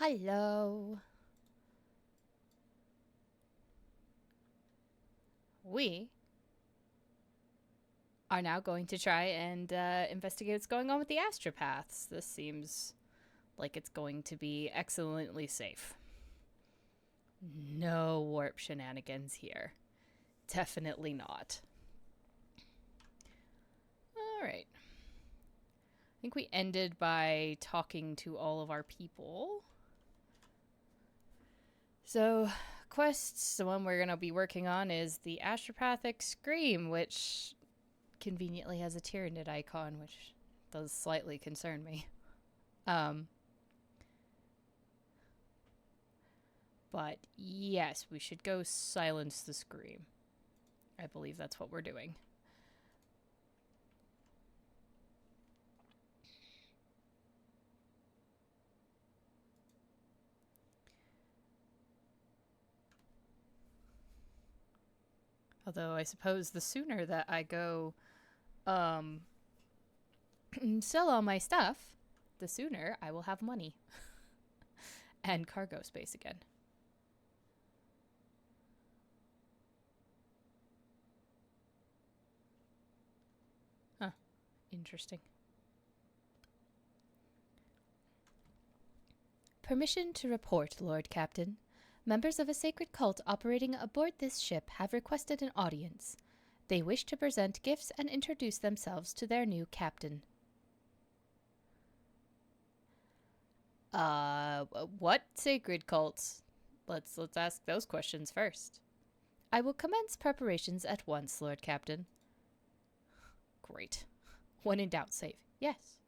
Hello. We are now going to try and investigate what's going on with the astropaths. This seems like it's going to be excellently safe. No warp shenanigans here. Definitely not. Alright. I think we ended by talking to all of our people. So, quests, the one we're going to be working on is the Astropathic Scream, which conveniently has a Tyranid icon, which does slightly concern me. But yes, we should go silence the scream. I believe that's what we're doing. Although I suppose the sooner that I go sell all my stuff, the sooner I will have money and cargo space again. Huh. Interesting. Permission to report, Lord Captain. Members of a sacred cult operating aboard this ship have requested an audience. They wish to present gifts and introduce themselves to their new captain. What sacred cults? Let's ask those questions first. I will commence preparations at once, Lord Captain. Great. When in doubt, save. Yes.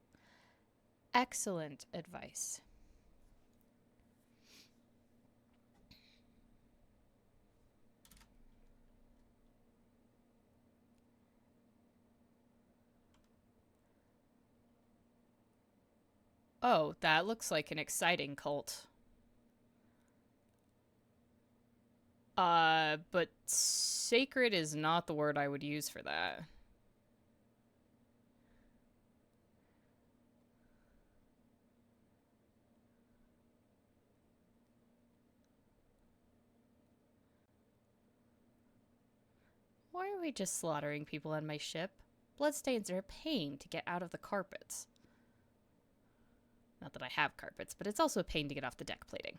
Excellent advice. Oh, that looks like an exciting cult. But sacred is not the word I would use for that. Why are we just slaughtering people on my ship? Bloodstains are a pain to get out of the carpets. Not that I have carpets, but it's also a pain to get off the deck plating.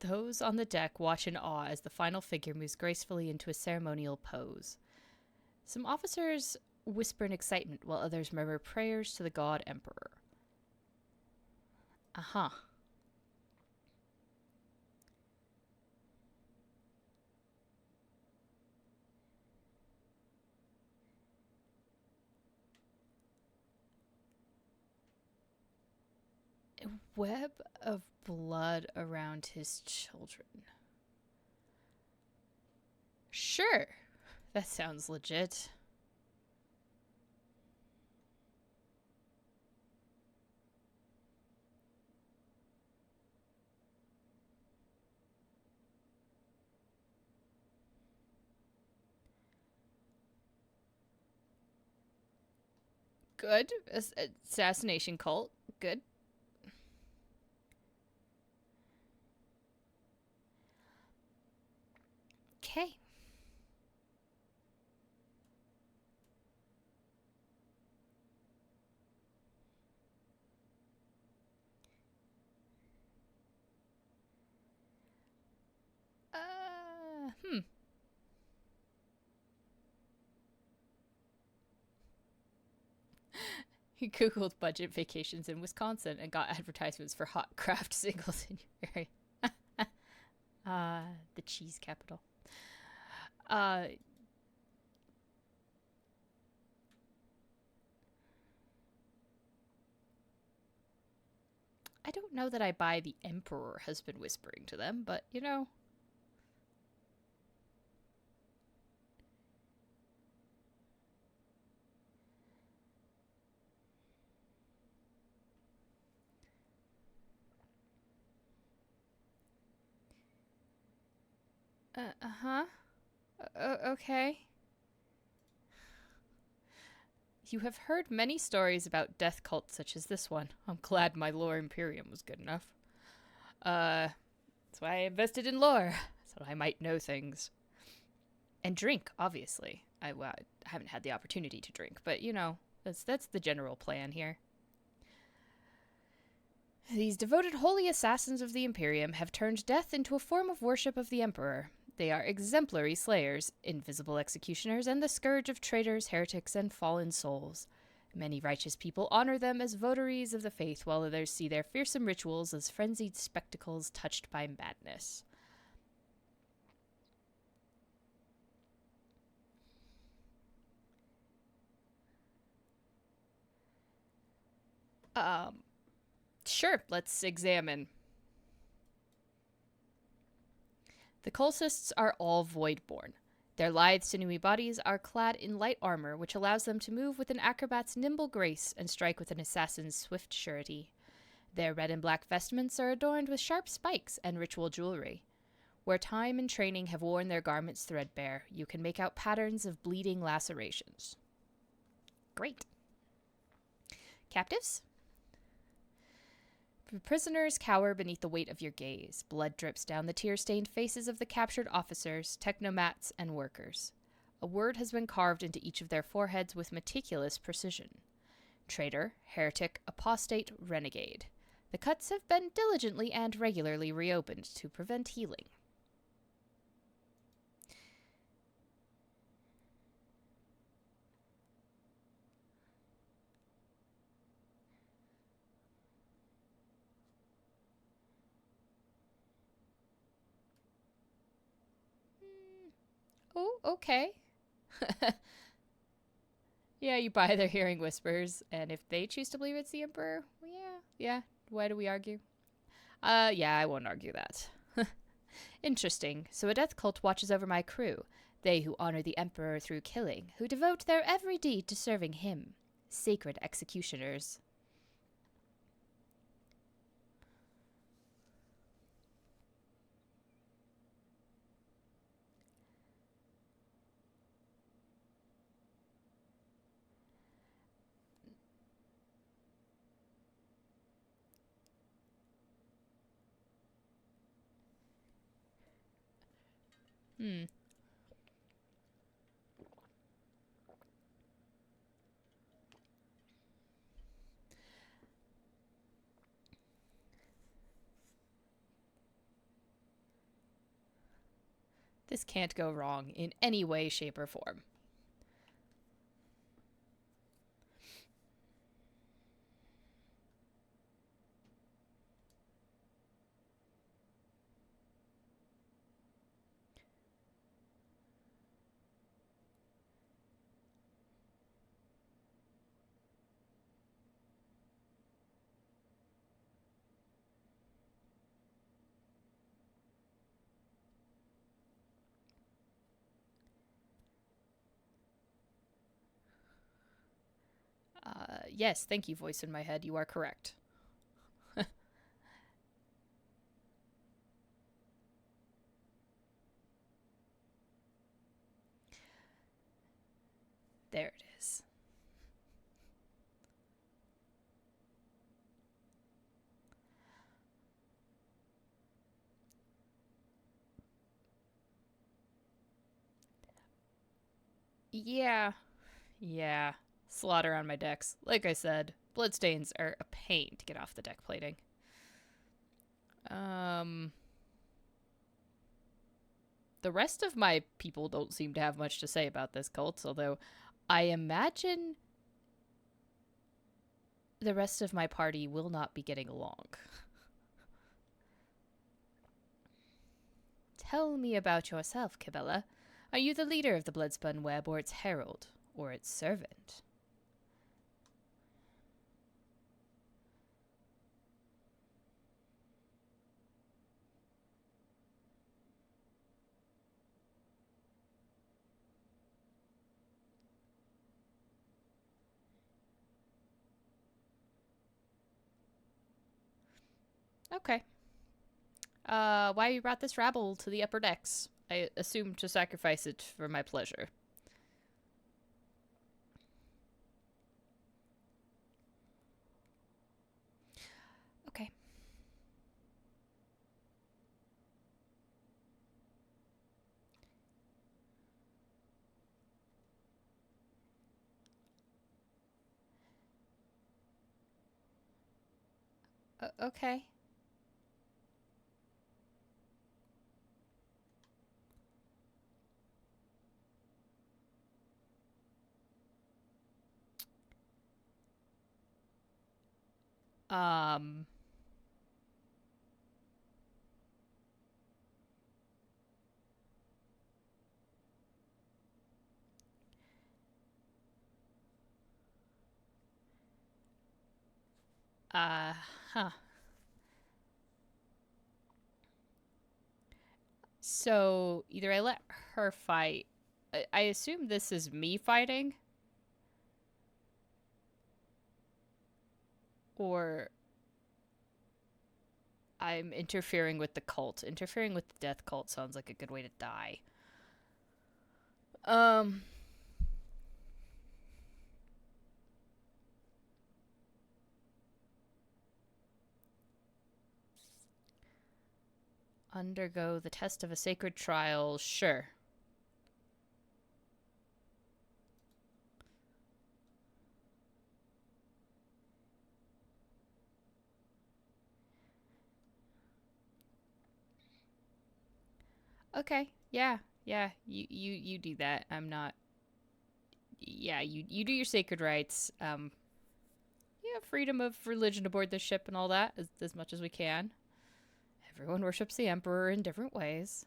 Those on the deck watch in awe as the final figure moves gracefully into a ceremonial pose. Some officers whisper in excitement while others murmur prayers to the god emperor. Uh-huh. A web of blood around his children. Sure. That sounds legit. Good. Assassination cult. Good. Okay. Hmm. He googled budget vacations in Wisconsin and got advertisements for hot craft singles in your area. The cheese capital. I don't know that I buy the Emperor has been whispering to them, but you know. Uh-huh. Okay. You have heard many stories about death cults such as this one. I'm glad my lore imperium was good enough. That's why I invested in lore, so I might know things. And drink, obviously. I haven't had the opportunity to drink, but you know, that's the general plan here. These devoted holy assassins of the Imperium have turned death into a form of worship of the Emperor. They are exemplary slayers, invisible executioners, and the scourge of traitors, heretics, and fallen souls. Many righteous people honor them as votaries of the faith, while others see their fearsome rituals as frenzied spectacles touched by madness. Um, sure, let's examine. The cultists are all voidborn. Their lithe, sinewy bodies are clad in light armor, which allows them to move with an acrobat's nimble grace and strike with an assassin's swift surety. Their red and black vestments are adorned with sharp spikes and ritual jewelry. Where time and training have worn their garments threadbare, you can make out patterns of bleeding lacerations. Great. Captives? The prisoners cower beneath the weight of your gaze. Blood drips down the tear-stained faces of the captured officers, technomats, and workers. A word has been carved into each of their foreheads with meticulous precision. Traitor, heretic, apostate, renegade. The cuts have been diligently and regularly reopened to prevent healing. Oh, okay. Yeah, you buy their hearing whispers, and if they choose to believe it's the Emperor, well, yeah. Why do we argue? Yeah, I won't argue that. Interesting. So a death cult watches over my crew. They who honor the Emperor through killing, who devote their every deed to serving him. Sacred executioners. Hmm. This can't go wrong in any way, shape, or form. Yes, thank you, voice in my head. You are correct. There it is. Yeah, yeah. Slaughter on my decks. Like I said, bloodstains are a pain to get off the deck plating. Um, the rest of my people don't seem to have much to say about this cult, although I imagine the rest of my party will not be getting along. Tell me about yourself, Cabela. Are you the leader of the Bloodspun Web, or its herald, or its servant? Okay. Why you brought this rabble to the upper decks? I assume to sacrifice it for my pleasure. Okay. Okay. Um. Uh. Huh. So either I let her fight. I assume this is me fighting, or I'm interfering with the cult. Interfering with the death cult sounds like a good way to die. Um. Undergo the test of a sacred trial. Sure. Okay. Yeah. Yeah. You do that. I'm not. Yeah. You do your sacred rites. Yeah. Freedom of religion aboard the ship and all that as much as we can. Everyone worships the emperor in different ways.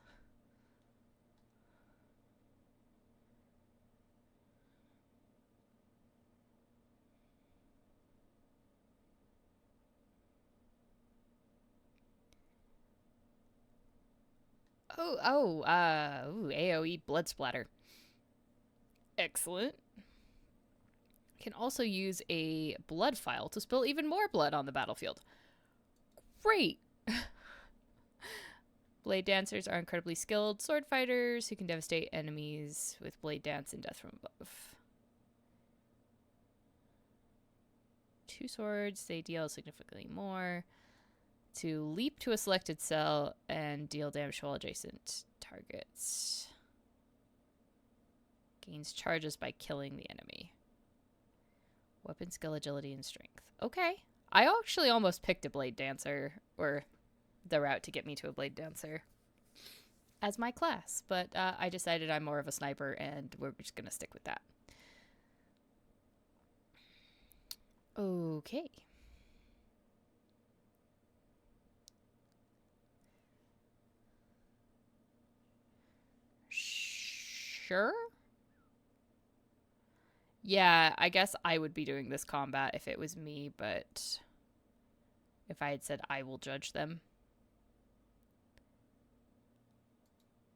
AOE blood splatter. Excellent. Can also use a blood file to spill even more blood on the battlefield. Great. Blade dancers are incredibly skilled sword fighters who can devastate enemies with blade dance and death from above. Two swords, they deal significantly more. To leap to a selected cell and deal damage to all adjacent targets. Gains charges by killing the enemy. Weapon skill, agility, and strength. Okay. I actually almost picked a blade dancer, or the route to get me to a blade dancer as my class, but I decided I'm more of a sniper, and we're just going to stick with that. Okay. Sure? Yeah, I guess I would be doing this combat if it was me, but if I had said I will judge them.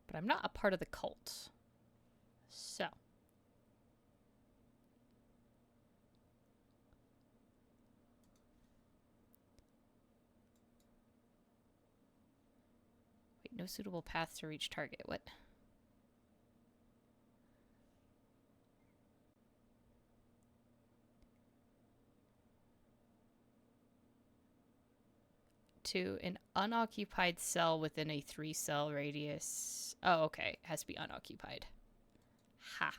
But I'm not a part of the cult. So. Wait, no suitable path to reach target. What? To an unoccupied cell within a 3-cell radius. Oh, okay. It has to be unoccupied. Ha.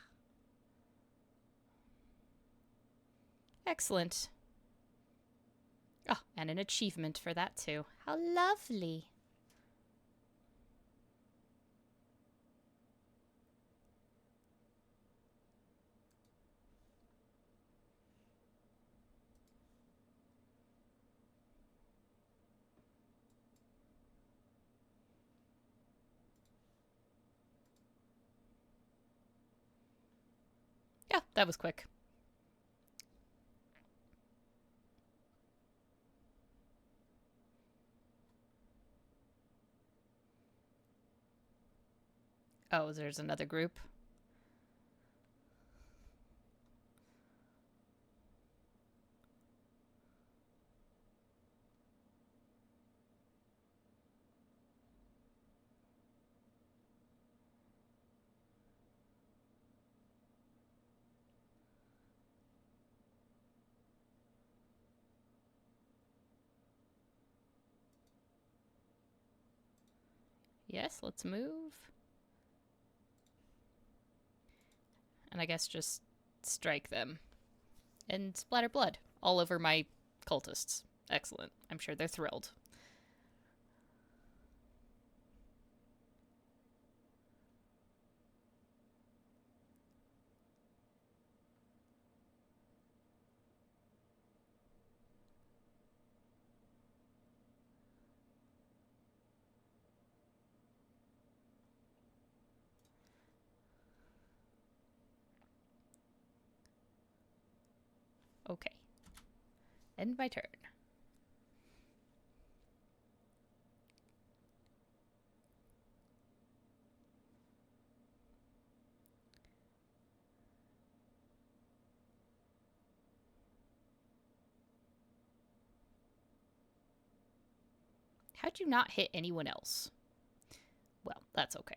Excellent. Oh, and an achievement for that too. How lovely. Yeah, that was quick. Oh, there's another group. Yes, let's move. And I guess just strike them. And splatter blood all over my cultists. Excellent. I'm sure they're thrilled. Okay. End my turn. How'd you not hit anyone else? Well, that's okay.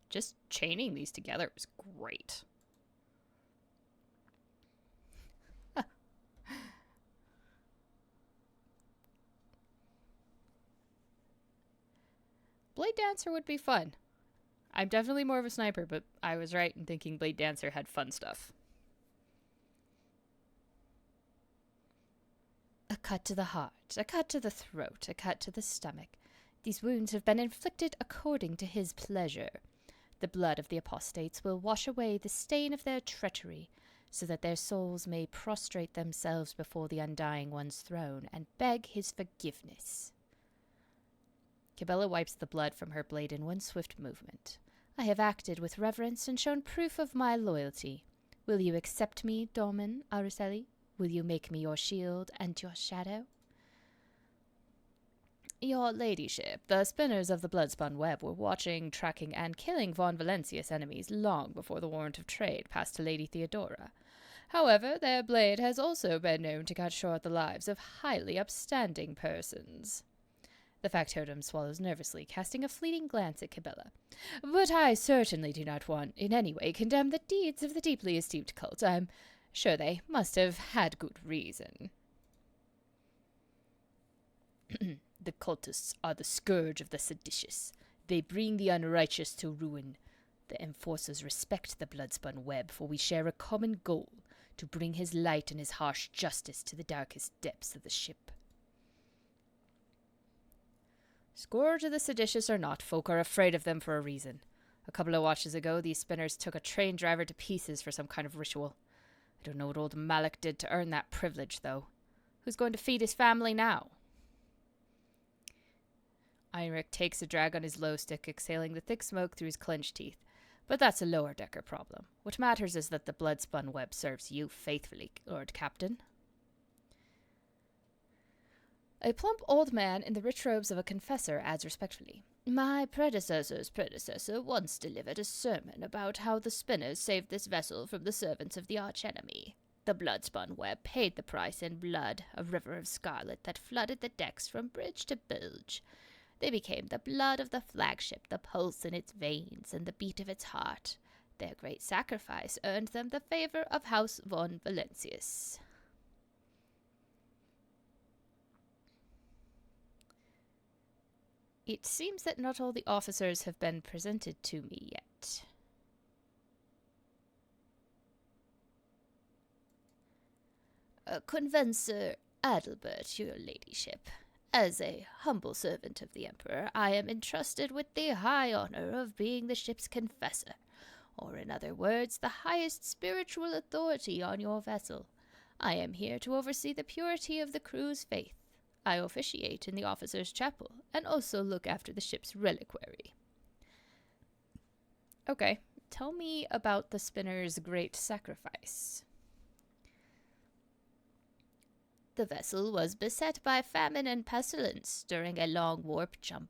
Just chaining these together is great. Blade Dancer would be fun. I'm definitely more of a sniper, but I was right in thinking Blade Dancer had fun stuff. A cut to the heart, a cut to the throat, a cut to the stomach. These wounds have been inflicted according to his pleasure. The blood of the apostates will wash away the stain of their treachery, so that their souls may prostrate themselves before the Undying One's throne and beg his forgiveness. Cabela wipes the blood from her blade in one swift movement. I have acted with reverence and shown proof of my loyalty. Will you accept me, Dorman Araceli? Will you make me your shield and your shadow? Your ladyship, the spinners of the blood-spun web were watching, tracking, and killing Von Valencia's enemies long before the warrant of trade passed to Lady Theodora. However, their blade has also been known to cut short the lives of highly upstanding persons. The factotum swallows nervously, casting a fleeting glance at Cabela. But I certainly do not want in any way condemn the deeds of the deeply esteemed cult. I'm sure they must have had good reason. The cultists are the scourge of the seditious. They bring the unrighteous to ruin. The enforcers respect the blood-spun web, for we share a common goal, to bring his light and his harsh justice to the darkest depths of the ship. Scourge of the seditious or not, folk are afraid of them for a reason. A couple of watches ago, these spinners took a train driver to pieces for some kind of ritual. I don't know what old Malik did to earn that privilege, though. Who's going to feed his family now? Heinrich takes a drag on his low stick, exhaling the thick smoke through his clenched teeth. But that's a lower-decker problem. What matters is that the blood-spun web serves you faithfully, Lord Captain. A plump old man in the rich robes of a confessor adds respectfully, My predecessor's predecessor once delivered a sermon about how the spinners saved this vessel from the servants of the archenemy. The blood-spun web paid the price in blood, a river of scarlet that flooded the decks from bridge to bilge. They became the blood of the flagship, the pulse in its veins, and the beat of its heart. Their great sacrifice earned them the favor of House von Valencius. It seems that not all the officers have been presented to me yet. Convencer Adelbert, your ladyship. As a humble servant of the Emperor, I am entrusted with the high honor of being the ship's confessor, or in other words, the highest spiritual authority on your vessel. I am here to oversee the purity of the crew's faith. I officiate in the officers' chapel, and also look after the ship's reliquary. Okay, tell me about the spinner's great sacrifice. The vessel was beset by famine and pestilence during a long warp jump.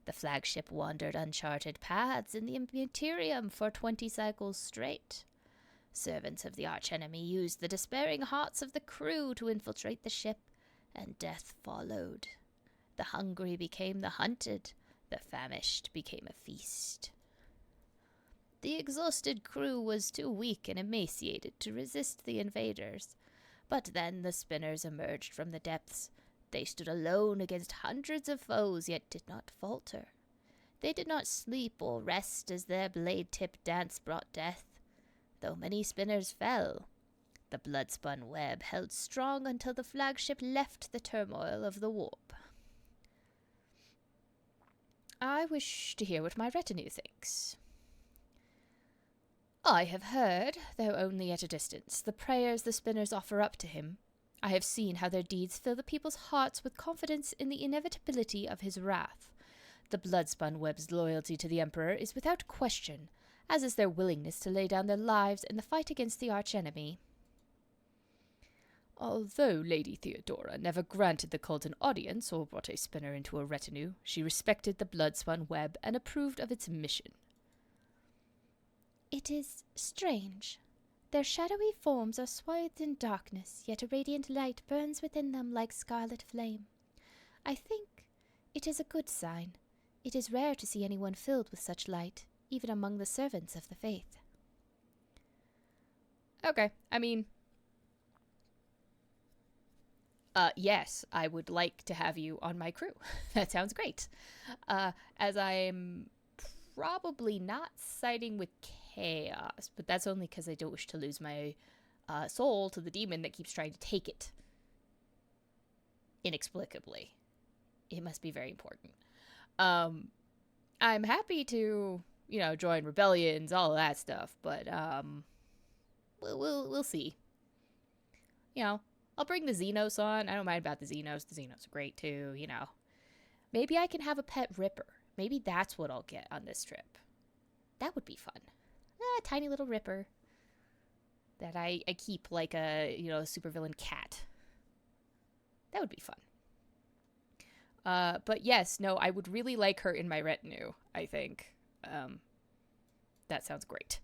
The flagship wandered uncharted paths in the Imperium for 20 cycles straight. Servants of the archenemy used the despairing hearts of the crew to infiltrate the ship, and death followed. The hungry became the hunted, the famished became a feast. The exhausted crew was too weak and emaciated to resist the invaders, but then the spinners emerged from the depths. They stood alone against hundreds of foes, yet did not falter. They did not sleep or rest as their blade-tip dance brought death. Though many spinners fell, the blood-spun web held strong until the flagship left the turmoil of the warp. I wish to hear what my retinue thinks. I have heard, though only at a distance, the prayers the spinners offer up to him. I have seen how their deeds fill the people's hearts with confidence in the inevitability of his wrath. The blood-spun web's loyalty to the Emperor is without question, as is their willingness to lay down their lives in the fight against the archenemy. Although Lady Theodora never granted the cult an audience or brought a spinner into a retinue, she respected the blood-spun web and approved of its mission. It is strange. Their shadowy forms are swathed in darkness, yet a radiant light burns within them like scarlet flame. I think it is a good sign. It is rare to see anyone filled with such light, even among the servants of the faith. Okay, I mean, yes, I would like to have you on my crew. That sounds great. As I'm probably not siding with chaos, but that's only because I don't wish to lose my soul to the demon that keeps trying to take it. Inexplicably. It must be very important. I'm happy to, join rebellions, all of that stuff, but we'll see. I'll bring the Xenos on. I don't mind about the Xenos. The Xenos are great too, Maybe I can have a pet Ripper. Maybe that's what I'll get on this trip. That would be fun. A tiny little Ripper that I keep like a, supervillain cat. That would be fun. But yes, no, I would really like her in my retinue, I think. That sounds great.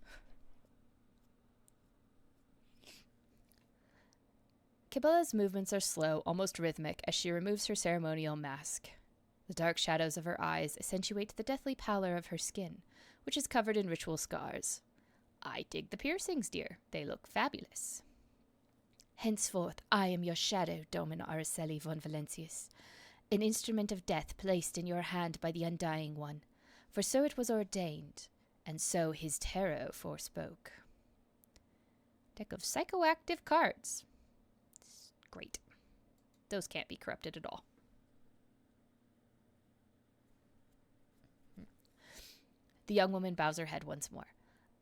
Cabela's movements are slow, almost rhythmic, as she removes her ceremonial mask. The dark shadows of her eyes accentuate the deathly pallor of her skin, which is covered in ritual scars. I dig the piercings, dear. They look fabulous. Henceforth, I am your shadow, Domin Araceli von Valentius, an instrument of death placed in your hand by the Undying One, for so it was ordained, and so his tarot forspoke. Deck of psychoactive cards. Great. Those can't be corrupted at all. The young woman bows her head once more.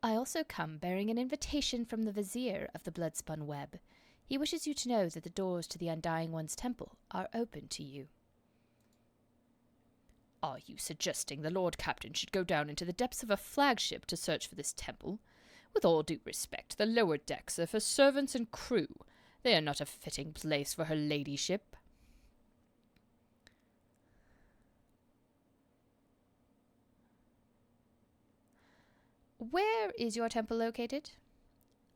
I also come bearing an invitation from the vizier of the blood-spun web. He wishes you to know that the doors to the Undying One's temple are open to you. Are you suggesting the Lord Captain should go down into the depths of a flagship to search for this temple? With all due respect, the lower decks are for servants and crew. They are not a fitting place for her ladyship. Where is your temple located?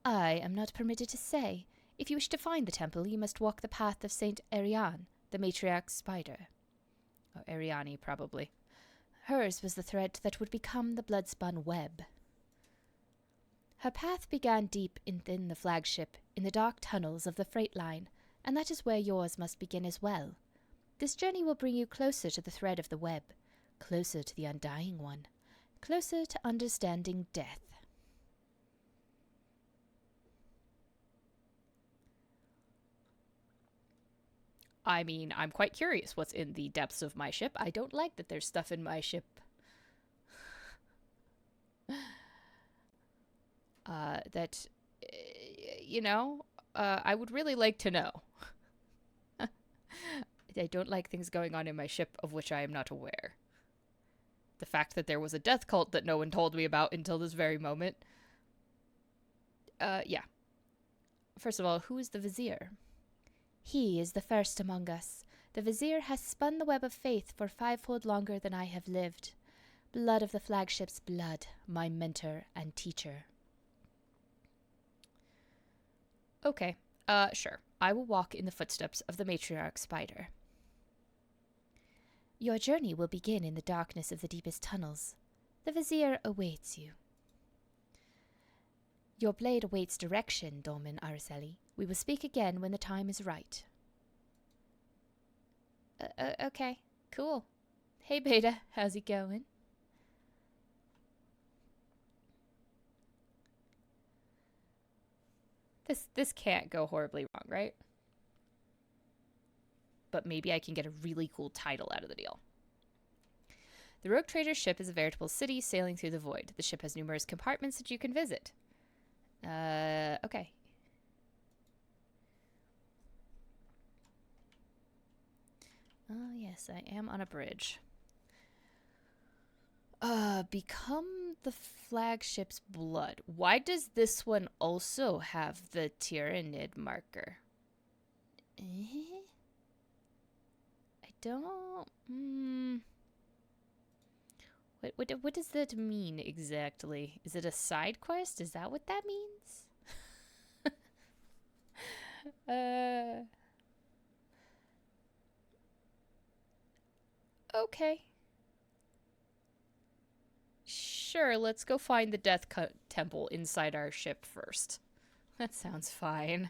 I am not permitted to say. If you wish to find the temple, you must walk the path of Saint Ariane, the matriarch's spider. Or Ariane, probably. Hers was the thread that would become the blood-spun web. Her path began deep within the flagship, in the dark tunnels of the freight line, and that is where yours must begin as well. This journey will bring you closer to the thread of the web, closer to the Undying One, closer to understanding death. I mean, I'm quite curious what's in the depths of my ship. I don't like that there's stuff in my ship. I would really like to know. I don't like things going on in my ship of which I am not aware. the fact that there was a death cult that no one told me about until this very moment. Yeah. First of all, who is the Vizier? He is the first among us. The Vizier has spun the web of faith for 5-fold longer than I have lived. Blood of the flagship's blood, my mentor and teacher. Okay, sure. I will walk in the footsteps of the matriarch spider. Your journey will begin in the darkness of the deepest tunnels. The Vizier awaits you. Your blade awaits direction, Dolmen Araceli. We will speak again when the time is right. Okay, cool. Hey, Beta, how's it going? This can't go horribly wrong, right? But maybe I can get a really cool title out of the deal. The rogue trader's ship is a veritable city sailing through the void. The ship has numerous compartments that you can visit. Okay. Oh, yes, I am on a bridge. Become the flagship's blood. Why does this one also have the Tyranid marker? I don't... What does that mean exactly? Is it a side quest? Is that what that means? Okay. Sure, let's go find the Death Temple inside our ship first. That sounds fine.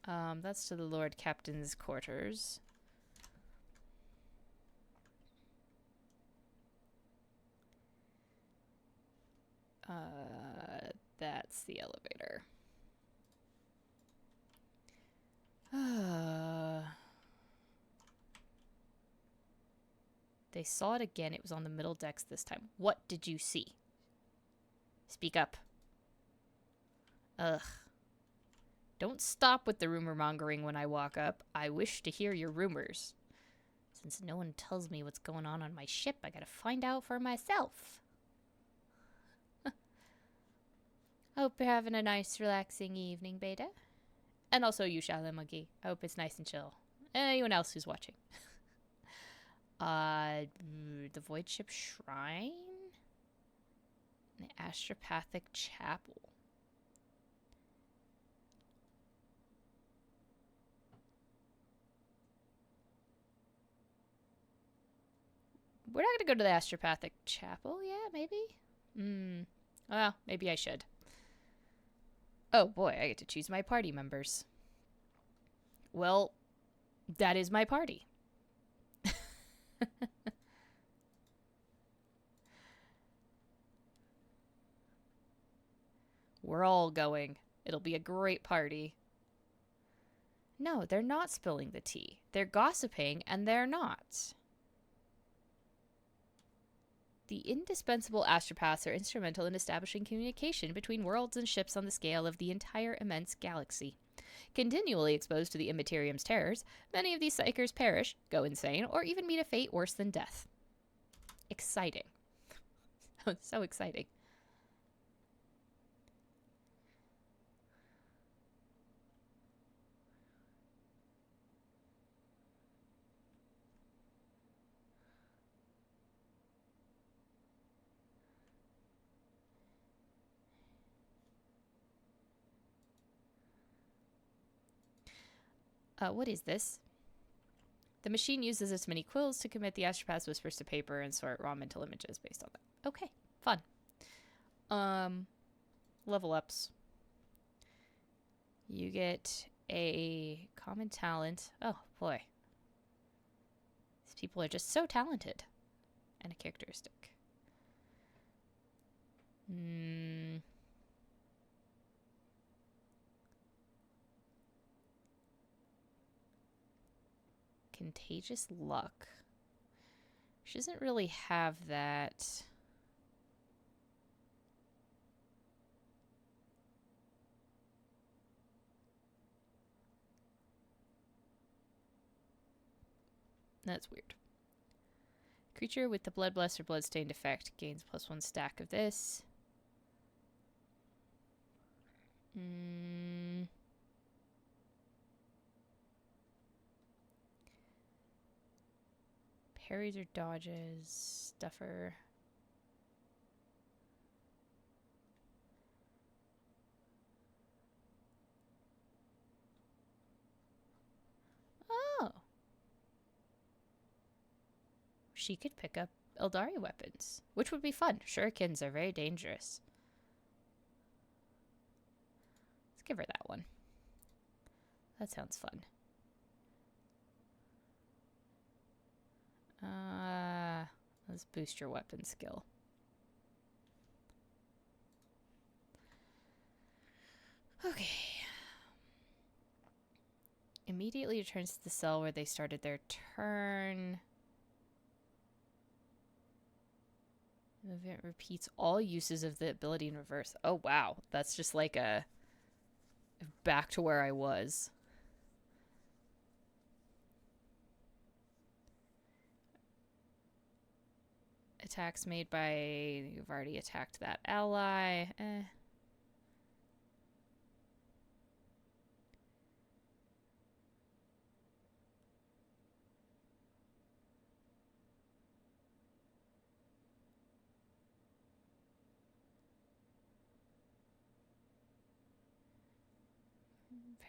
That's to the Lord Captain's quarters. That's the elevator. They saw it again. It was on the middle decks this time. What did you see? Speak up. Ugh. Don't stop with the rumor mongering when I walk up. I wish to hear your rumors. Since no one tells me what's going on my ship, I gotta find out for myself. Hope you're having a nice, relaxing evening, Beta. And also you, Shaolin Monkey. I hope it's nice and chill. And anyone else who's watching. The Void Ship Shrine? The Astropathic Chapel. We're not gonna go to the Astropathic Chapel yet, maybe? Well, maybe I should. Oh boy, I get to choose my party members. Well, that is my party. We're all going. It'll be a great party. No, they're not spilling the tea. They're gossiping, and they're not. The indispensable astropaths are instrumental in establishing communication between worlds and ships on the scale of the entire immense galaxy. Continually exposed to the Immaterium's terrors, many of these psychers perish, go insane, or even meet a fate worse than death. Exciting. So exciting. What is this? The machine uses its many quills to commit the astropath's whispers to paper and sort raw mental images based on that. Okay, fun. Level ups. You get a common talent. Oh, boy. These people are just so talented. And a characteristic. Contagious luck. She doesn't really have that. That's weird. Creature with the Bloodlust or Bloodstained effect gains +1 stack of this. Parries or dodges. Stuffer. Oh. She could pick up Eldari weapons, which would be fun. Shurikens are very dangerous. Let's give her that one. That sounds fun. Let's boost your weapon skill. Okay. Immediately returns to the cell where they started their turn. The event repeats all uses of the ability in reverse. Oh, wow. That's just like a back to where I was. Attacks made by... You've already attacked that ally.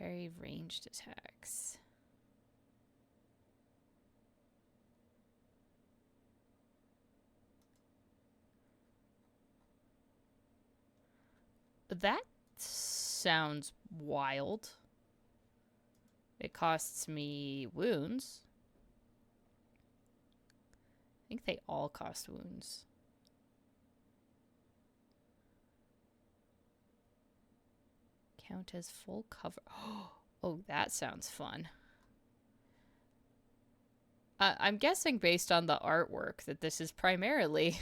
Very ranged attacks. That sounds wild. It costs me wounds. I think they all cost wounds. Count as full cover. Oh, that sounds fun. I'm guessing based on the artwork that this is primarily...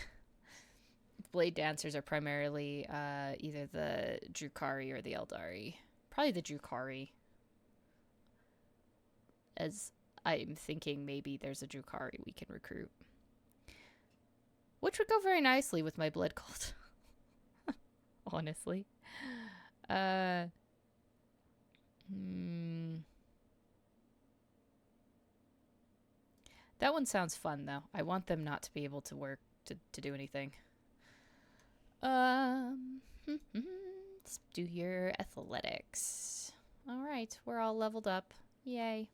Blade Dancers are primarily either the Drukhari or the Eldari. Probably the Drukhari. As I'm thinking maybe there's a Drukhari we can recruit. Which would go very nicely with my blood cult. Honestly. That one sounds fun, though. I want them not to be able to work to do anything. Let's do your athletics. All right, we're all leveled up. Yay.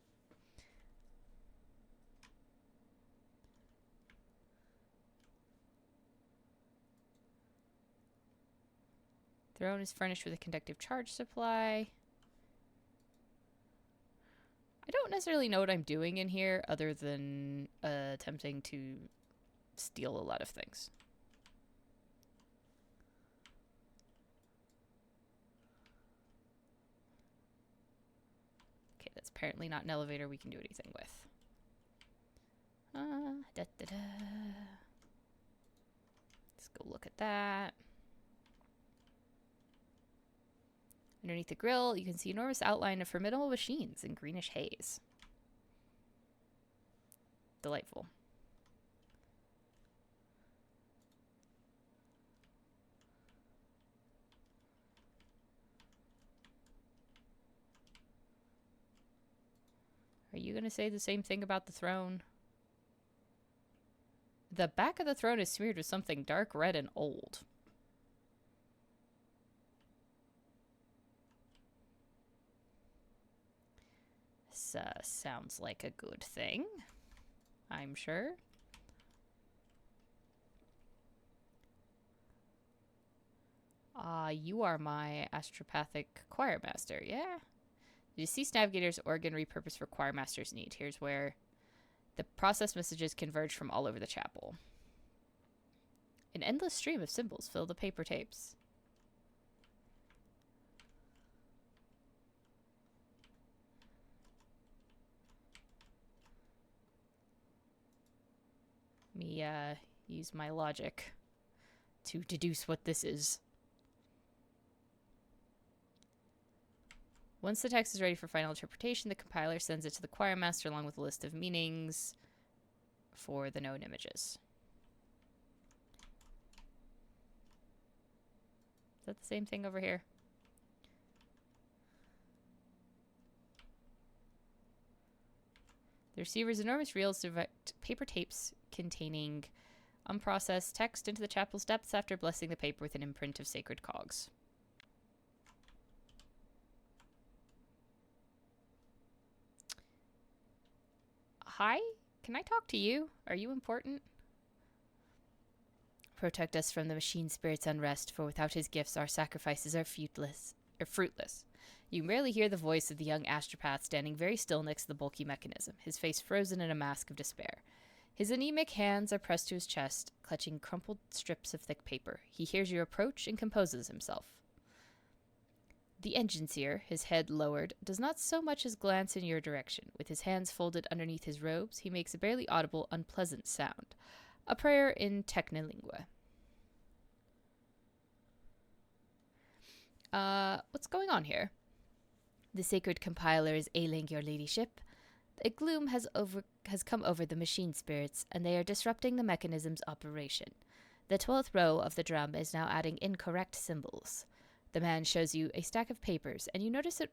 Throne is furnished with a conductive charge supply. I don't necessarily know what I'm doing in here other than attempting to steal a lot of things. Okay, that's apparently not an elevator we can do anything with. Let's go look at that. Underneath the grill, you can see enormous outline of formidable machines in greenish haze. Delightful. Are you going to say the same thing about the throne? The back of the throne is smeared with something dark red and old. This sounds like a good thing, I'm sure. You are my astropathic choir master, yeah? The deceased navigator's organ repurposed for choir master's need. Here's where the process messages converge from all over the chapel. An endless stream of symbols fill the paper tapes. Me use my logic to deduce what this is. Once the text is ready for final interpretation, the compiler sends it to the choir master along with a list of meanings for the known images. Is that the same thing over here? The receiver's enormous reels direct paper tapes containing unprocessed text into the chapel's depths after blessing the paper with an imprint of sacred cogs. Hi? Can I talk to you? Are you important? Protect us from the machine spirit's unrest, for without his gifts our sacrifices are fruitless. You can barely hear the voice of the young astropath standing very still next to the bulky mechanism, his face frozen in a mask of despair. His anemic hands are pressed to his chest, clutching crumpled strips of thick paper. He hears your approach and composes himself. The engineer, his head lowered, does not so much as glance in your direction. With his hands folded underneath his robes, he makes a barely audible, unpleasant sound. A prayer in Technolingua. What's going on here? The sacred compiler is ailing, your ladyship. A gloom has come over the machine spirits, and they are disrupting the mechanism's operation. The 12th row of the drum is now adding incorrect symbols. The man shows you a stack of papers, and you notice at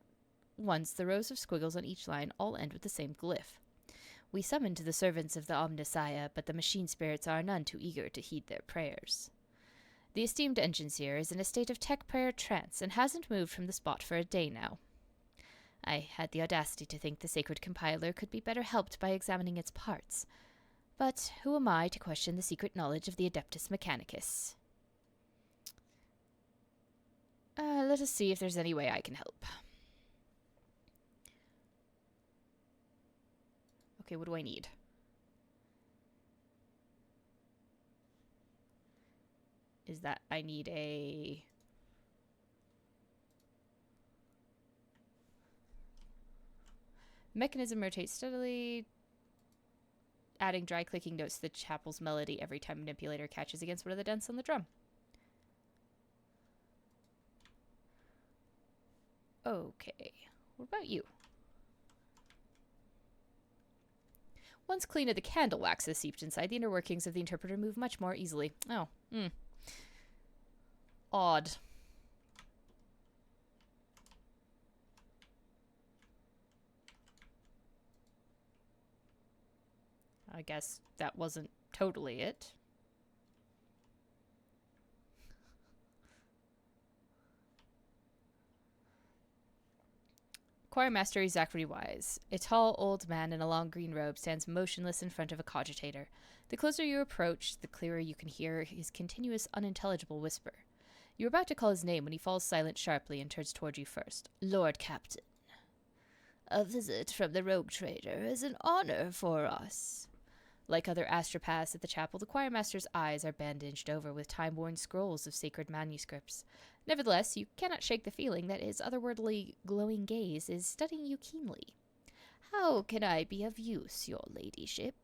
once the rows of squiggles on each line all end with the same glyph. We summoned the servants of the Omnissiah, but the machine spirits are none too eager to heed their prayers. The esteemed engineer is in a state of tech prayer trance and hasn't moved from the spot for a day now. I had the audacity to think the sacred compiler could be better helped by examining its parts. But who am I to question the secret knowledge of the Adeptus Mechanicus? Let us see if there's any way I can help. Okay, what do I need? Is that I need a... Mechanism rotates steadily, adding dry clicking notes to the chapel's melody every time manipulator catches against one of the dents on the drum. Okay, what about you? Once clean of the candle wax has seeped inside, the inner workings of the interpreter move much more easily. Oh, odd. I guess that wasn't totally it. Choirmaster Zachary Wise. A tall, old man in a long green robe stands motionless in front of a cogitator. The closer you approach, the clearer you can hear his continuous, unintelligible whisper. You are about to call his name when he falls silent sharply and turns toward you first. Lord Captain. A visit from the rogue trader is an honor for us. Like other astropaths at the chapel, the choirmaster's eyes are bandaged over with time-worn scrolls of sacred manuscripts. Nevertheless, you cannot shake the feeling that his otherworldly, glowing gaze is studying you keenly. How can I be of use, your ladyship?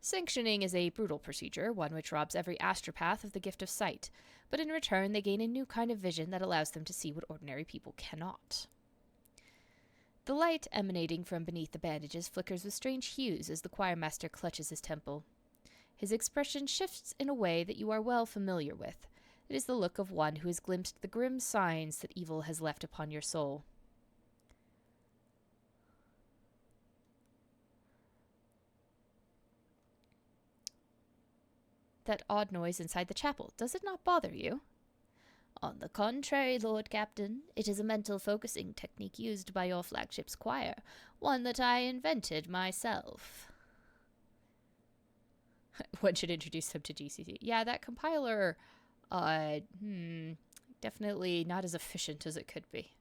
Sanctioning is a brutal procedure, one which robs every astropath of the gift of sight, but in return they gain a new kind of vision that allows them to see what ordinary people cannot. The light emanating from beneath the bandages flickers with strange hues as the choirmaster clutches his temple. His expression shifts in a way that you are well familiar with. It is the look of one who has glimpsed the grim signs that evil has left upon your soul. That odd noise inside the chapel, does it not bother you? On the contrary, Lord Captain, it is a mental focusing technique used by your flagship's choir, one that I invented myself. One should introduce them to GCC. Yeah, that compiler, definitely not as efficient as it could be.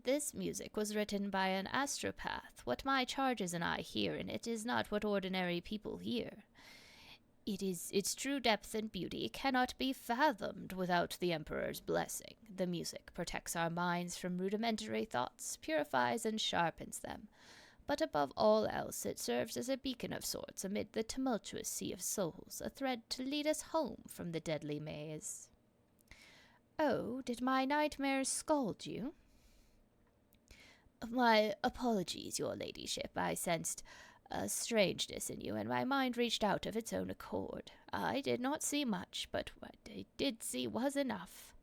This music was written by an astropath. What my charges and I hear in it is not what ordinary people hear. Its true depth and beauty cannot be fathomed without the Emperor's blessing. The music protects our minds from rudimentary thoughts, purifies and sharpens them. But above all else, it serves as a beacon of sorts amid the tumultuous sea of souls, a thread to lead us home from the deadly maze. Oh, did my nightmares scald you? My apologies, your ladyship. I sensed a strangeness in you, and my mind reached out of its own accord. I did not see much, but what I did see was enough.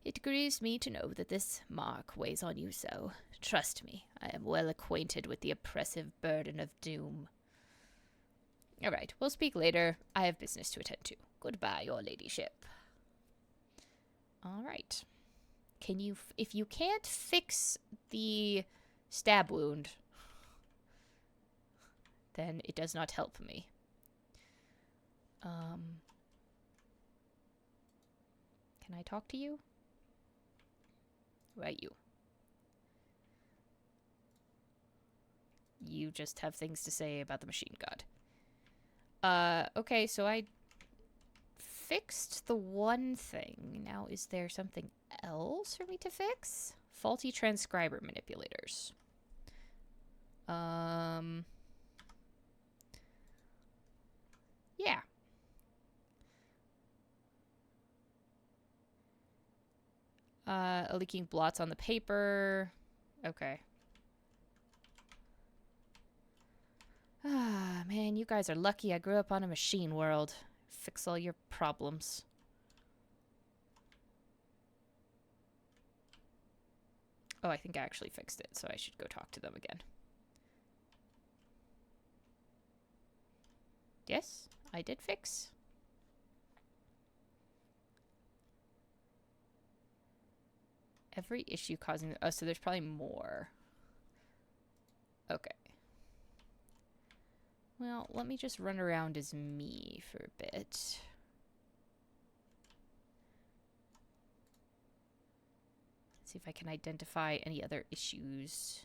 It grieves me to know that this mark weighs on you so. Trust me, I am well acquainted with the oppressive burden of doom. All right, we'll speak later. I have business to attend to. Goodbye, your ladyship. All right. Can you, if you can't fix the stab wound, then it does not help me. Can I talk to you? Right, you. You just have things to say about the machine god. Okay, so I fixed the one thing. Now, is there something else for me to fix? Faulty transcriber manipulators. Yeah. Leaking blots on the paper. Okay. Ah, man, you guys are lucky I grew up on a machine world. Fix all your problems. Oh, I think I actually fixed it, so I should go talk to them again. Yes, I did fix. Every issue causing... Oh, so there's probably more. Okay. Well, let me just run around as me for a bit. See if I can identify any other issues.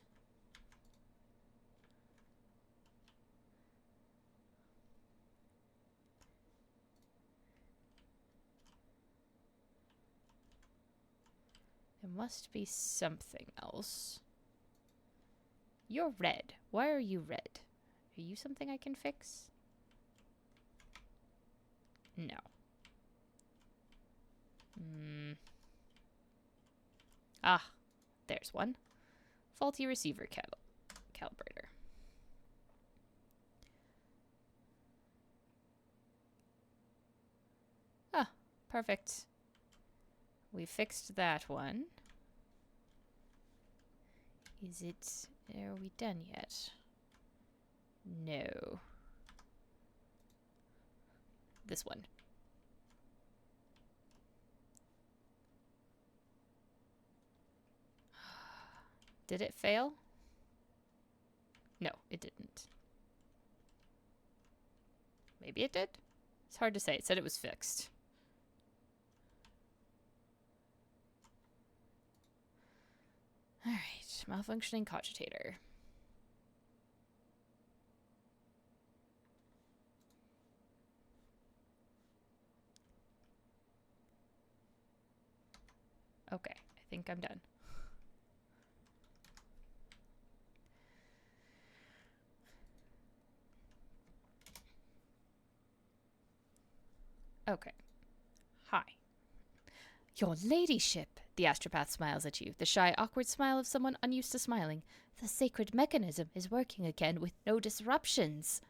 There must be something else. You're red. Why are you red? Are you something I can fix? No. Ah, there's one. Faulty receiver calibrator. Ah, perfect. We fixed that one. Is it... Are we done yet? No. This one. Did it fail? No, it didn't. Maybe it did? It's hard to say. It said it was fixed. Alright, malfunctioning cogitator. Okay, I think I'm done. Okay. Hi. Your ladyship, the astropath smiles at you, the shy, awkward smile of someone unused to smiling. The sacred mechanism is working again with no disruptions.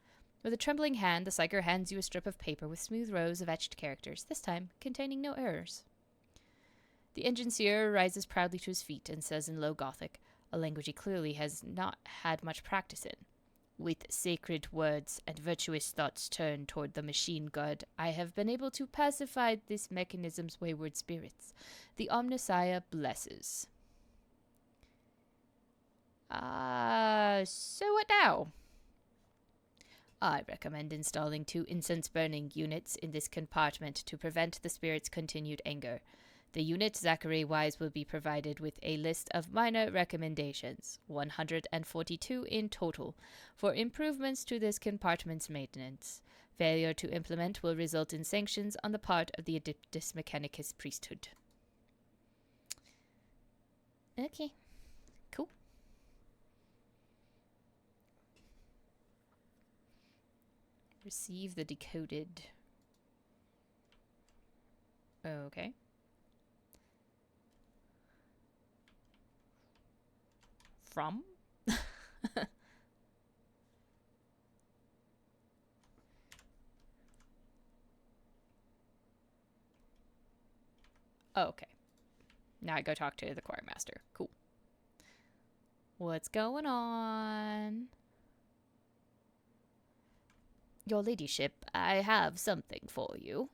With a trembling hand, the psyker hands you a strip of paper with smooth rows of etched characters, this time containing no errors. The engineer rises proudly to his feet and says in low Gothic, a language he clearly has not had much practice in. With sacred words and virtuous thoughts turned toward the machine god, I have been able to pacify this mechanism's wayward spirits. The Omnissiah blesses. So what now? I recommend installing 2 incense-burning units in this compartment to prevent the spirit's continued anger. The unit Zachary Wise will be provided with a list of minor recommendations, 142 in total, for improvements to this compartment's maintenance. Failure to implement will result in sanctions on the part of the Adeptus Mechanicus priesthood. Okay. Cool. Receive the decoded. Okay. from? Oh, okay. Now I go talk to the choir master. Cool. What's going on? Your ladyship, I have something for you.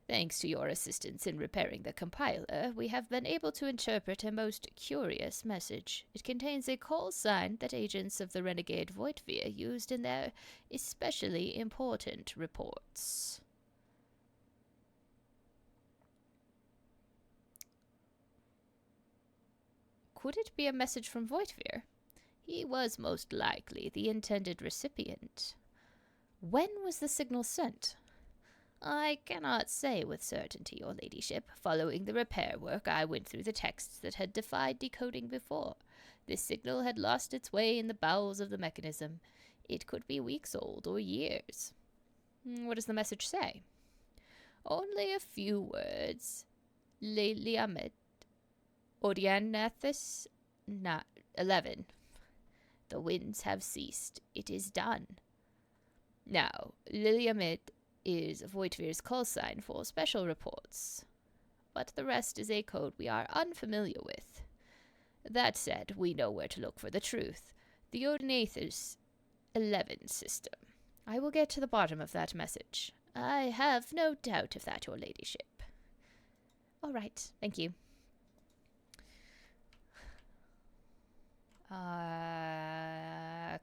Thanks to your assistance in repairing the compiler, we have been able to interpret a most curious message. It contains a call sign that agents of the renegade Voitvir used in their especially important reports. Could it be a message from Voitvir? He was most likely the intended recipient. When was the signal sent? I cannot say with certainty, your ladyship. Following the repair work, I went through the texts that had defied decoding before. This signal had lost its way in the bowels of the mechanism. It could be weeks old or years. What does the message say? Only a few words. Liamet. Odianathus. 11. The winds have ceased. It is done. Now, Liliamid is Voitvir's call sign for special reports, but the rest is a code we are unfamiliar with. That said, we know where to look for the truth. The Odinathus 11 system. I will get to the bottom of that message. I have no doubt of that, your ladyship. All right, thank you.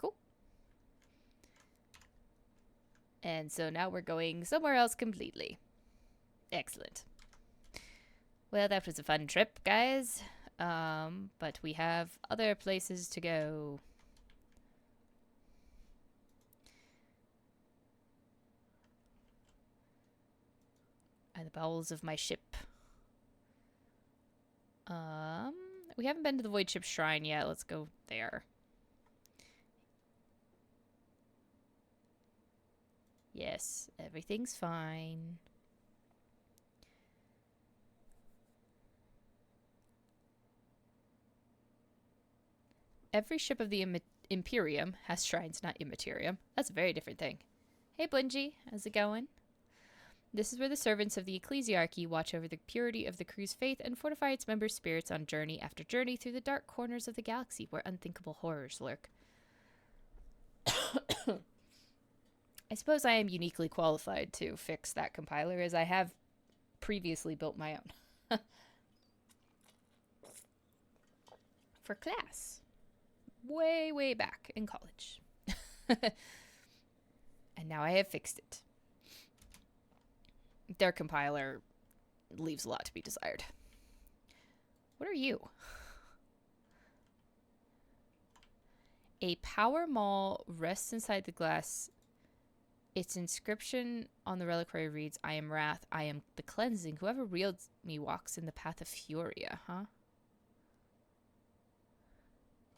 Cool. And so now we're going somewhere else completely. Excellent. Well, that was a fun trip, guys. But we have other places to go. And the bowels of my ship. We haven't been to the Void Ship Shrine yet. Let's go there. Yes, everything's fine. Every ship of the Imperium has shrines, not Immaterium. That's a very different thing. Hey, Bungie. How's it going? This is where the servants of the Ecclesiarchy watch over the purity of the crew's faith and fortify its members' spirits on journey after journey through the dark corners of the galaxy where unthinkable horrors lurk. I suppose I am uniquely qualified to fix that compiler, as I have previously built my own. For class. Way, way back in college. And now I have fixed it. Their compiler leaves a lot to be desired. What are you? A power maul rests inside the glass. Its inscription on the reliquary reads, I am wrath, I am the cleansing. Whoever wields me walks in the path of Furia, huh?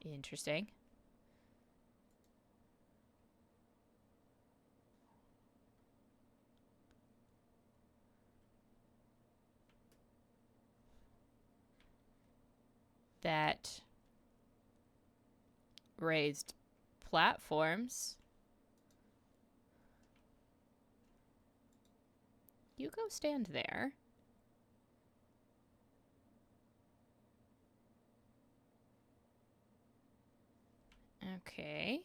Interesting. That raised platforms. You go stand there. Okay.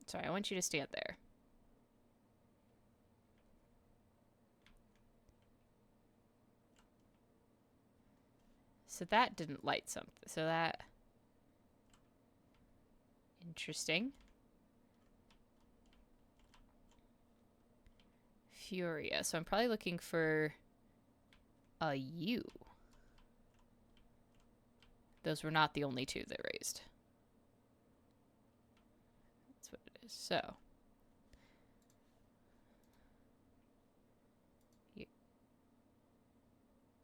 Sorry, I want you to stand there. So that didn't light something. So that... Interesting. Furia. So I'm probably looking for a U. Those were not the only two that raised. That's what it is. So.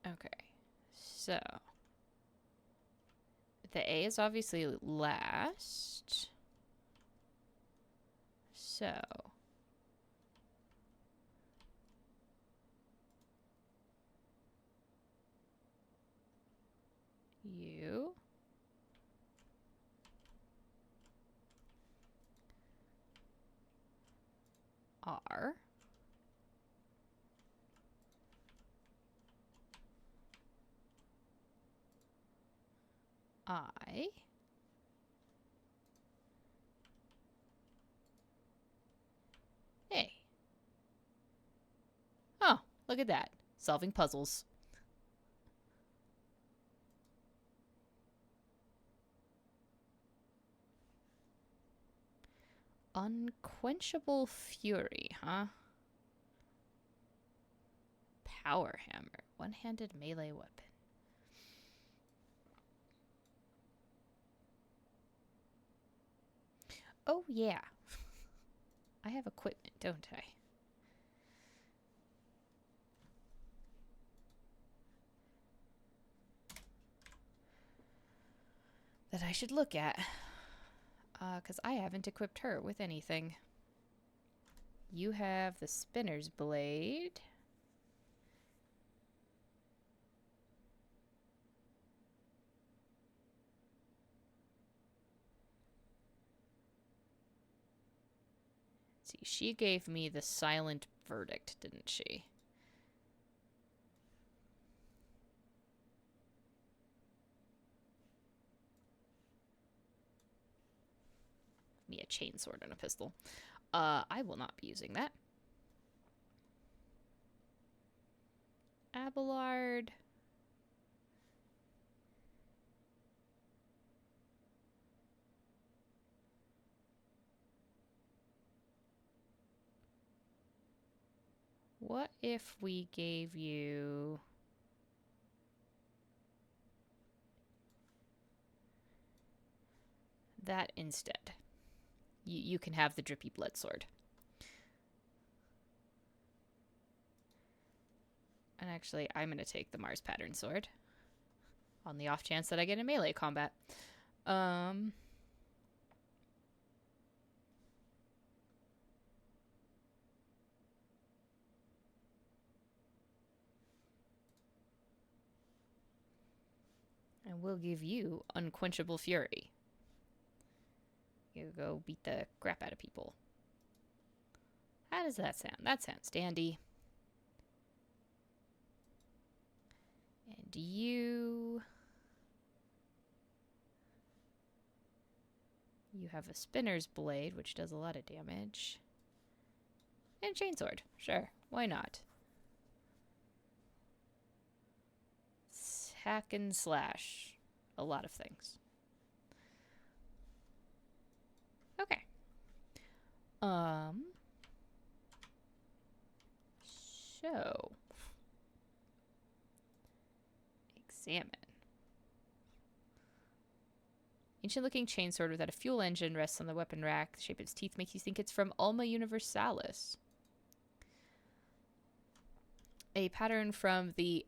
Okay. So. The A is obviously last. So. You are I A. Oh, look at that. Solving puzzles. Unquenchable fury, huh? Power hammer. One-handed melee weapon. Oh, yeah. I have equipment, don't I? That I should look at. Because I haven't equipped her with anything. You have the spinner's blade. Let's see, she gave me the silent verdict, didn't she? Me a chainsword and a pistol. I will not be using that. Abelard. What if we gave you... that instead? You can have the drippy blood sword. And actually, I'm going to take the Mars pattern sword. On the off chance that I get in melee combat. And we'll give you Unquenchable Fury. You go beat the crap out of people. How does that sound? That sounds dandy. And you have a spinner's blade, which does a lot of damage. And chainsword. Sure, why not? Hack and slash. A lot of things. Okay. So. Examine. Ancient-looking chainsword without a fuel engine rests on the weapon rack. The shape of its teeth makes you think it's from Alma Universalis. A pattern from the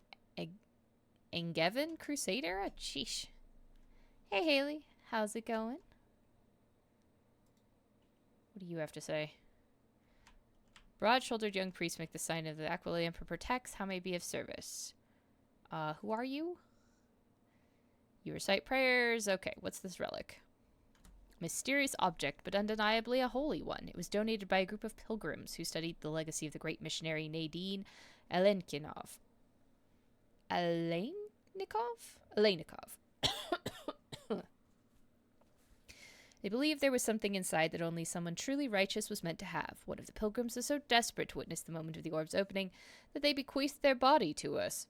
Angevin Crusade era? Sheesh. Hey, Haley. How's it going? What do you have to say? Broad-shouldered young priests make the sign of the Aquila Emperor protects. How may I be of service? Who are you? You recite prayers. Okay, what's this relic? Mysterious object, but undeniably a holy one. It was donated by a group of pilgrims who studied the legacy of the great missionary Nadine Alenikov. Alenikov? They believed there was something inside that only someone truly righteous was meant to have. One of the pilgrims was so desperate to witness the moment of the orb's opening that they bequeathed their body to us.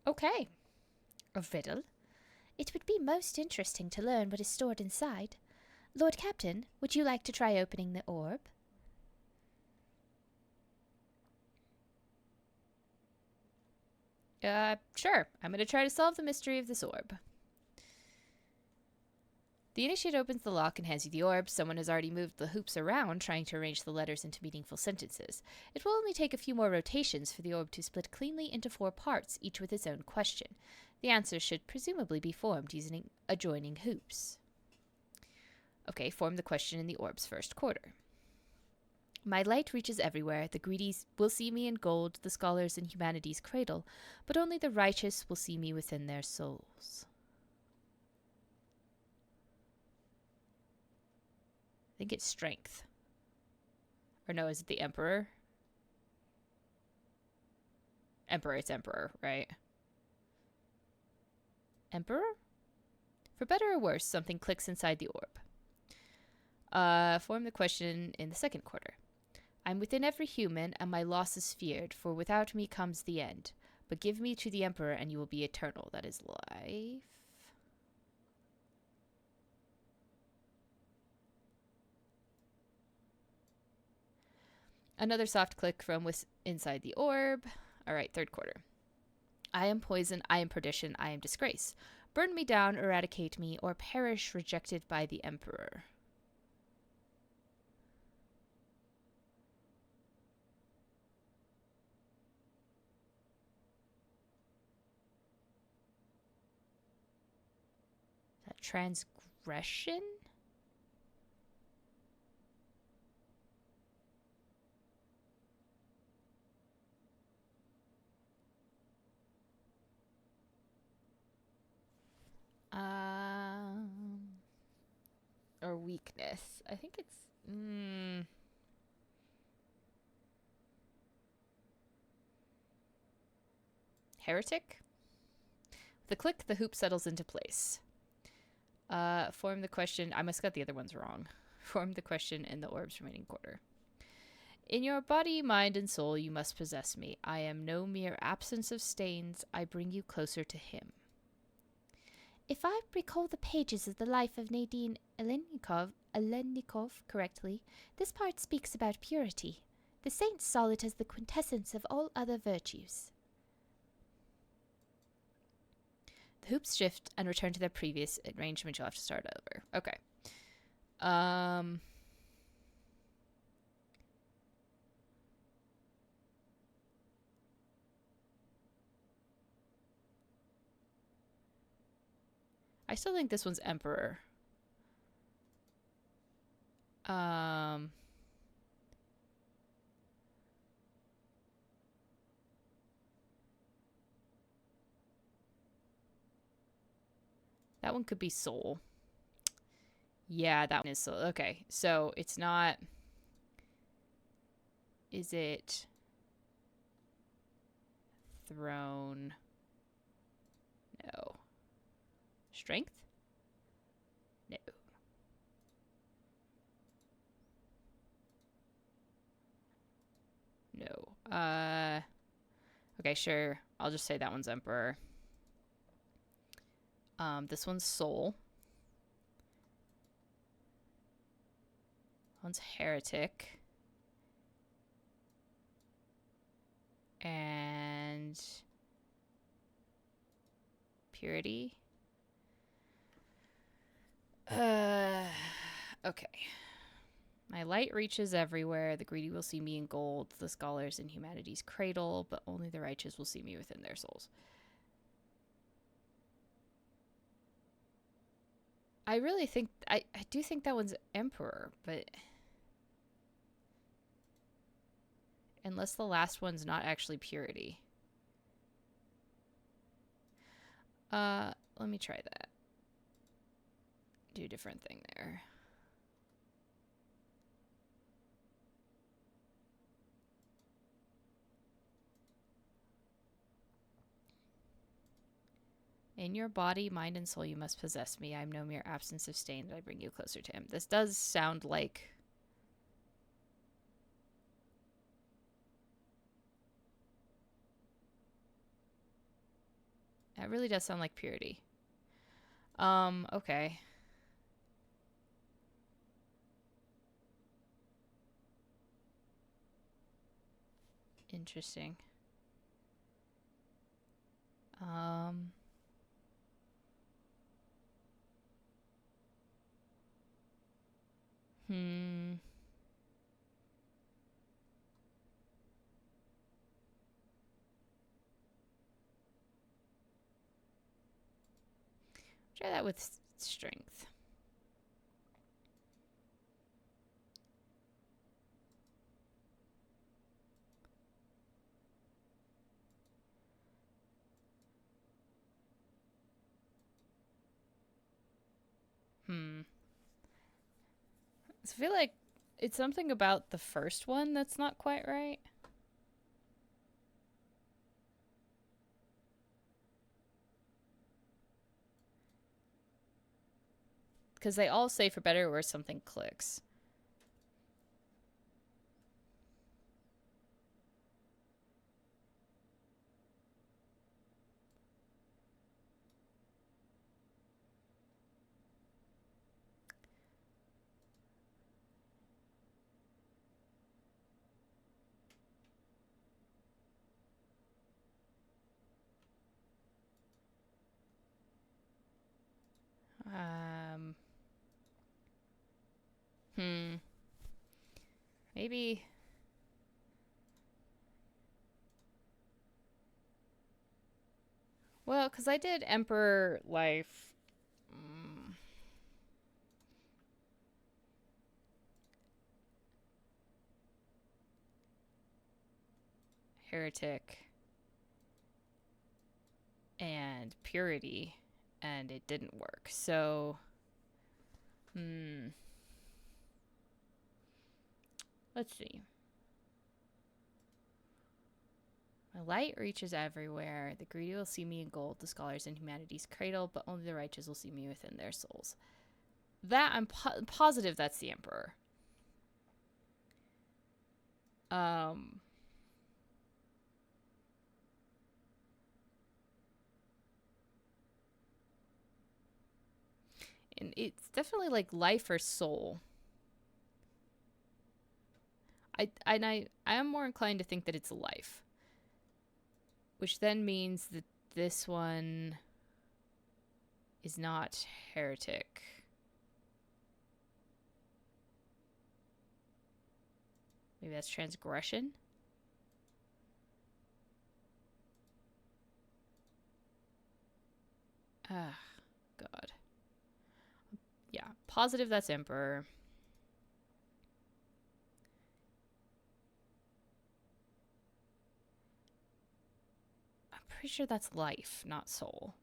Okay. A riddle? It would be most interesting to learn what is stored inside. Lord Captain, would you like to try opening the orb? Sure. I'm going to try to solve the mystery of this orb. The initiate opens the lock and hands you the orb. Someone has already moved the hoops around, trying to arrange the letters into meaningful sentences. It will only take a few more rotations for the orb to split cleanly into 4 parts, each with its own question. The answers should presumably be formed using adjoining hoops. Okay, form the question in the orb's first quarter. My light reaches everywhere. The greedy will see me in gold, the scholars in humanity's cradle, but only the righteous will see me within their souls. I think it's strength. Or no, is it the Emperor? Emperor, it's Emperor, right? Emperor? For better or worse, something clicks inside the orb. Form the question in the second quarter. I'm within every human, and my loss is feared, for without me comes the end. But give me to the Emperor, and you will be eternal. That is life. Another soft click from inside the orb. All right, third quarter. I am poison, I am perdition, I am disgrace. Burn me down, eradicate me, or perish rejected by the Emperor. Is that transgression? Or weakness. I think it's... Heretic? With a click, the hoop settles into place. Form the question... I must got the other ones wrong. Form the question in the orb's remaining quarter. In your body, mind, and soul, you must possess me. I am no mere absence of stains. I bring you closer to him. If I recall the pages of the life of Nadine Alennikov correctly, this part speaks about purity. The saints saw it as the quintessence of all other virtues. The hoops shift and return to their previous arrangement. You'll have to start over. Okay. I still think this one's Emperor. That one could be Soul. Yeah, that one is Soul. Okay, so it's not... Is it... Throne? No. Strength? No. No. Okay, sure. I'll just say that one's Emperor. This one's Soul. One's Heretic. And... Purity. Okay. My light reaches everywhere. The greedy will see me in gold, the scholars in humanity's cradle, but only the righteous will see me within their souls. I really think... I do think that one's Emperor, but... Unless the last one's not actually purity. Let me try that. Do a different thing there. In your body, mind, and soul, you must possess me. I am no mere absence of stain, but I bring you closer to him. This does sound like... That really does sound like purity. Okay. Interesting. Try that with strength. Hmm. I feel like it's something about the first one that's not quite right. Because they all say for better or worse something clicks. Um. Hmm. Maybe. Well, because I did Emperor Life. Heretic. And Purity. And it didn't work. So. Hmm. Let's see. My light reaches everywhere. The greedy will see me in gold, the scholars in humanity's cradle, but only the righteous will see me within their souls. That I'm positive that's the Emperor. Um, and it's definitely like life or soul. I am more inclined to think that it's life, which then means that this one is not heretic. Maybe that's transgression. Ah, God. Yeah, positive that's Emperor. I'm pretty sure that's life, not soul.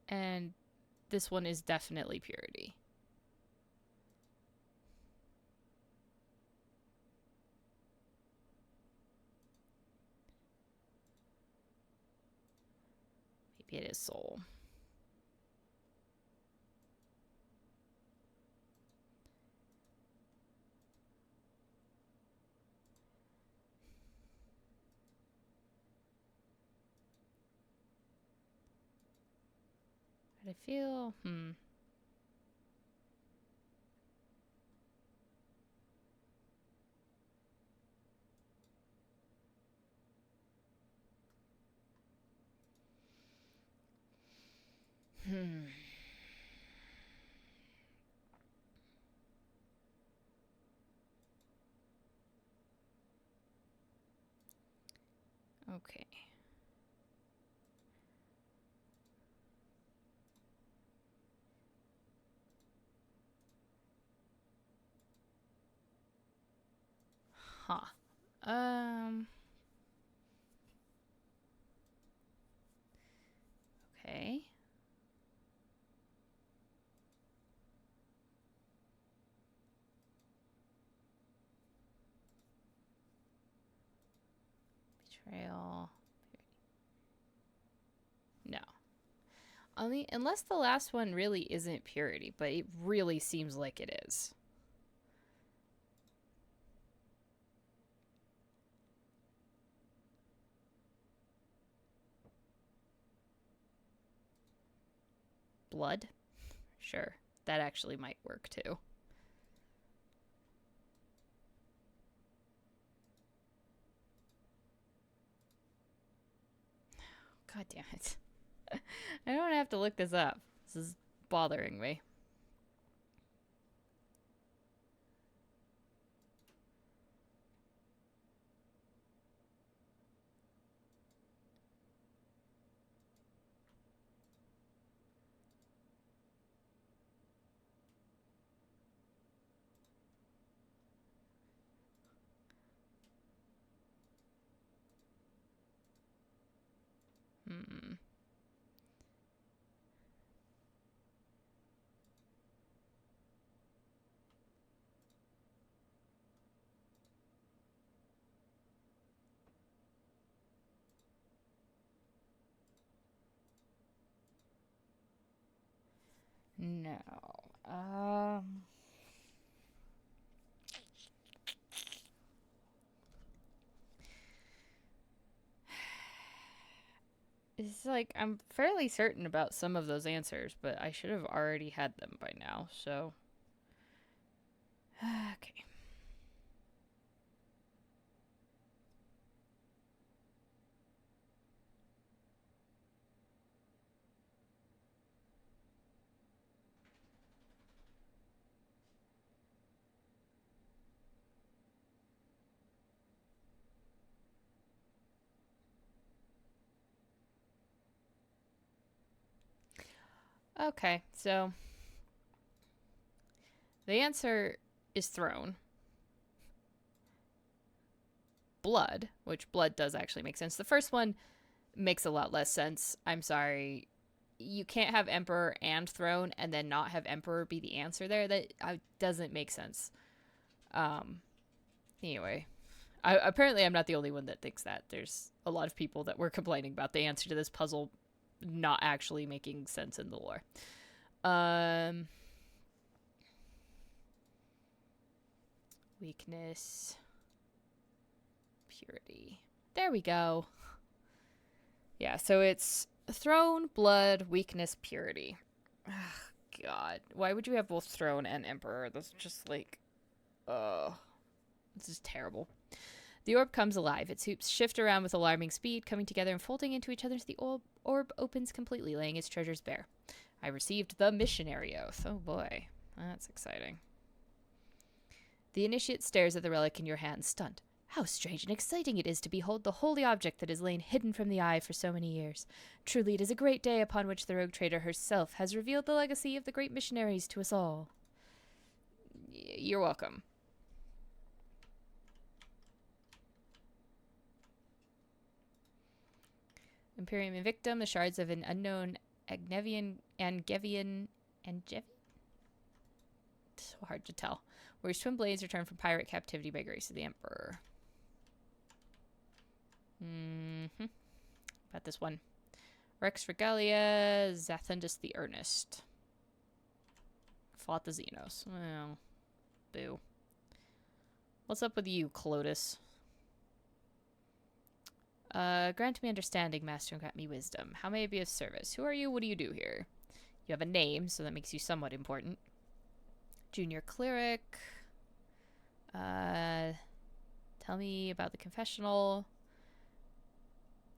And this one is definitely purity. Maybe it is soul. But I feel, Hmm. Okay. Huh. Okay. Betrayal. No. Only unless the last one really isn't purity, but it really seems like it is. Blood? Sure. That actually might work too. God damn it. I don't have to look this up. This is bothering me. No. Um... It's like, I'm fairly certain about some of those answers, but I should have already had them by now, so. Okay. Okay, so the answer is throne. Blood, which blood does actually make sense. The first one makes a lot less sense. I'm sorry. You can't have emperor and throne and then not have emperor be the answer there. That doesn't make sense. Um, anyway, apparently I'm not the only one that thinks that. There's a lot of people that were complaining about the answer to this puzzle not actually making sense in the lore. Weakness. Purity. There we go. Yeah, so it's throne, blood, weakness, purity. Ugh, God. Why would you have both throne and emperor? That's just like, this is terrible. The orb comes alive. Its hoops shift around with alarming speed, coming together and folding into each other as the orb opens completely, laying its treasures bare. I received the missionary oath. Oh boy, that's exciting. The initiate stares at the relic in your hand, stunned. How strange and exciting it is to behold the holy object that has lain hidden from the eye for so many years. Truly, it is a great day upon which the rogue trader herself has revealed the legacy of the great missionaries to us all. You're welcome. Imperium Invictum, the shards of an unknown Angevian. It's so hard to tell. Where his twin blades returned from pirate captivity by grace of the Emperor. About this one. Rex Regalia, Zathundus the Earnest. Fought the Xenos. Well, boo. What's up with you, Clotus? Grant me understanding, master, and grant me wisdom. How may I be of service? Who are you? What do you do here? You have a name, so that makes you somewhat important. Junior cleric. Tell me about the confessional.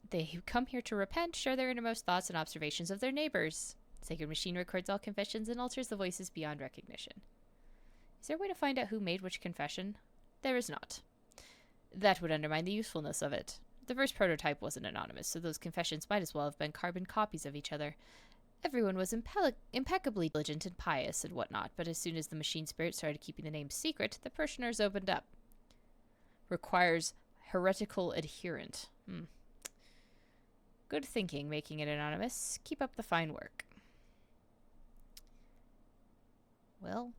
They who come here to repent share their innermost thoughts and observations of their neighbors. Sacred machine records all confessions and alters the voices beyond recognition. Is there a way to find out who made which confession? There is not. That would undermine the usefulness of it. The first prototype wasn't anonymous, so those confessions might as well have been carbon copies of each other. Everyone was impeccably diligent and pious and whatnot, but as soon as the machine spirit started keeping the names secret, the parishioners opened up. Requires heretical adherent. Good thinking, making it anonymous. Keep up the fine work. Well,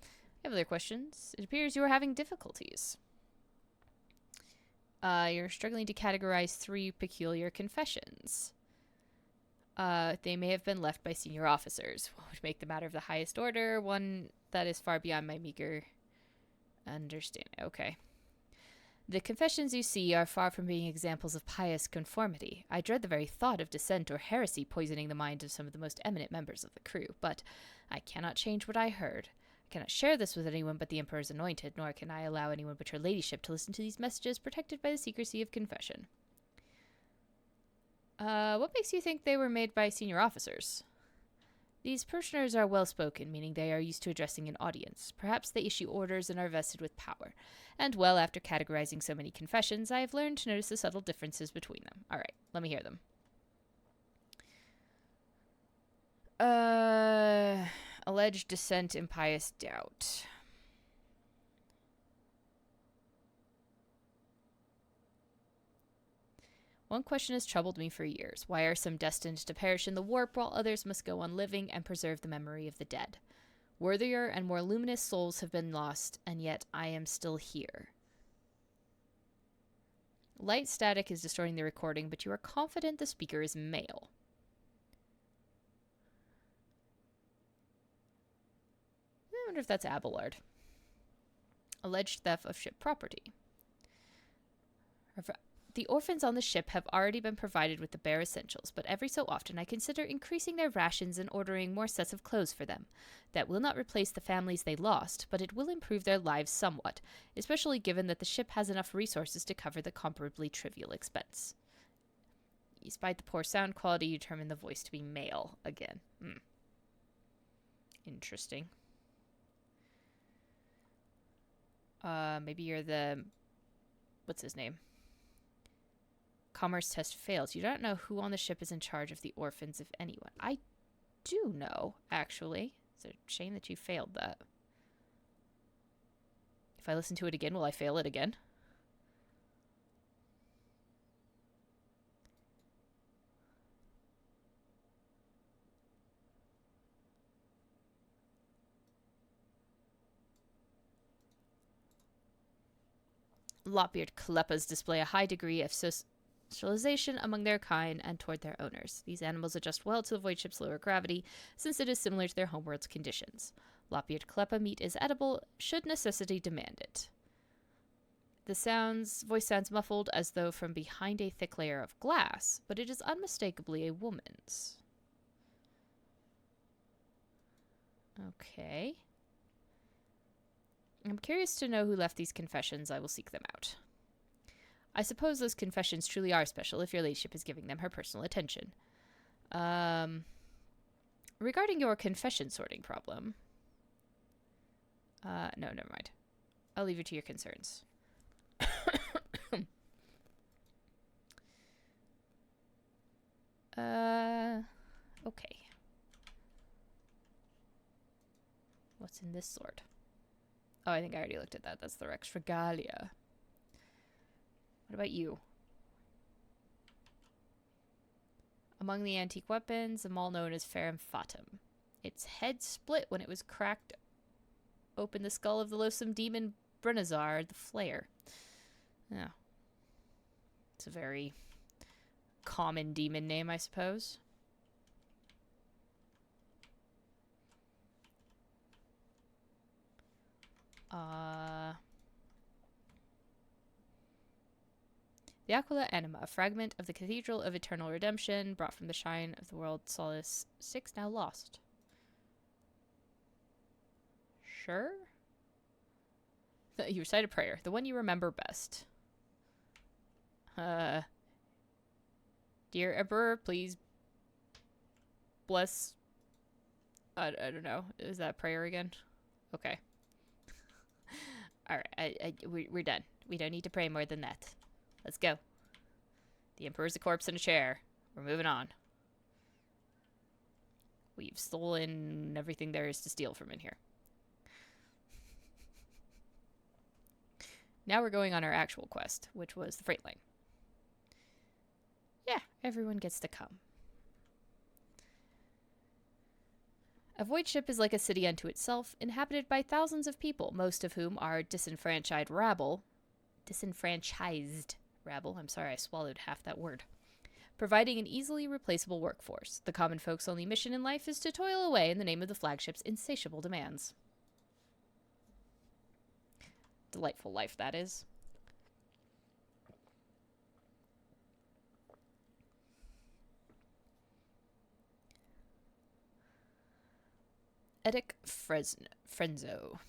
I have other questions. It appears you are having difficulties. You're struggling to categorize 3 peculiar confessions. They may have been left by senior officers, what would make the matter of the highest order, one that is far beyond my meager understanding. Okay. The confessions you see are far from being examples of pious conformity. I dread the very thought of dissent or heresy poisoning the mind of some of the most eminent members of the crew, but I cannot change what I heard. I cannot share this with anyone but the Emperor's anointed, nor can I allow anyone but your ladyship to listen to these messages protected by the secrecy of confession. What makes you think they were made by senior officers? These parishioners are well-spoken, meaning they are used to addressing an audience. Perhaps they issue orders and are vested with power. And, well, after categorizing so many confessions, I have learned to notice the subtle differences between them. All right, let me hear them. Alleged dissent, impious doubt. One question has troubled me for years. Why are some destined to perish in the warp while others must go on living and preserve the memory of the dead? Worthier and more luminous souls have been lost, and yet I am still here. Light static is distorting the recording, but you are confident the speaker is male. wonder if that's Abelard. Alleged theft of ship property. The orphans on the ship have already been provided with the bare essentials, but every so often I consider increasing their rations and ordering more sets of clothes for them. That will not replace the families they lost, but it will improve their lives somewhat, especially given that the ship has enough resources to cover the comparably trivial expense. Despite the poor sound quality, you determine the voice to be male again. Interesting. Maybe you're the... What's his name? Commerce test fails. You don't know who on the ship is in charge of the orphans, if anyone. I do know, actually. It's a shame that you failed that. If I listen to it again, will I fail it again? Lopbeard Kleppas display a high degree of socialization among their kind and toward their owners. These animals adjust well to the void ship's lower gravity, since it is similar to their homeworld's conditions. Lopbeard Kleppa meat is edible, should necessity demand it. The voice sounds muffled as though from behind a thick layer of glass, but it is unmistakably a woman's. Okay. I'm curious to know who left these confessions. I will seek them out. I suppose those confessions truly are special if your ladyship is giving them her personal attention. Regarding your confession sorting problem... no, never mind. I'll leave it to your concerns. Okay. What's in this sword? Oh, I think I already looked at that. That's the Rex Regalia. What about you? Among the antique weapons, a maul known as Ferrum Fatum. Its head split when it was cracked open the skull of the loathsome demon Brunazar, the Flayer. Yeah. It's a very common demon name, I suppose. The Aquila Anima, a fragment of the Cathedral of Eternal Redemption, brought from the shrine of the world Solace 6, now lost. Sure? You recite a prayer, the one you remember best. Dear Emperor, please bless... I don't know. Is that prayer again? Okay. Alright, we're done. We don't need to pray more than that. Let's go. The Emperor's a corpse in a chair. We're moving on. We've stolen everything there is to steal from in here. Now we're going on our actual quest, which was the freight line. Yeah, everyone gets to come. A void ship is like a city unto itself, inhabited by thousands of people, most of whom are disenfranchised rabble. Disenfranchised rabble. I'm sorry, I swallowed half that word. Providing an easily replaceable workforce. The common folk's only mission in life is to toil away in the name of the flagship's insatiable demands. Delightful life, that is. Edic Frenzo.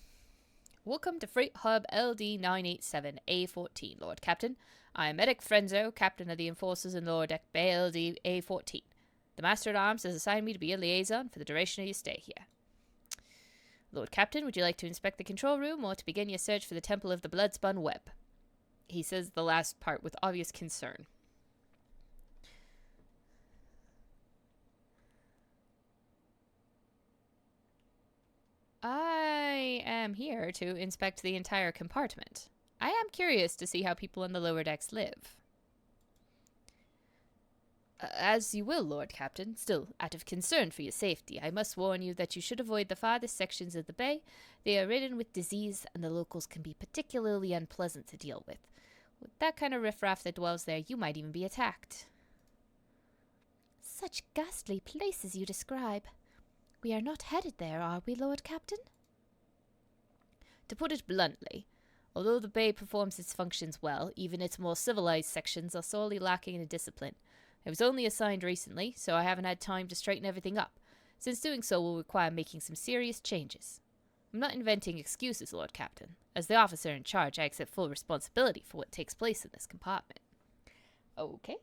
Welcome to Freight Hub LD 987A14, Lord Captain. I am Edic Frenzo, Captain of the Enforcers in Lower Deck Bay LD A14. The Master at Arms has assigned me to be a liaison for the duration of your stay here. Lord Captain, would you like to inspect the control room or to begin your search for the Temple of the Bloodspun Web? He says the last part with obvious concern. I am here to inspect the entire compartment. I am curious to see how people in the lower decks live. As you will, Lord Captain. Still, out of concern for your safety, I must warn you that you should avoid the farthest sections of the bay. They are ridden with disease, and the locals can be particularly unpleasant to deal with. With that kind of riffraff that dwells there, you might even be attacked. Such ghastly places you describe. We are not headed there, are we, Lord Captain? To put it bluntly, although the Bay performs its functions well, even its more civilized sections are sorely lacking in discipline. I was only assigned recently, so I haven't had time to straighten everything up, since doing so will require making some serious changes. I'm not inventing excuses, Lord Captain. As the officer in charge, I accept full responsibility for what takes place in this compartment. Okay.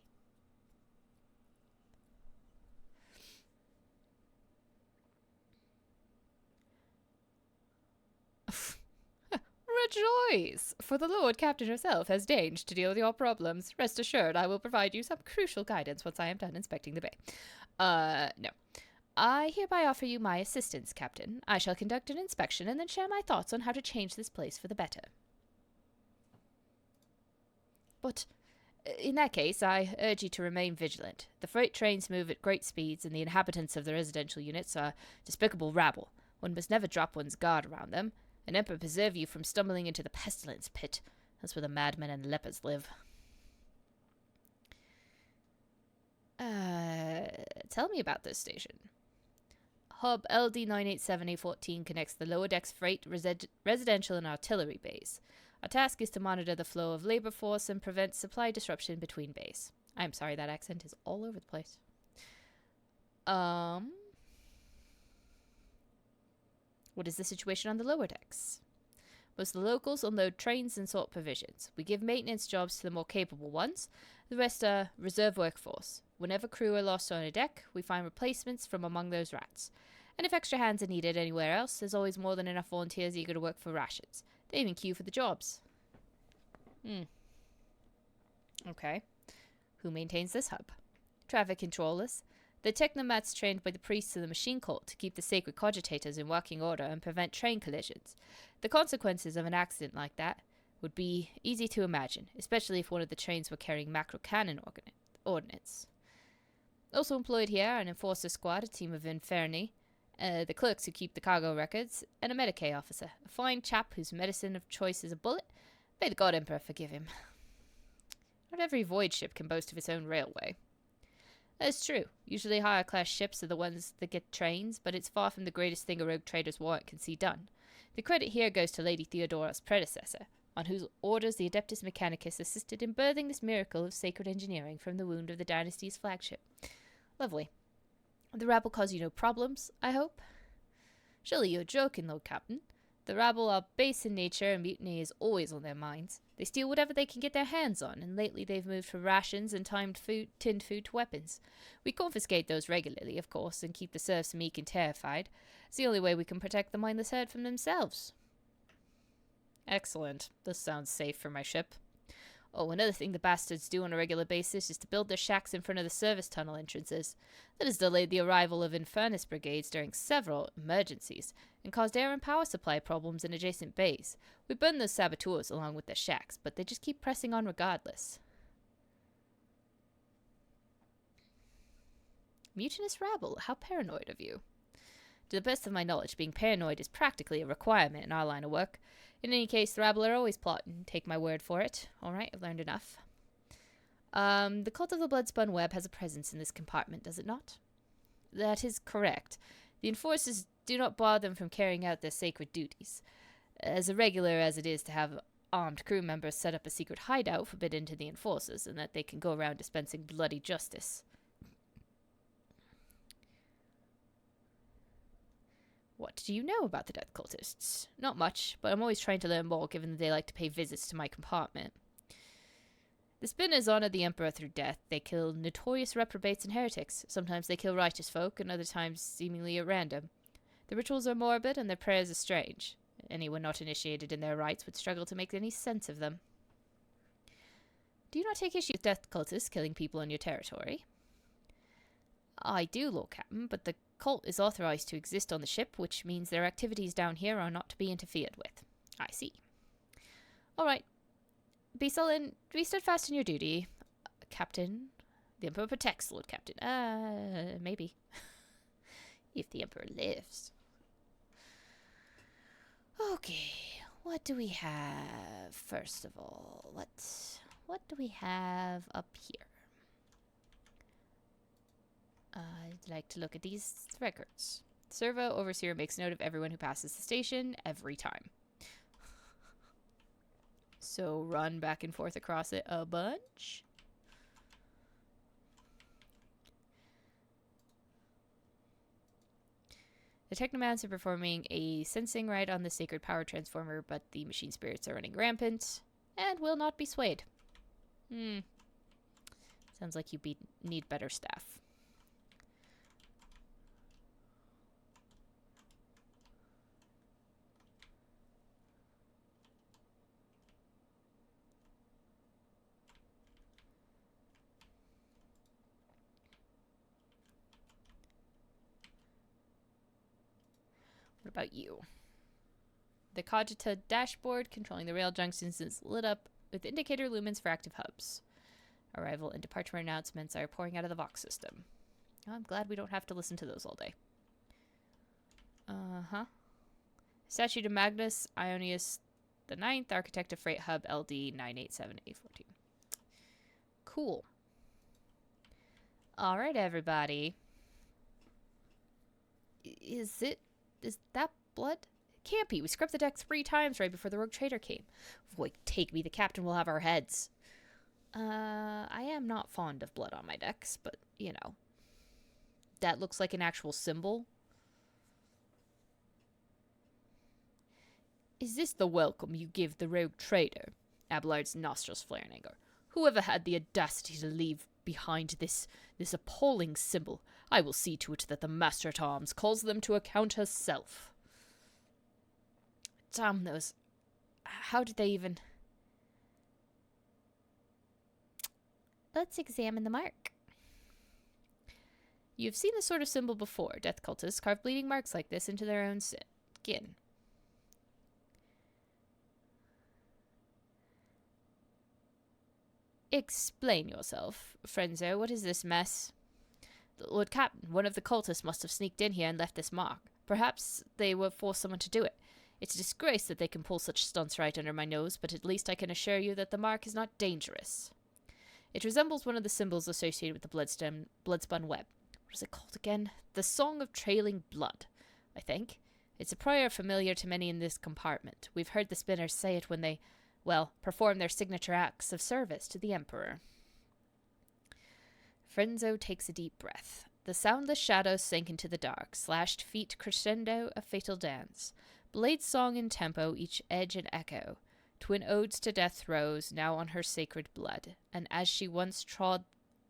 Rejoice! For the Lord Captain herself has deigned to deal with your problems. Rest assured, I will provide you some crucial guidance once I am done inspecting the bay. No. I hereby offer you my assistance, Captain. I shall conduct an inspection and then share my thoughts on how to change this place for the better. But in that case, I urge you to remain vigilant. The freight trains move at great speeds, and the inhabitants of the residential units are despicable rabble. One must never drop one's guard around them. An emperor preserve you from stumbling into the pestilence pit. That's where the madmen and lepers live. Tell me about this station. Hub LD987A14 connects the lower decks freight, residential, and artillery bays. Our task is to monitor the flow of labor force and prevent supply disruption between bays. I'm sorry, that accent is all over the place. What is the situation on the lower decks? Most of the locals unload trains and sort provisions. We give maintenance jobs to the more capable ones. The rest are reserve workforce. Whenever crew are lost on a deck, we find replacements from among those rats. And if extra hands are needed anywhere else, there's always more than enough volunteers eager to work for rations. They even queue for the jobs. Okay. Who maintains this hub? Traffic controllers. The technomats trained by the priests of the machine cult to keep the sacred cogitators in working order and prevent train collisions. The consequences of an accident like that would be easy to imagine, especially if one of the trains were carrying macro cannon ordnance. Also employed here are an enforcer squad, a team of inferni, the clerks who keep the cargo records, and a Medicae officer, a fine chap whose medicine of choice is a bullet. May the God Emperor forgive him. Not every void ship can boast of its own railway. That's true. Usually higher class ships are the ones that get trains, but it's far from the greatest thing a rogue trader's warrant can see done. The credit here goes to Lady Theodora's predecessor, on whose orders the Adeptus Mechanicus assisted in birthing this miracle of sacred engineering from the wound of the dynasty's flagship. Lovely. The rabble cause you no problems, I hope? Surely you're joking, Lord Captain. The rabble are base in nature, and mutiny is always on their minds. They steal whatever they can get their hands on, and lately they've moved from rations and tinned food to weapons. We confiscate those regularly, of course, and keep the serfs meek and terrified. It's the only way we can protect the mindless herd from themselves. Excellent. This sounds safe for my ship. Oh, another thing the bastards do on a regular basis is to build their shacks in front of the service tunnel entrances. That has delayed the arrival of Infernus brigades during several emergencies, and caused air and power supply problems in adjacent bays. We burn those saboteurs along with their shacks, but they just keep pressing on regardless. Mutinous rabble, how paranoid of you. To the best of my knowledge, being paranoid is practically a requirement in our line of work. In any case, the rabble are always plotting. Take my word for it. Alright, I've learned enough. The cult of the Bloodspun Web has a presence in this compartment, does it not? That is correct. The enforcers do not bar them from carrying out their sacred duties. As irregular as it is to have armed crew members set up a secret hideout forbidden to the enforcers, and that they can go around dispensing bloody justice. What do you know about the death cultists? Not much, but I'm always trying to learn more given that they like to pay visits to my compartment. The Spinners honor the Emperor through death. They kill notorious reprobates and heretics. Sometimes they kill righteous folk, and other times seemingly at random. The rituals are morbid, and their prayers are strange. Anyone not initiated in their rites would struggle to make any sense of them. Do you not take issue with death cultists killing people on your territory? I do, Lord Captain, but the cult is authorized to exist on the ship, which means their activities down here are not to be interfered with. I see. All right. Be sullen. Be steadfast in your duty, Captain. The Emperor protects, Lord Captain. Maybe. If the Emperor lives. Okay. What do we have, first of all? What do we have up here? I'd like to look at these records. Servo Overseer makes note of everyone who passes the station every time. So run back and forth across it a bunch. The Technomans are performing a sensing rite on the sacred power transformer, but the machine spirits are running rampant and will not be swayed. Sounds like you need better staff. What about you? The Cogita dashboard controlling the rail junctions is lit up with indicator lumens for active hubs. Arrival and departure announcements are pouring out of the Vox system. Oh, I'm glad we don't have to listen to those all day. Statue to Magnus Ionius the Ninth, Architect of Freight Hub LD 987A14. Cool. All right, everybody. Is that blood? It can't be. We scrubbed the deck 3 times right before the rogue trader came. Boy, take me. The captain will have our heads. I am not fond of blood on my decks, but, you know. That looks like an actual symbol. Is this the welcome you give the rogue trader? Abelard's nostrils flare in anger. Whoever had the audacity to leave behind this appalling symbol? I will see to it that the Master-at-Arms calls them to account herself. Damn those. How did they even... Let's examine the mark. You've seen this sort of symbol before. Death cultists carve bleeding marks like this into their own skin. Explain yourself. Frenzo, what is this mess? Lord Captain, one of the cultists must have sneaked in here and left this mark. Perhaps they will force someone to do it. It's a disgrace that they can pull such stunts right under my nose, but at least I can assure you that the mark is not dangerous. It resembles one of the symbols associated with the bloodspun web. What is it called again? The Song of Trailing Blood, I think. It's a prayer familiar to many in this compartment. We've heard the spinners say it when they, well, perform their signature acts of service to the Emperor. Frenzo takes a deep breath. The soundless shadows sank into the dark, slashed feet crescendo a fatal dance. Blade song in tempo, each edge an echo. Twin odes to death rose, now on her sacred blood, and as she once trod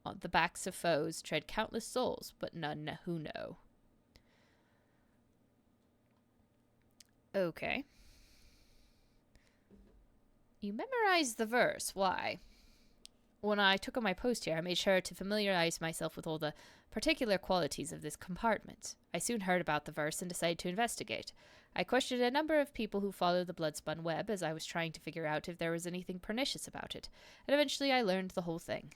on the backs of foes, tread countless souls, but none who know. Okay. You memorized the verse. Why? When I took on my post here, I made sure to familiarize myself with all the particular qualities of this compartment. I soon heard about the verse and decided to investigate. I questioned a number of people who follow the bloodspun web as I was trying to figure out if there was anything pernicious about it, and eventually I learned the whole thing.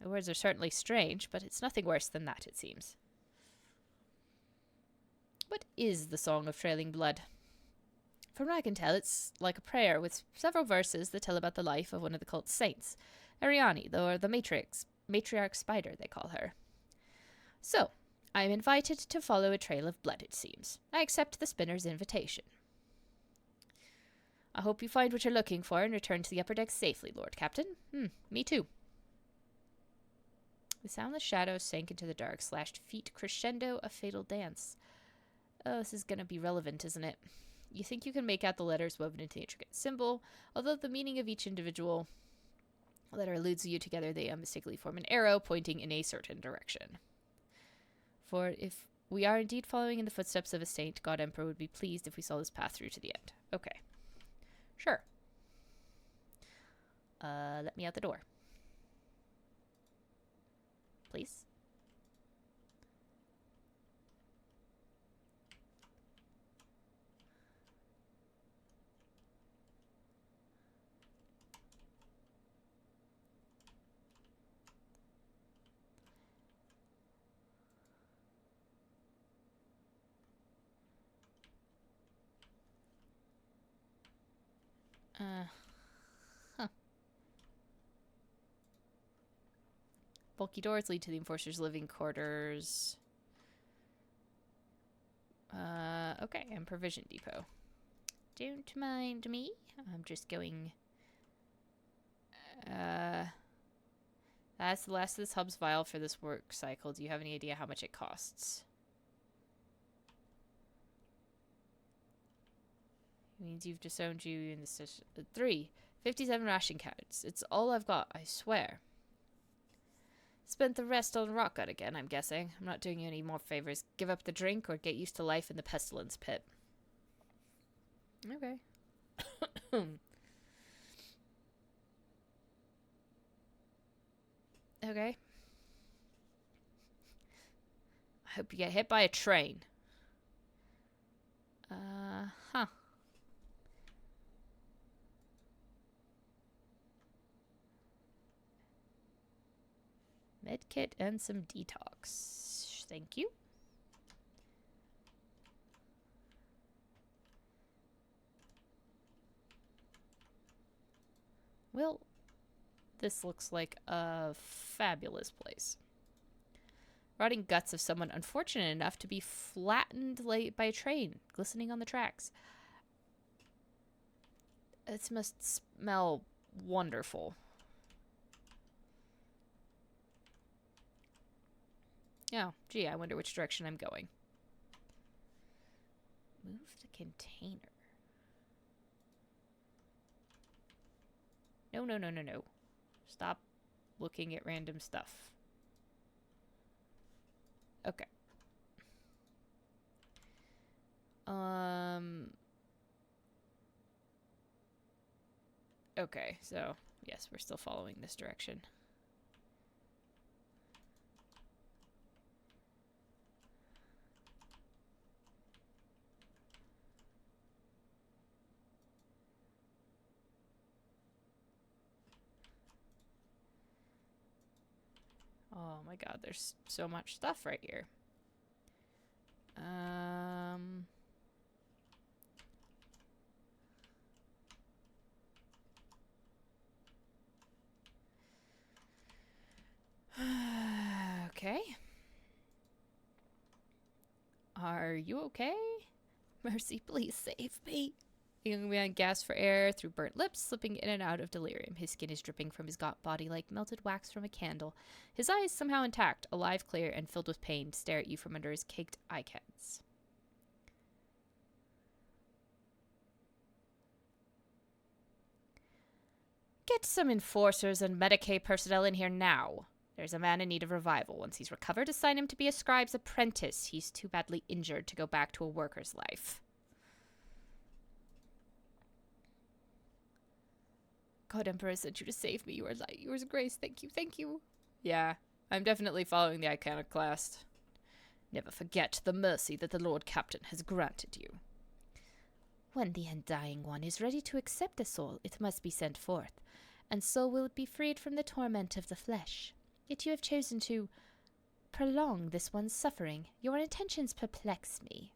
The words are certainly strange, but it's nothing worse than that, it seems. What is the Song of Trailing Blood? From what I can tell, it's like a prayer with several verses that tell about the life of one of the cult's saints, Ariane, or the matriarch spider, they call her. So, I am invited to follow a trail of blood, it seems. I accept the spinner's invitation. I hope you find what you're looking for and return to the upper deck safely, Lord Captain. Me too. The soundless shadows sank into the dark, slashed feet crescendo a fatal dance. Oh, this is going to be relevant, isn't it? You think you can make out the letters woven into the intricate symbol, although the meaning of each individual letter eludes you together, they unmistakably form an arrow pointing in a certain direction. For if we are indeed following in the footsteps of a saint, God Emperor would be pleased if we saw this path through to the end. Okay. Sure. Let me out the door. Please. Bulky doors lead to the Enforcer's living quarters. Okay, and provision depot. Don't mind me. I'm just going That's the last of this hub's vial for this work cycle. Do you have any idea how much it costs? It means you've disowned you in the 57 ration cards. It's all I've got, I swear. Spent the rest on Rockgut again, I'm guessing. I'm not doing you any more favors. Give up the drink or get used to life in the pestilence pit. Okay. Okay. I hope you get hit by a train. Huh. Medkit and some detox. Thank you. Well, this looks like a fabulous place. Rotting guts of someone unfortunate enough to be flattened by a train, glistening on the tracks. It must smell wonderful. Oh, gee, I wonder which direction I'm going. Move the container. No, no, no, no, no. Stop looking at random stuff. Okay. Okay, so, yes, we're still following this direction. Oh my god, there's so much stuff right here. Okay. Are you okay? Mercy, please save me. The young man gasps for air through burnt lips, slipping in and out of delirium. His skin is dripping from his gaunt body like melted wax from a candle. His eyes, somehow intact, alive, clear, and filled with pain, stare at you from under his caked eyelids. Get some enforcers and Medicaid personnel in here now. There's a man in need of revival. Once he's recovered, assign him to be a scribe's apprentice. He's too badly injured to go back to a worker's life. God Emperor sent you to save me. You are light. Yours grace. Thank you. Thank you. Yeah, I'm definitely following the iconoclast. Never forget the mercy that the Lord Captain has granted you. When the undying one is ready to accept a soul, it must be sent forth, and so will it be freed from the torment of the flesh. Yet you have chosen to prolong this one's suffering. Your intentions perplex me.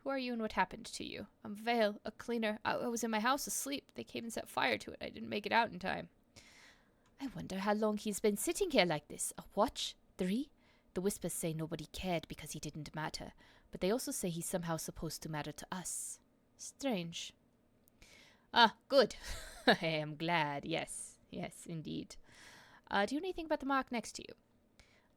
Who are you and what happened to you? I'm Vale, a cleaner. I was in my house asleep. They came and set fire to it. I didn't make it out in time. I wonder how long he's been sitting here like this. A watch? 3? The Whispers say nobody cared because he didn't matter, but they also say he's somehow supposed to matter to us. Strange. Ah, good. I am glad. Yes, yes, indeed. Do you know anything about the mark next to you?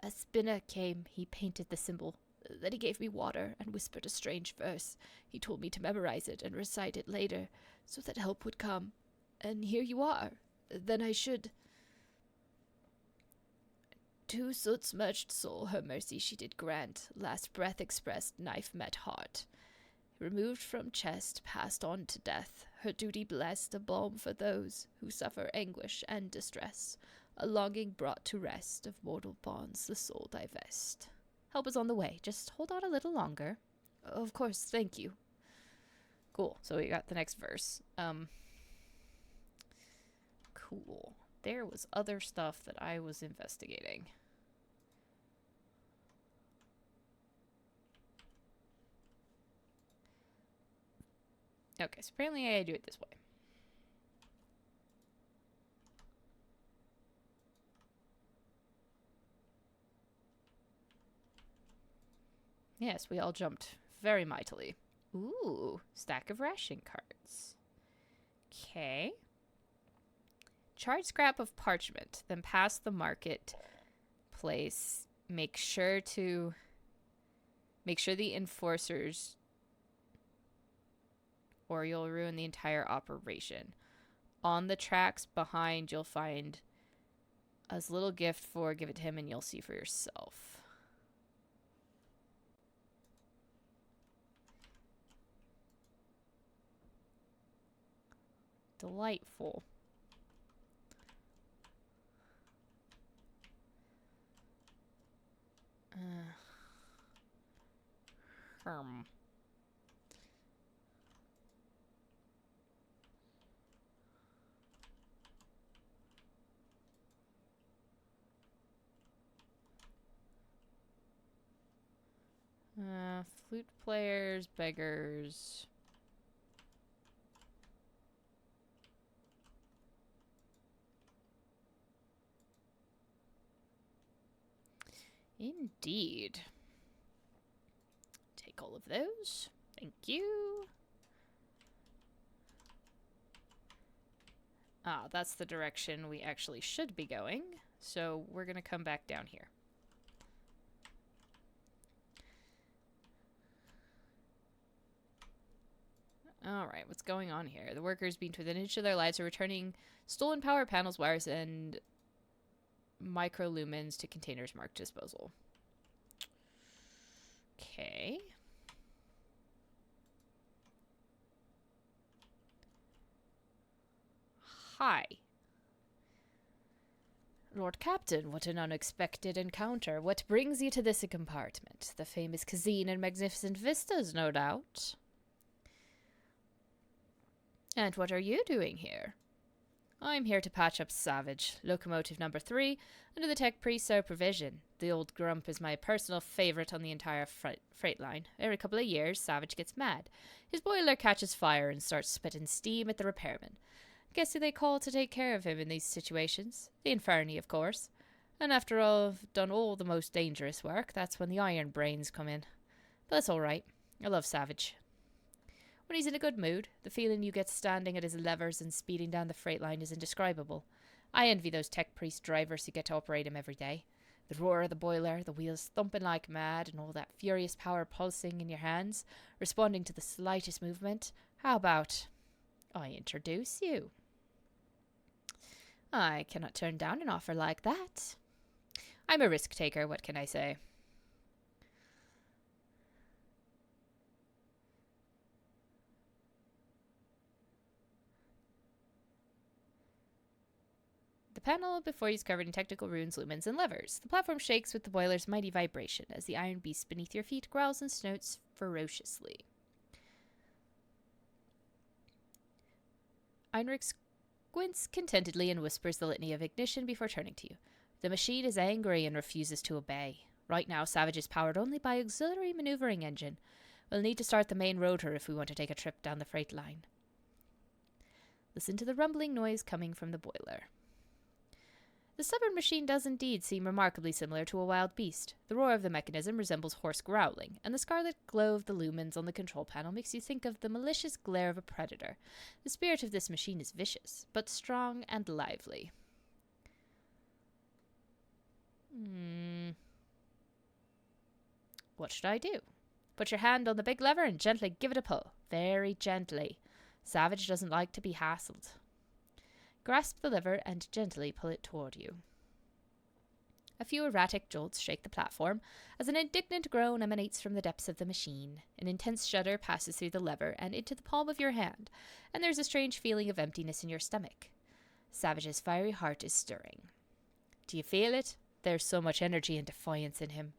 A spinner came. He painted the symbol. Then he gave me water and whispered a strange verse. He told me to memorize it and recite it later, so that help would come. And here you are. Then I should... To soot's merged soul, her mercy she did grant. Last breath expressed, knife met heart. Removed from chest, passed on to death. Her duty blessed, a balm for those who suffer anguish and distress. A longing brought to rest, of mortal bonds the soul divest. Help is on the way. Just hold on a little longer. Of course, thank you. Cool. So we got the next verse. Cool. There was other stuff that I was investigating. Okay, so apparently I do it this way. Yes, we all jumped very mightily. Ooh, stack of ration cards. Okay. Charge scrap of parchment, then pass the marketplace. Make sure the enforcers, or you'll ruin the entire operation. On the tracks behind, you'll find a little gift for give it to him and you'll see for yourself. Delightful. Herm. Flute players, beggars. Indeed. Take all of those. Thank you. Ah, that's the direction we actually should be going. So we're going to come back down here. Alright, what's going on here? The workers, being within an inch of their lives, are returning stolen power panels, wires, and microlumens to containers marked disposal. Okay. Hi. Lord Captain, what an unexpected encounter. What brings you to this compartment? The famous cuisine and magnificent vistas, no doubt. And what are you doing here? I'm here to patch up Savage, locomotive number 3, under the tech priest's supervision. The old grump is my personal favourite on the entire freight line. Every couple of years, Savage gets mad. His boiler catches fire and starts spitting steam at the repairman. Guess who they call to take care of him in these situations? The Inferni, of course. And after I've done all the most dangerous work, that's when the iron brains come in. But that's alright. I love Savage. When he's in a good mood, the feeling you get standing at his levers and speeding down the freight line is indescribable. I envy those tech priest drivers who get to operate him every day. The roar of the boiler, the wheels thumping like mad, and all that furious power pulsing in your hands, responding to the slightest movement. How about I introduce you? I cannot turn down an offer like that. I'm a risk taker, what can I say? The panel before you is covered in technical runes, lumens, and levers. The platform shakes with the boiler's mighty vibration as the iron beast beneath your feet growls and snorts ferociously. Heinrich squints contentedly and whispers the litany of ignition before turning to you. The machine is angry and refuses to obey. Right now, Savage is powered only by auxiliary maneuvering engine. We'll need to start the main rotor if we want to take a trip down the freight line. Listen to the rumbling noise coming from the boiler. The stubborn machine does indeed seem remarkably similar to a wild beast. The roar of the mechanism resembles hoarse growling, and the scarlet glow of the lumens on the control panel makes you think of the malicious glare of a predator. The spirit of this machine is vicious, but strong and lively. What should I do? Put your hand on the big lever and gently give it a pull. Very gently. Savage doesn't like to be hassled. Grasp the lever and gently pull it toward you. A few erratic jolts shake the platform as an indignant groan emanates from the depths of the machine. An intense shudder passes through the lever and into the palm of your hand, and there's a strange feeling of emptiness in your stomach. Savage's fiery heart is stirring. Do you feel it? There's so much energy and defiance in him.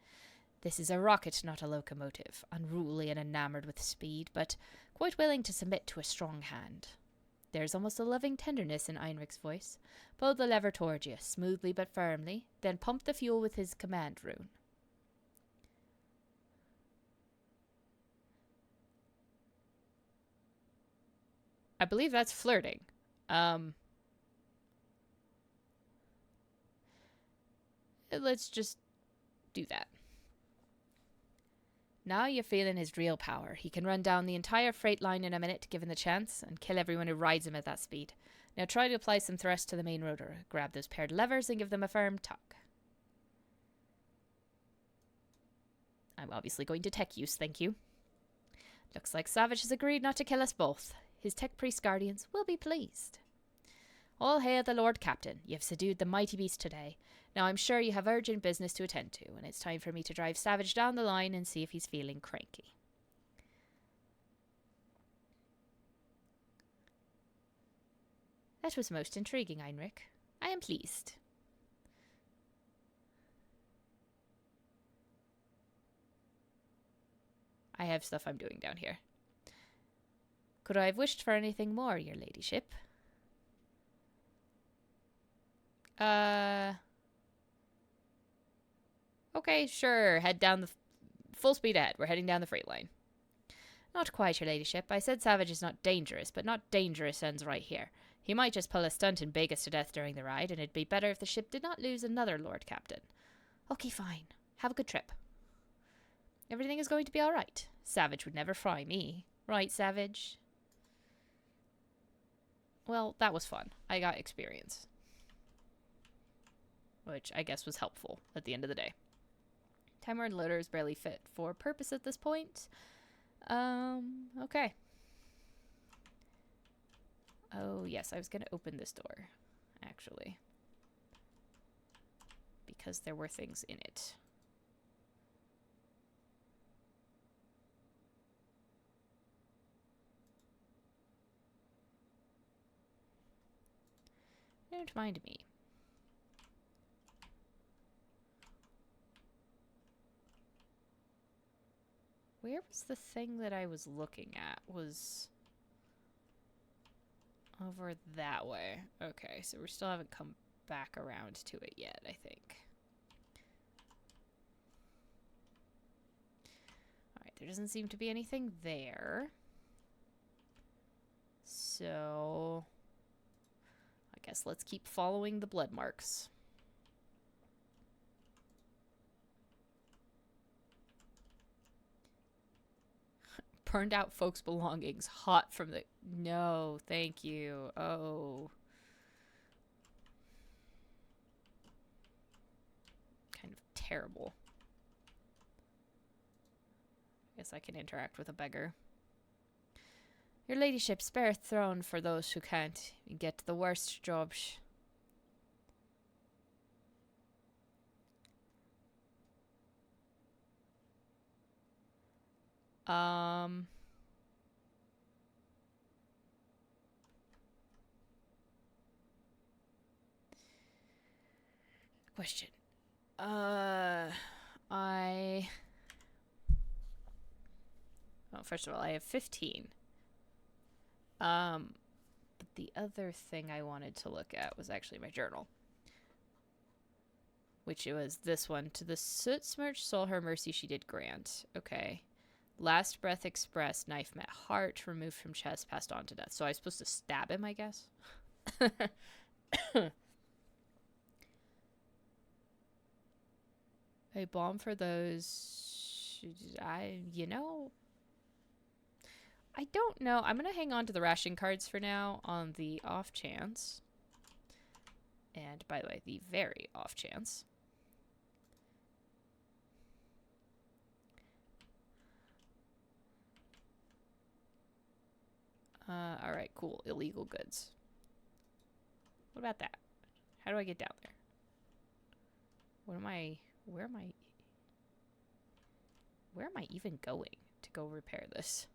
This is a rocket, not a locomotive, unruly and enamored with speed, but quite willing to submit to a strong hand. There's almost a loving tenderness in Heinrich's voice. Pull the lever toward you, smoothly but firmly, then pump the fuel with his command rune. I believe that's flirting. Let's just do that. Now you're feeling his real power. He can run down the entire freight line in a minute, given the chance, and kill everyone who rides him at that speed. Now try to apply some thrust to the main rotor. Grab those paired levers and give them a firm tug. I'm obviously going to tech use, thank you. Looks like Savage has agreed not to kill us both. His tech priest guardians will be pleased. All hail the Lord Captain. You have subdued the mighty beast today. Now I'm sure you have urgent business to attend to, and it's time for me to drive Savage down the line and see if he's feeling cranky. That was most intriguing, Heinrich. I am pleased. I have stuff I'm doing down here. Could I have wished for anything more, your ladyship? Okay, sure. Head down the... full speed ahead. We're heading down the freight line. Not quite, your ladyship. I said Savage is not dangerous, but not dangerous ends right here. He might just pull a stunt and bake us to death during the ride, and it'd be better if the ship did not lose another Lord Captain. Okay, fine. Have a good trip. Everything is going to be alright. Savage would never fry me. Right, Savage? Well, that was fun. I got experience. Which I guess was helpful at the end of the day. Timer and loader is barely fit for purpose at this point. Okay. Oh, yes, I was going to open this door, actually. Because there were things in it. Don't mind me. Where was the thing that I was looking at? Was over that way. Okay, so we still haven't come back around to it yet, I think. Alright, there doesn't seem to be anything there. So I guess let's keep following the blood marks. Burned out folks' belongings, hot from the... No, thank you. Oh. Kind of terrible. Guess I can interact with a beggar. Your ladyship, spare a throne for those who can't get the worst jobs. Question. Well, first of all, I have 15. But the other thing I wanted to look at was actually my journal. Which it was this one. To the soot-smirched soul her mercy she did grant. Okay. Last breath expressed, knife met heart, removed from chest, passed on to death. So I was supposed to stab him, I guess? A bomb for those... you know... I don't know. I'm going to hang on to the ration cards for now on the off chance. And, by the way, the very off chance. Alright, cool. Illegal goods. What about that? How do I get down there? Where am I even going to go repair this?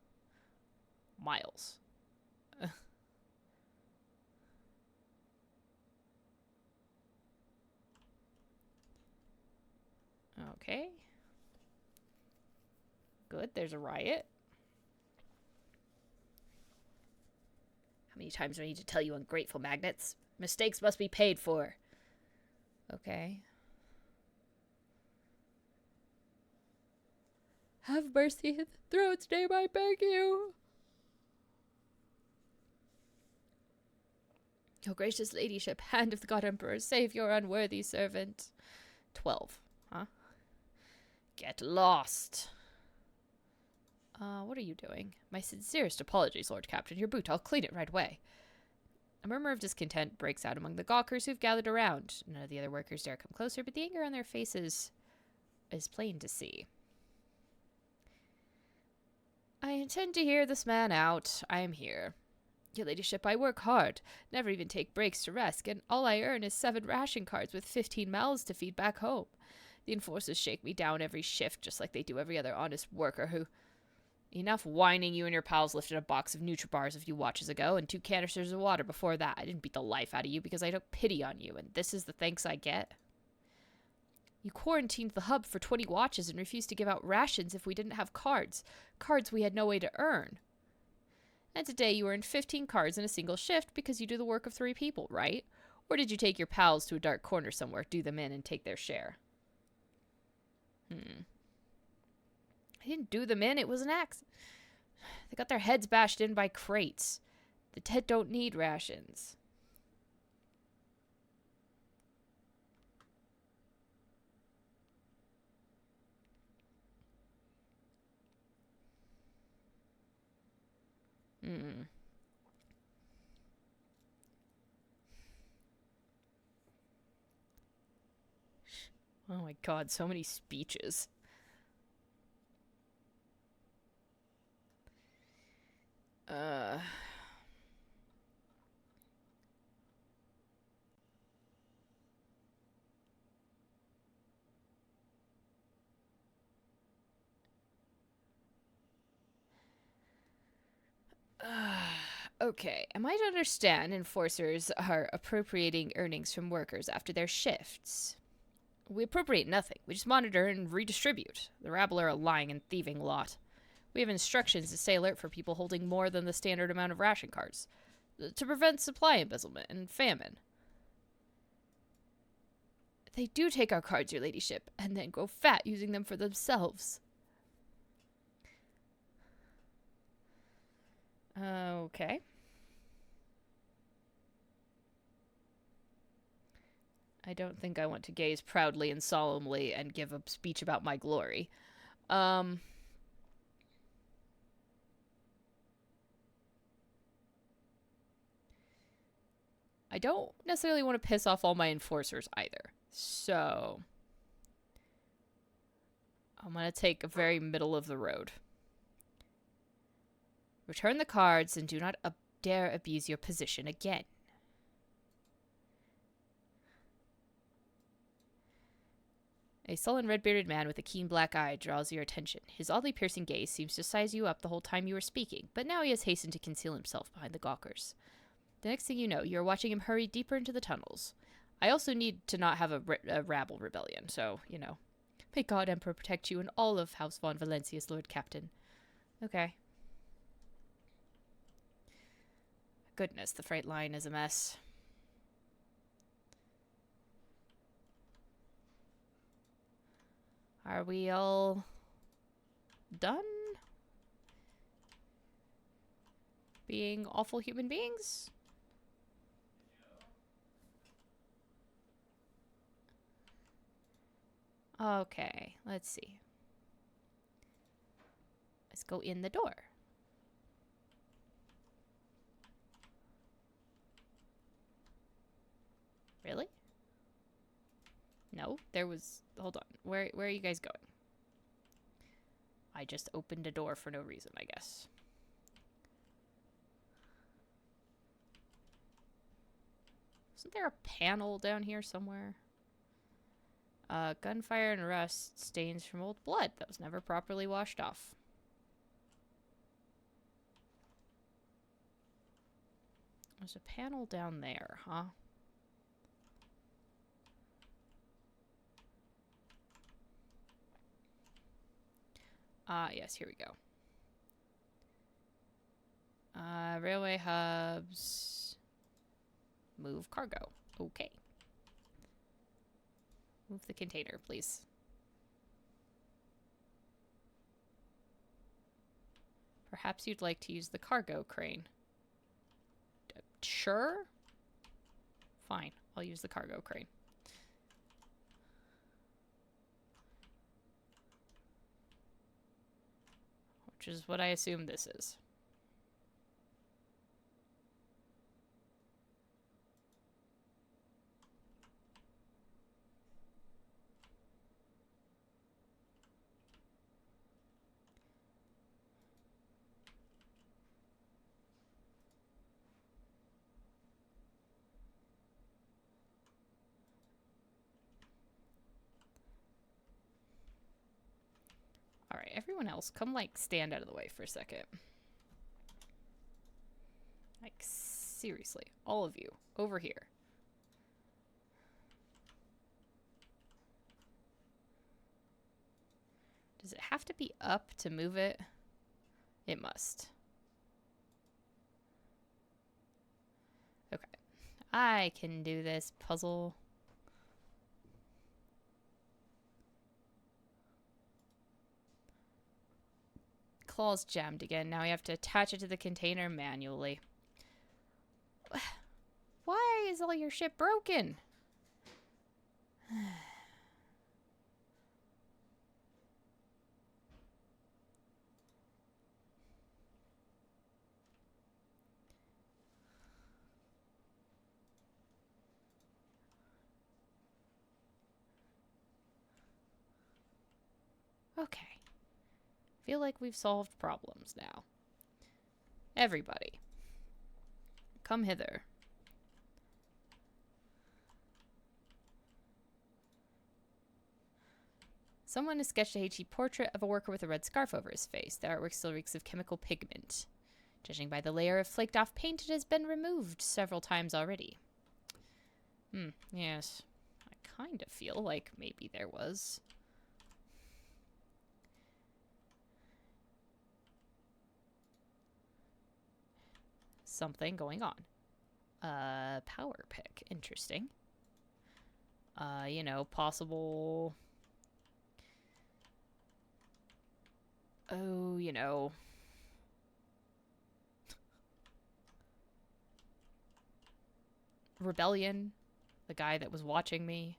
Miles. Okay. Good, there's a riot. How many times do I need to tell you, ungrateful magnates? Mistakes must be paid for. Okay. Have mercy in the throat's name, I beg you. Your gracious ladyship, hand of the god emperor, save your unworthy servant. 12, huh? Get lost. What are you doing? My sincerest apologies, Lord Captain. Your boot. I'll clean it right away. A murmur of discontent breaks out among the gawkers who've gathered around. None of the other workers dare come closer, but the anger on their faces is plain to see. I intend to hear this man out. I am here. Your ladyship, I work hard, never even take breaks to rest, and all I earn is 7 ration cards with 15 mouths to feed back home. The enforcers shake me down every shift, just like they do every other honest worker who... Enough whining. You and your pals lifted a box of Nutribars a few watches ago, and 2 canisters of water before that. I didn't beat the life out of you because I took pity on you, and this is the thanks I get? You quarantined the hub for 20 watches and refused to give out rations if we didn't have cards. Cards we had no way to earn. And today you earned 15 cards in a single shift because you do the work of 3 people, right? Or did you take your pals to a dark corner somewhere, do them in, and take their share? I didn't do them in. It was an accident. They got their heads bashed in by crates. The dead don't need rations. Oh my god, so many speeches. Okay, am I to understand enforcers are appropriating earnings from workers after their shifts? We appropriate nothing. We just monitor and redistribute. The rabble are a lying and thieving lot. We have instructions to stay alert for people holding more than the standard amount of ration cards, to prevent supply embezzlement and famine. They do take our cards, your ladyship, and then grow fat using them for themselves. Okay. I don't think I want to gaze proudly and solemnly and give a speech about my glory. I don't necessarily want to piss off all my enforcers either. So I'm going to take a very middle of the road. Return the cards and do not dare abuse your position again. A sullen red-bearded man with a keen black eye draws your attention. His oddly piercing gaze seems to size you up the whole time you were speaking, but now he has hastened to conceal himself behind the gawkers. The next thing you know, you are watching him hurry deeper into the tunnels. I also need to not have a rabble rebellion, so, you know. May God Emperor protect you and all of House Von Valencia's Lord Captain. Okay. Goodness, the freight line is a mess. Are we all done being awful human beings? Okay, let's see. Let's go in the door. Really? No, there was... Hold on. Where are you guys going? I just opened a door for no reason, I guess. Isn't there a panel down here somewhere? Gunfire and rust, stains from old blood that was never properly washed off. There's a panel down there, huh? Yes, here we go. Railway hubs. Move cargo. Okay. Move the container, please. Perhaps you'd like to use the cargo crane. Sure? Fine, I'll use the cargo crane. which is what I assume this is. Alright, everyone else, come, like, stand out of the way for a second. Like, seriously, all of you, over here. Does it have to be up to move it? It must. Okay. I can do this puzzle. Claw's jammed again. Now we have to attach it to the container manually. Why is all your shit broken? Okay. Feel like we've solved problems now. Everybody, come hither. Someone has sketched a HD portrait of a worker with a red scarf over his face. The artwork still reeks of chemical pigment. Judging by the layer of flaked off paint, it has been removed several times already. Yes. I kind of feel like maybe there was something going on. Power pick. Interesting. You know, possible... Oh, you know... Rebellion. The guy that was watching me.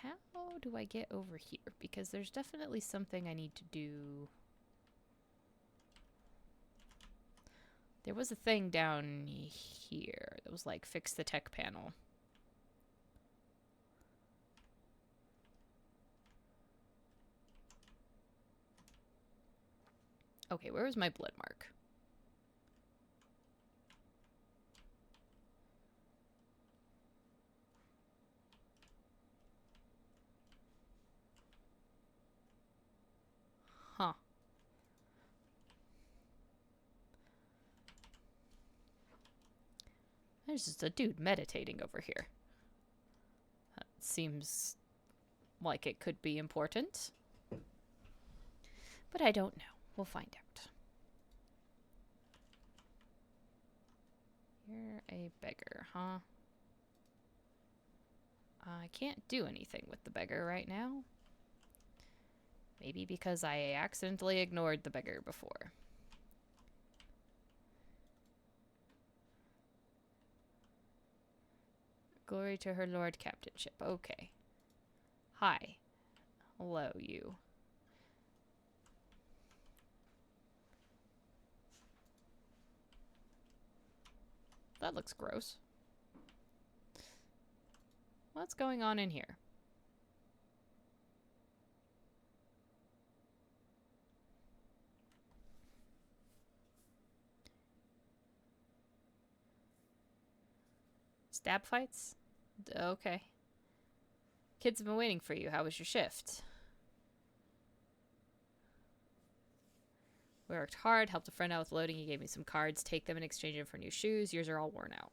How do I get over here? Because there's definitely something I need to do. There was a thing down here that was like, fix the tech panel. Okay, where was my blood mark? Huh. There's just a dude meditating over here. That seems like it could be important. But I don't know. We'll find out. You're a beggar, huh? I can't do anything with the beggar right now. Maybe because I accidentally ignored the beggar before. Glory to her lord captainship. Okay. Hi. Hello, you. That looks gross. What's going on in here? Stab fights? Okay. Kids have been waiting for you. How was your shift? We worked hard, helped a friend out with loading. He gave me some cards. Take them and exchange them for new shoes. Yours are all worn out.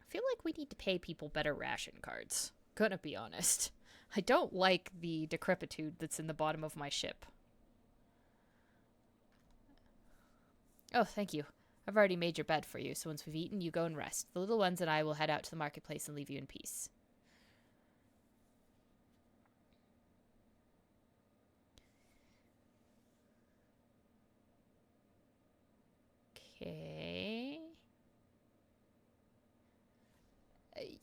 I feel like we need to pay people better ration cards. Gonna be honest. I don't like the decrepitude that's in the bottom of my ship. Oh, thank you. I've already made your bed for you, so once we've eaten, you go and rest. The little ones and I will head out to the marketplace and leave you in peace. Okay.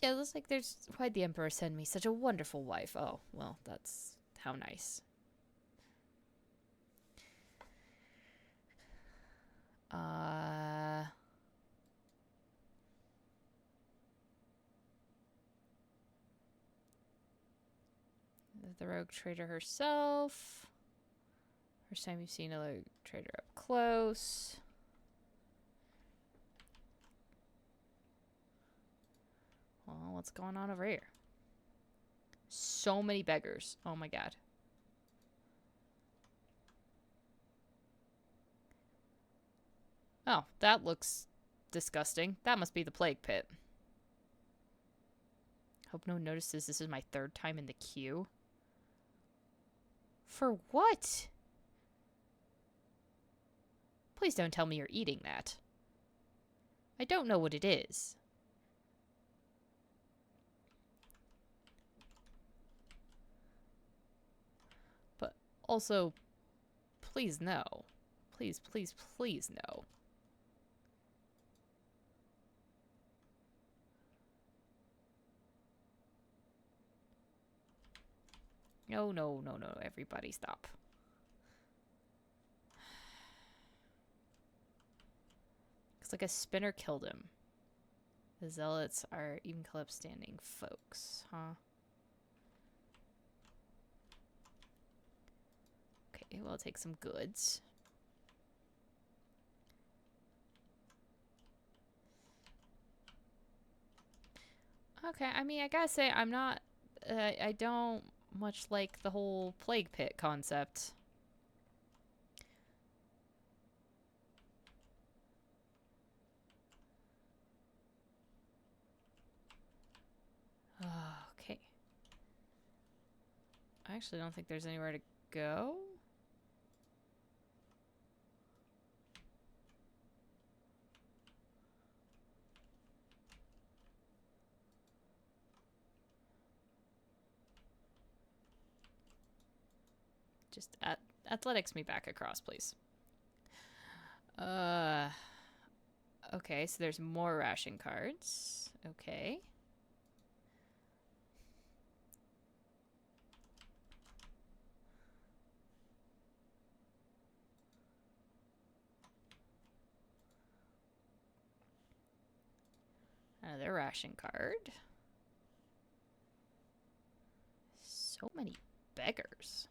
Yeah, it looks like there's... Why'd the Emperor send me such a wonderful wife? Oh, well, that's... How nice. The rogue trader herself. First time you've seen a rogue trader up close. Well, what's going on over here? So many beggars. Oh my god. Oh, that looks disgusting. That must be the plague pit. Hope no one notices this is my third time in the queue. For what? Please don't tell me you're eating that. I don't know what it is. But also, please no. Please, please, please no. No, no, no, no. Everybody stop. Looks like a spinner killed him. The zealots are even upstanding folks, huh? Okay, well, I'll take some goods. Okay, I mean, I gotta say, I'm not... I don't much like the whole plague pit concept. Okay. I actually don't think there's anywhere to go. Just athletics me back across, please. Okay, so there's more ration cards. Okay. Another ration card. So many beggars.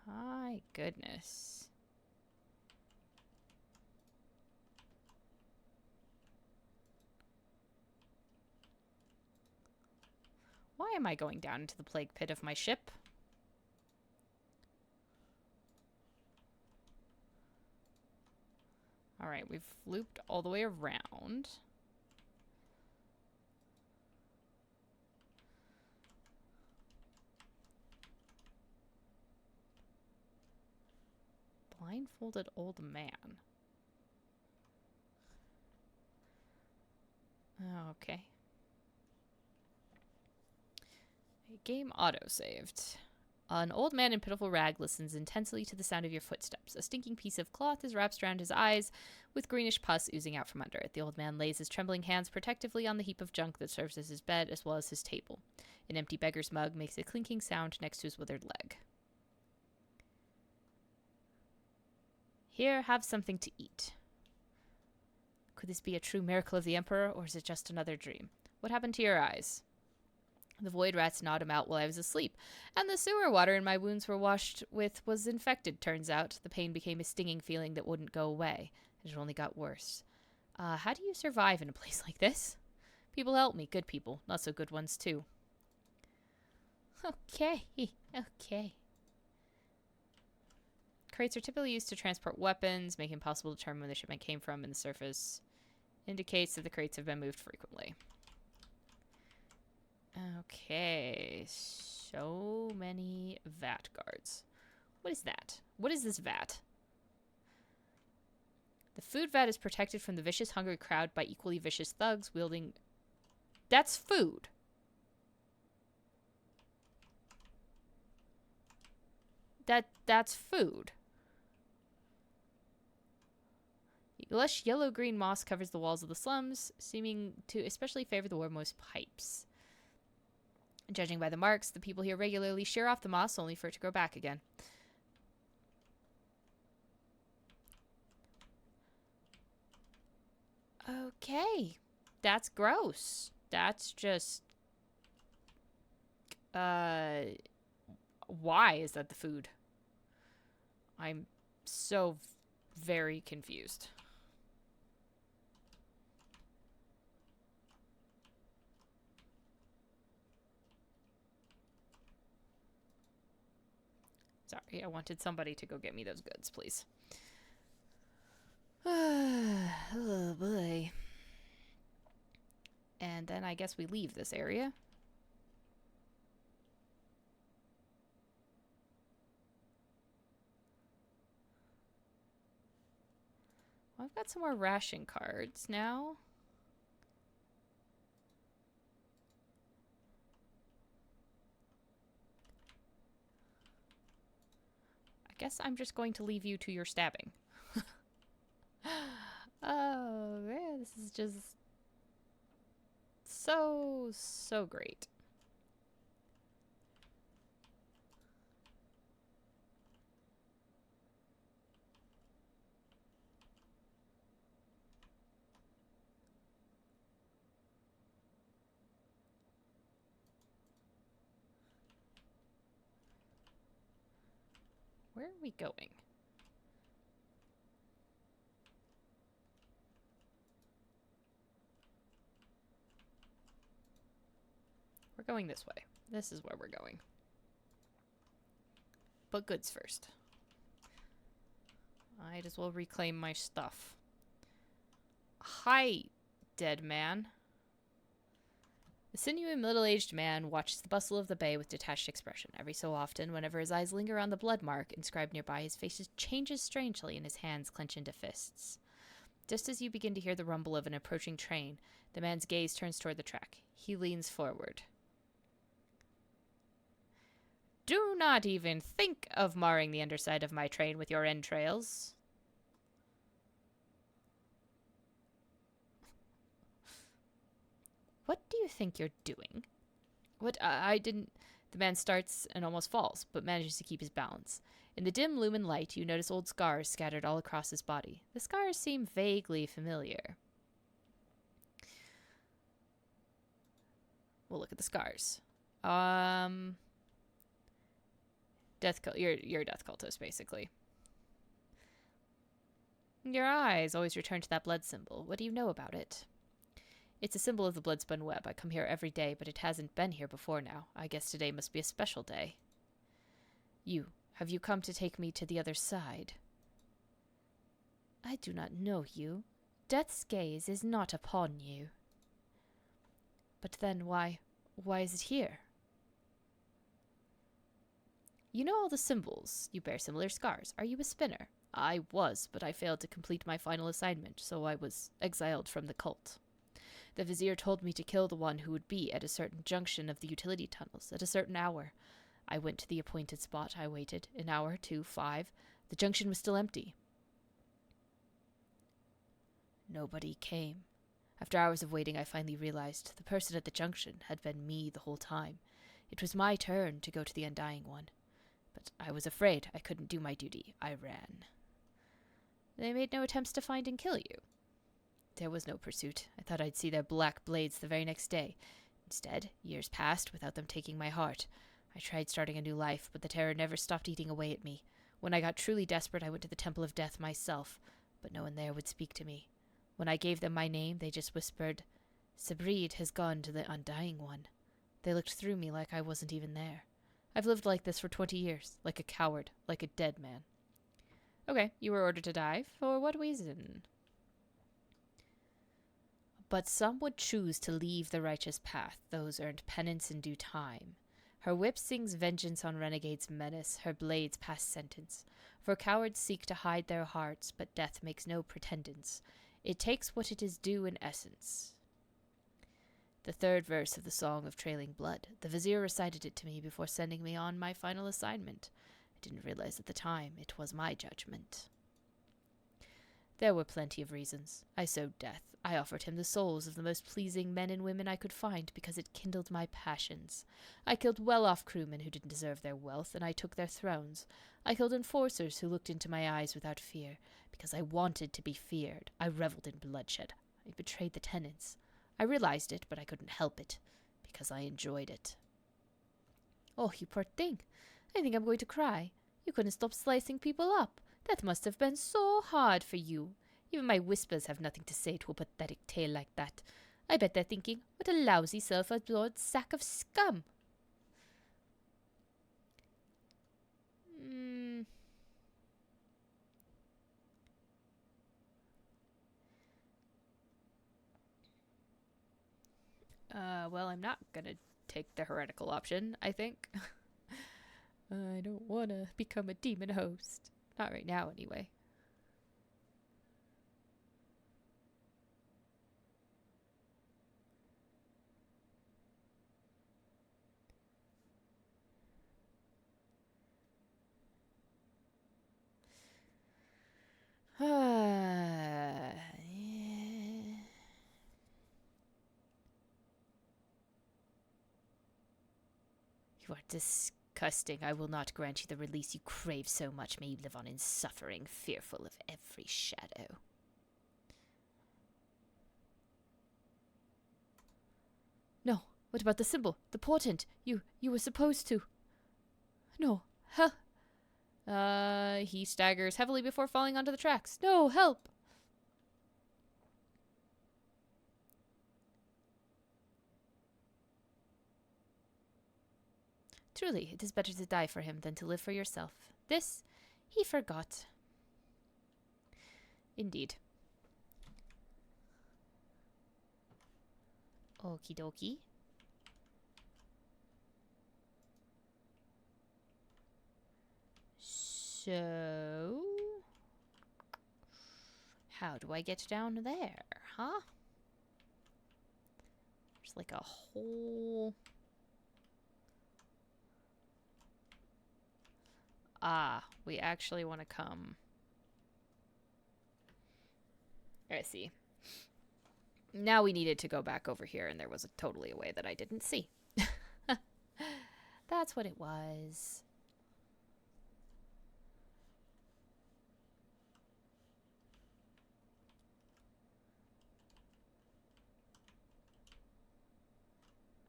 My goodness. Why am I going down into the plague pit of my ship? Alright, we've looped all the way around. Blindfolded old man. Okay. A game auto-saved. An old man in pitiful rag listens intensely to the sound of your footsteps. A stinking piece of cloth is wrapped around his eyes, with greenish pus oozing out from under it. The old man lays his trembling hands protectively on the heap of junk that serves as his bed as well as his table. An empty beggar's mug makes a clinking sound next to his withered leg. Here, have something to eat. Could this be a true miracle of the Emperor, or is it just another dream? What happened to your eyes? The void rats gnawed him out while I was asleep, and the sewer water in my wounds were washed with was infected, turns out. The pain became a stinging feeling that wouldn't go away. It only got worse. How do you survive in a place like this? People help me, good people. Not so good ones, too. Okay, okay. Crates are typically used to transport weapons, making it possible to determine where the shipment came from, and the surface indicates that the crates have been moved frequently. Okay, so many vat guards. What is that? What is this vat? The food vat is protected from the vicious, hungry crowd by equally vicious thugs wielding... That's food! That's food. Lush yellow-green moss covers the walls of the slums, seeming to especially favor the warmost pipes. Judging by the marks, the people here regularly shear off the moss only for it to grow back again. Okay. That's gross. That's just... Why is that the food? I'm so very confused. Sorry, I wanted somebody to go get me those goods, please. Oh, boy. And then I guess we leave this area. Well, I've got some more ration cards now. I guess I'm just going to leave you to your stabbing. Oh, man, this is just so great. Where are we going? We're going this way. This is where we're going. But goods first. Might as well reclaim my stuff. Hi, dead man. The sinewy middle-aged man watches the bustle of the bay with detached expression. Every so often, whenever his eyes linger on the blood mark inscribed nearby, his face changes strangely and his hands clench into fists. Just as you begin to hear the rumble of an approaching train, the man's gaze turns toward the track. He leans forward. Do not even think of marring the underside of my train with your entrails. What do you think you're doing? What? I didn't... The man starts and almost falls, but manages to keep his balance. In the dim lumen light, you notice old scars scattered all across his body. The scars seem vaguely familiar. We'll look at the scars. You're a death cultist, basically. Your eyes always return to that blood symbol. What do you know about it? It's a symbol of the blood-spun web. I come here every day, but it hasn't been here before now. I guess today must be a special day. Have you come to take me to the other side? I do not know you. Death's gaze is not upon you. But then why is it here? You know all the symbols. You bear similar scars. Are you a spinner? I was, but I failed to complete my final assignment, so I was exiled from the cult. The Vizier told me to kill the one who would be at a certain junction of the utility tunnels at a certain hour. I went to the appointed spot. I waited. An hour, 2, 5. The junction was still empty. Nobody came. After hours of waiting, I finally realized the person at the junction had been me the whole time. It was my turn to go to the Undying One. But I was afraid I couldn't do my duty. I ran. They made no attempts to find and kill you. There was no pursuit. I thought I'd see their black blades the very next day. Instead, years passed without them taking my heart. I tried starting a new life, but the terror never stopped eating away at me. When I got truly desperate, I went to the Temple of Death myself, but no one there would speak to me. When I gave them my name, they just whispered, "Sabrid has gone to the Undying One." They looked through me like I wasn't even there. I've lived like this for 20 years, like a coward, like a dead man. Okay, you were ordered to die. For what reason? But some would choose to leave the righteous path. Those earned penance in due time. Her whip sings vengeance on renegades' menace. Her blades pass sentence. For cowards seek to hide their hearts, but death makes no pretendance. It takes what it is due in essence. The third verse of the Song of Trailing Blood. The Vizier recited it to me before sending me on my final assignment. didn't realize at the time it was my judgment. There were plenty of reasons. I sowed death. I offered him the souls of the most pleasing men and women I could find because it kindled my passions. I killed well-off crewmen who didn't deserve their wealth, and I took their thrones. I killed enforcers who looked into my eyes without fear because I wanted to be feared. I reveled in bloodshed. I betrayed the tenants. I realized it, but I couldn't help it because I enjoyed it. Oh, you poor thing. I think I'm going to cry. You couldn't stop slicing people up. That must have been so hard for you. Even my whispers have nothing to say to a pathetic tale like that. I bet they're thinking, what a lousy self-absorbed sack of scum. Well, I'm not gonna take the heretical option, I think. I don't want to become a demon host. Not right now, anyway. Yeah. You are disgusting. I will not grant you the release you crave so much. May you live on in suffering, fearful of every shadow. No. What about the symbol? The portent? You were supposed to. No. Help. He staggers heavily before falling onto the tracks. No, help! Truly, it is better to die for him than to live for yourself. This he forgot. Indeed. Okie dokie. So, how do I get down there, huh? There's like a whole... Ah, we actually want to come... I see. Now we needed to go back over here, and there was totally a way that I didn't see. That's what it was.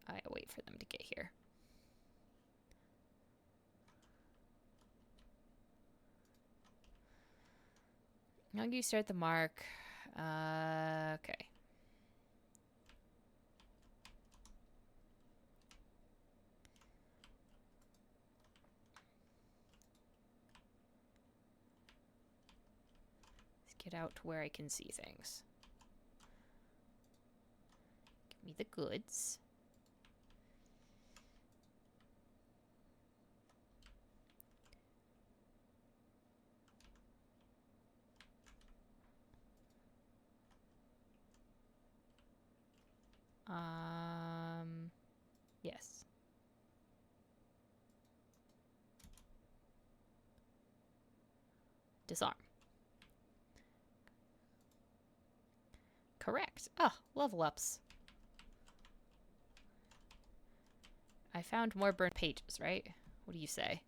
I wait for them to get here. Now you start the mark. Okay. Let's get out to where I can see things. Give me the goods. Yes. Disarm. Correct. Ah, level ups. I found more burnt pages, right? What do you say?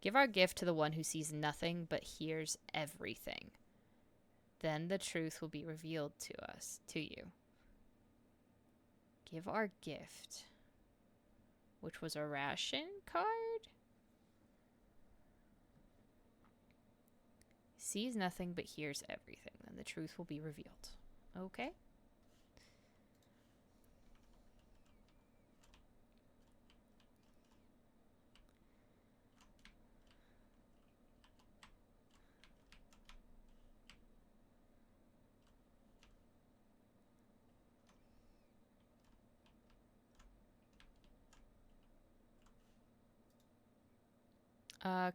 Give our gift to the one who sees nothing but hears everything. Then the truth will be revealed to us, to you. Give our gift. Which was a ration card? Sees nothing but hears everything. Then the truth will be revealed. Okay.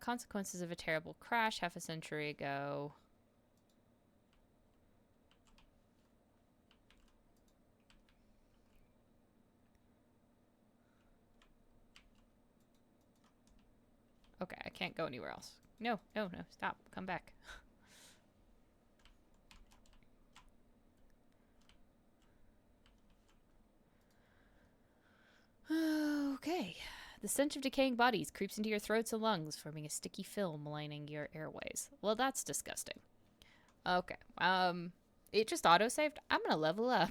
Consequences of a terrible crash half a century ago. Okay, I can't go anywhere else. No, no, no. Stop. Come back. Okay. The stench of decaying bodies creeps into your throats and lungs, forming a sticky film lining your airways. Well, that's disgusting. Okay. It just auto-saved. I'm gonna level up.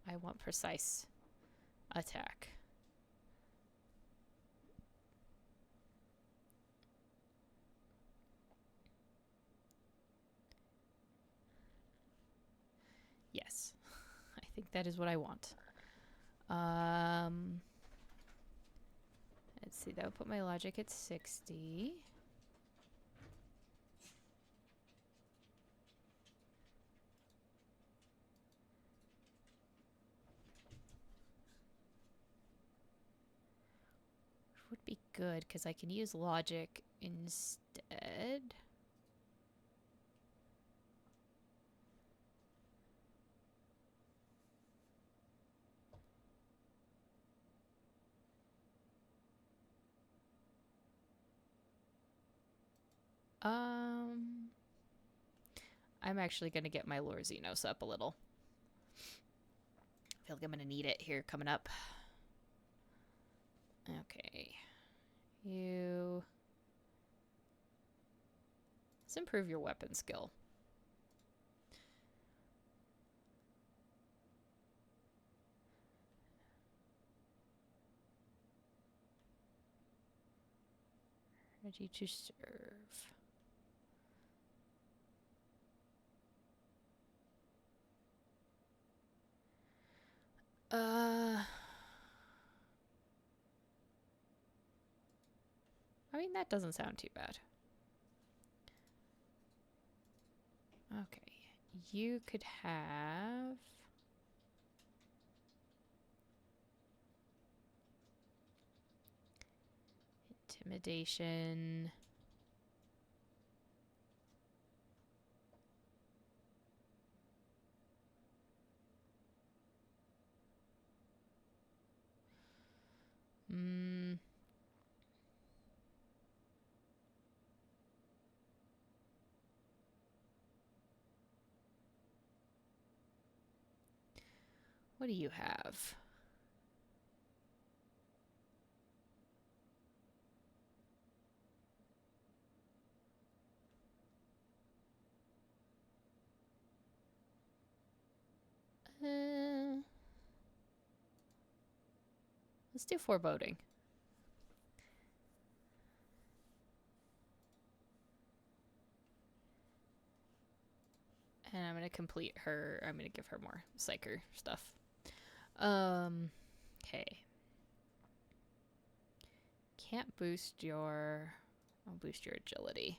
I want precise attack. Yes. I think that is what I want. Let's see. That would put my logic at 60. Would be good because I can use logic instead. I'm actually going to get my Lord Xenos up a little. I feel like I'm going to need it here coming up. Okay. Let's improve your weapon skill. Ready to serve. I mean, that doesn't sound too bad. Okay. You could have... Intimidation. What do you have? Let's do foreboding. And I'm going to complete her. I'm going to give her more psyker stuff. Okay. Can't boost your... I'll boost your agility.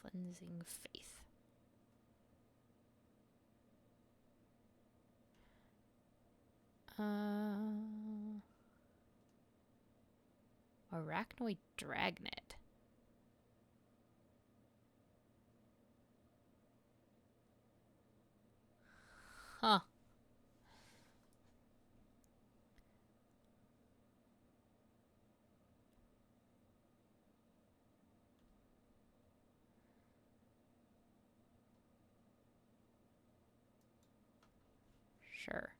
Cleansing faith. Arachnoid dragnet. Huh. Sure.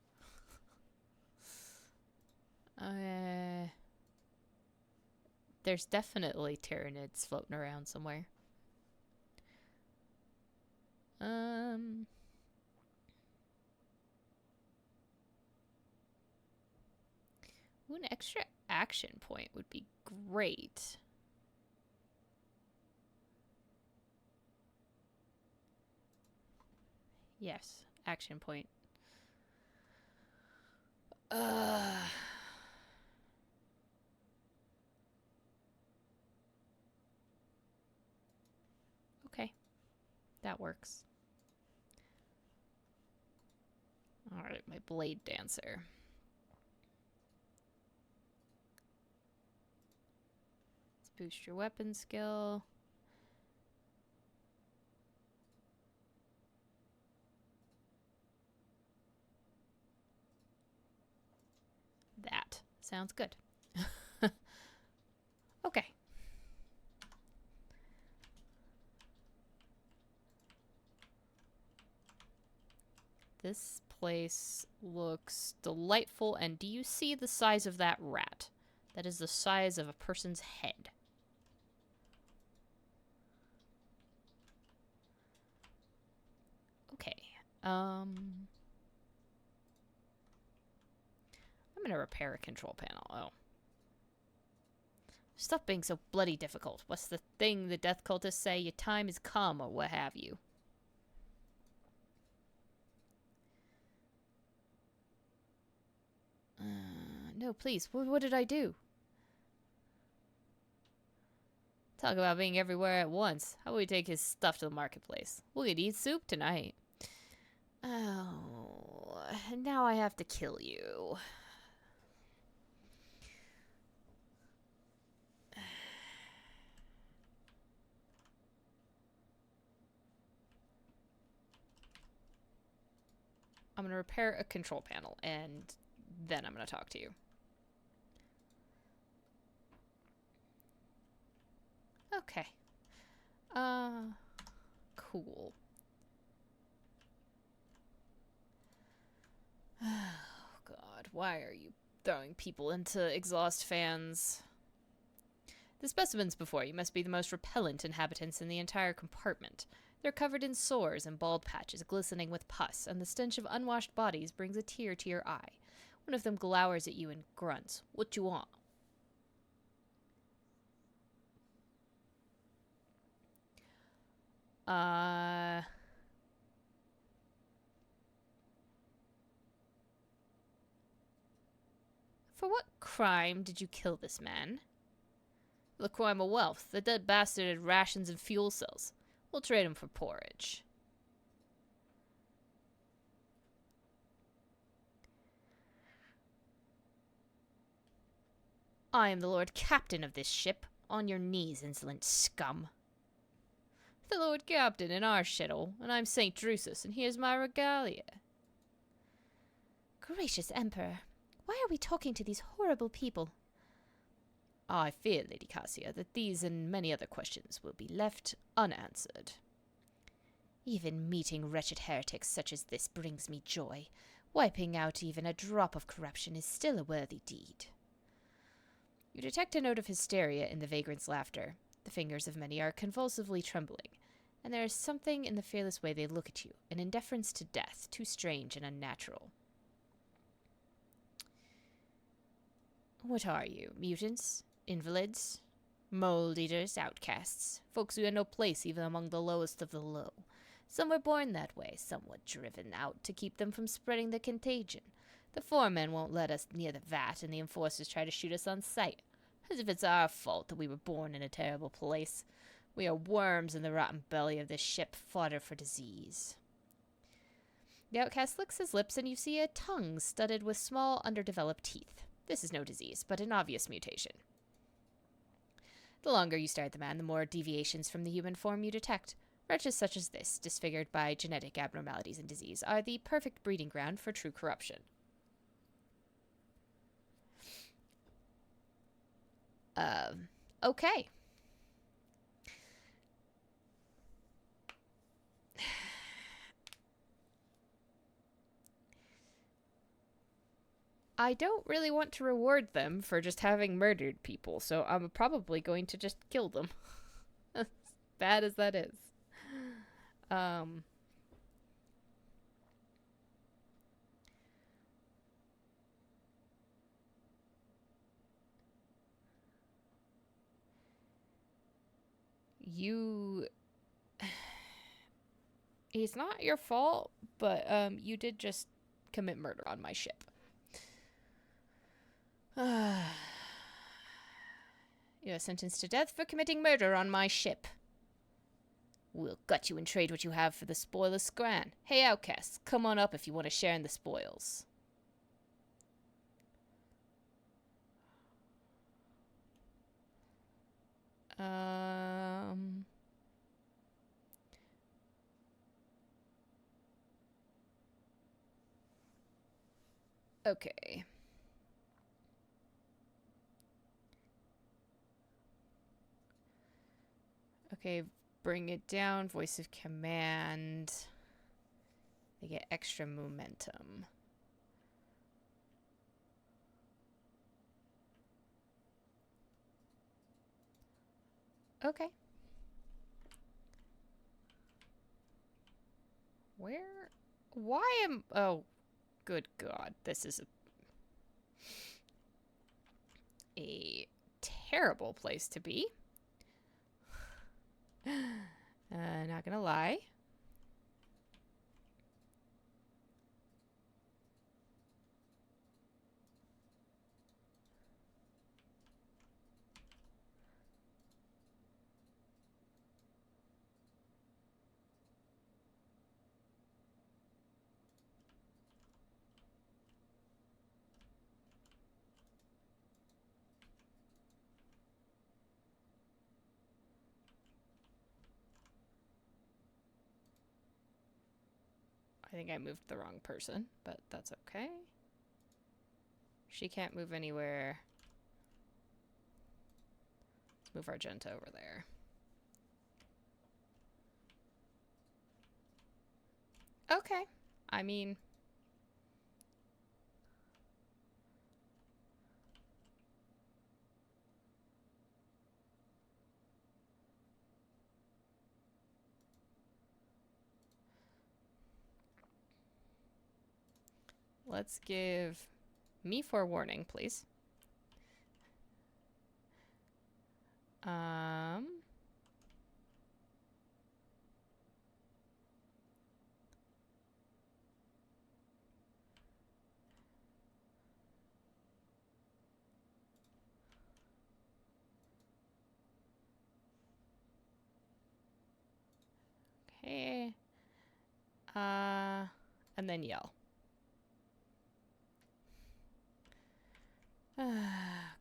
There's definitely Tyranids floating around somewhere. Ooh, an extra action point would be great. Yes, action point. Uh... Okay, that works. Alright, my blade dancer. Let's boost your weapon skill. That sounds good. Okay. This place looks delightful, and do you see the size of that rat? That is the size of a person's head. Okay. I'm gonna repair a control panel. Oh. Stop being so bloody difficult. What's the thing the death cultists say? Your time has come, or what have you. No, please. What did I do? Talk about being everywhere at once. How about we take his stuff to the marketplace? We could eat soup tonight. Oh, now I have to kill you. I'm going to repair a control panel, and then I'm going to talk to you. Okay. Cool. Oh, God. Why are you throwing people into exhaust fans? The specimens before you must be the most repellent inhabitants in the entire compartment. They're covered in sores and bald patches glistening with pus, and the stench of unwashed bodies brings a tear to your eye. One of them glowers at you and grunts. What you want? For what crime did you kill this man? The crime of wealth. The dead bastard had rations and fuel cells. We'll trade him for porridge. I am the Lord Captain of this ship. On your knees, insolent scum. The Lord Captain in our shuttle, and I'm St. Drusus, and here's my regalia. Gracious Emperor, why are we talking to these horrible people? I fear, Lady Cassia, that these and many other questions will be left unanswered. Even meeting wretched heretics such as this brings me joy. Wiping out even a drop of corruption is still a worthy deed. You detect a note of hysteria in the vagrant's laughter. The fingers of many are convulsively trembling, and there is something in the fearless way they look at you, an indifference to death, too strange and unnatural. What are you, mutants? Invalids? Mold-eaters, outcasts, folks who had no place even among the lowest of the low. Some were born that way, some were driven out to keep them from spreading the contagion. The foremen won't let us near the vat, and the enforcers try to shoot us on sight, as if it's our fault that we were born in a terrible place. We are worms in the rotten belly of this ship, fodder for disease. The outcast licks his lips, and you see a tongue studded with small, underdeveloped teeth. This is no disease, but an obvious mutation. The longer you stare at the man, the more deviations from the human form you detect. Wretches such as this, disfigured by genetic abnormalities and disease, are the perfect breeding ground for true corruption. Okay. I don't really want to reward them for just having murdered people, so I'm probably going to just kill them. As bad as that is. You... He's not your fault, but you did just commit murder on my ship. You are sentenced to death for committing murder on my ship. We'll gut you and trade what you have for the spoil of Scran. Hey, outcasts, come on up if you want to share in the spoils. Okay. Okay, bring it down. Voice of command. They get extra momentum. Okay. Where? Why am... Oh, good God. This is a terrible place to be. Not gonna lie. I think I moved the wrong person, but that's okay. She can't move anywhere. Let's move Argenta over there. Okay. I mean... Let's give me forewarning, please. Okay. And then yell.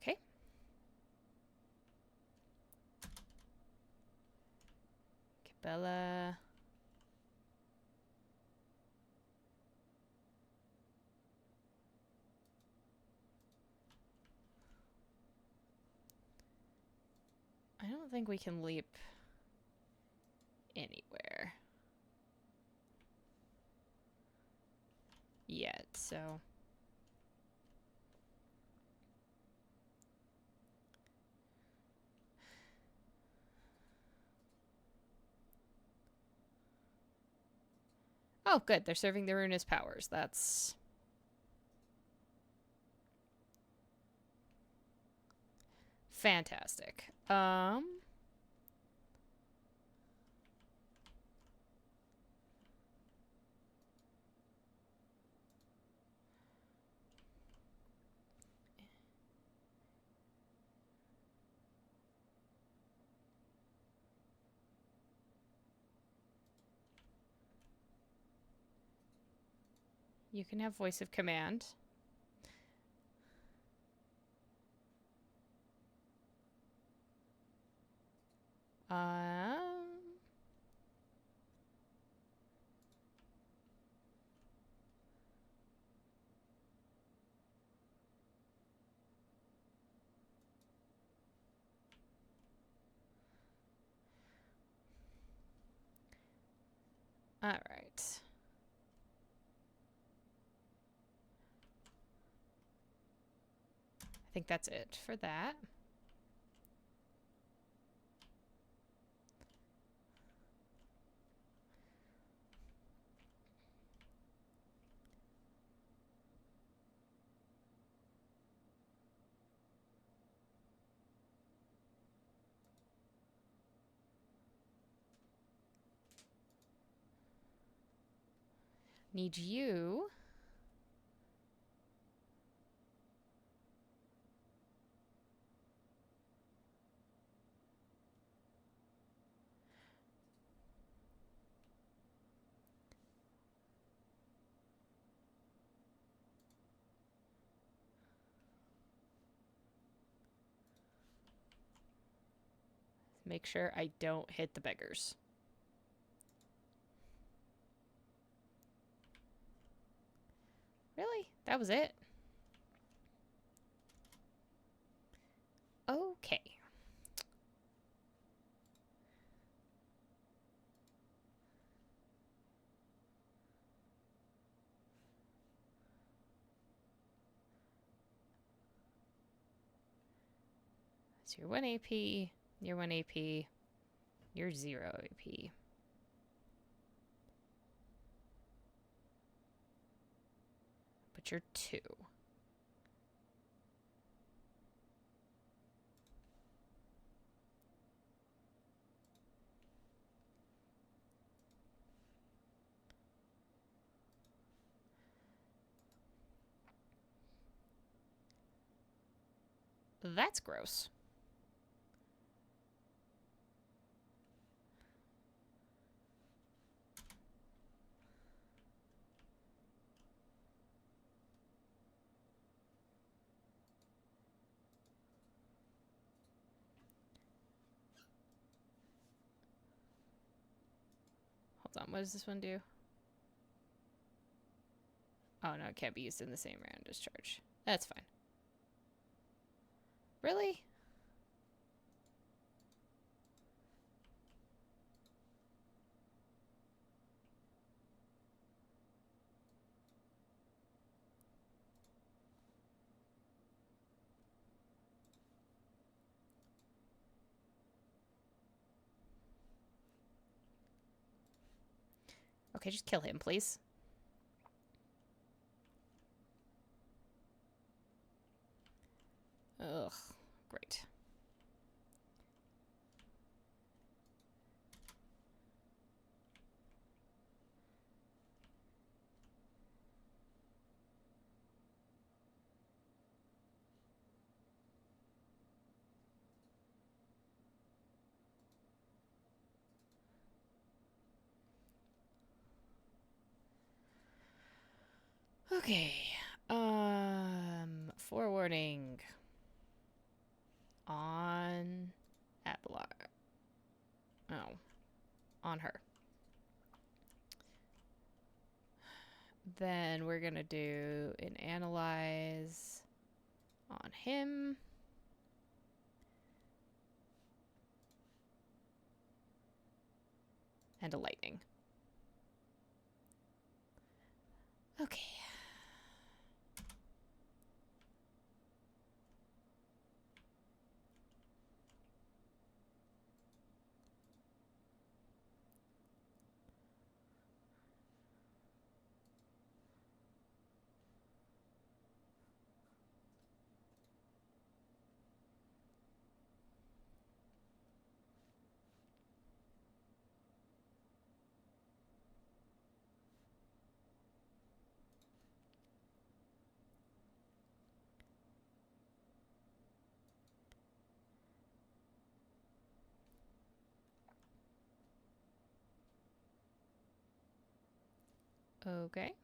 Okay. Cabela. I don't think we can leap anywhere yet, so... Oh, good. They're serving the ruinous powers. That's... fantastic. You can have voice of command. All right. I think that's it for that. Need you. Make sure I don't hit the beggars. Really? That was it? Okay. So you're 1 AP, you're 1 AP, you're 0 AP. But you're 2. That's gross. Hold on, what does this one do? Oh no, it can't be used in the same round as charge. That's fine. Really? Okay, just kill him, please. Ugh, great. Okay. Forewarning. On Abelard. Oh. On her. Then we're gonna do an analyze on him. And a lightning. Okay. Okay.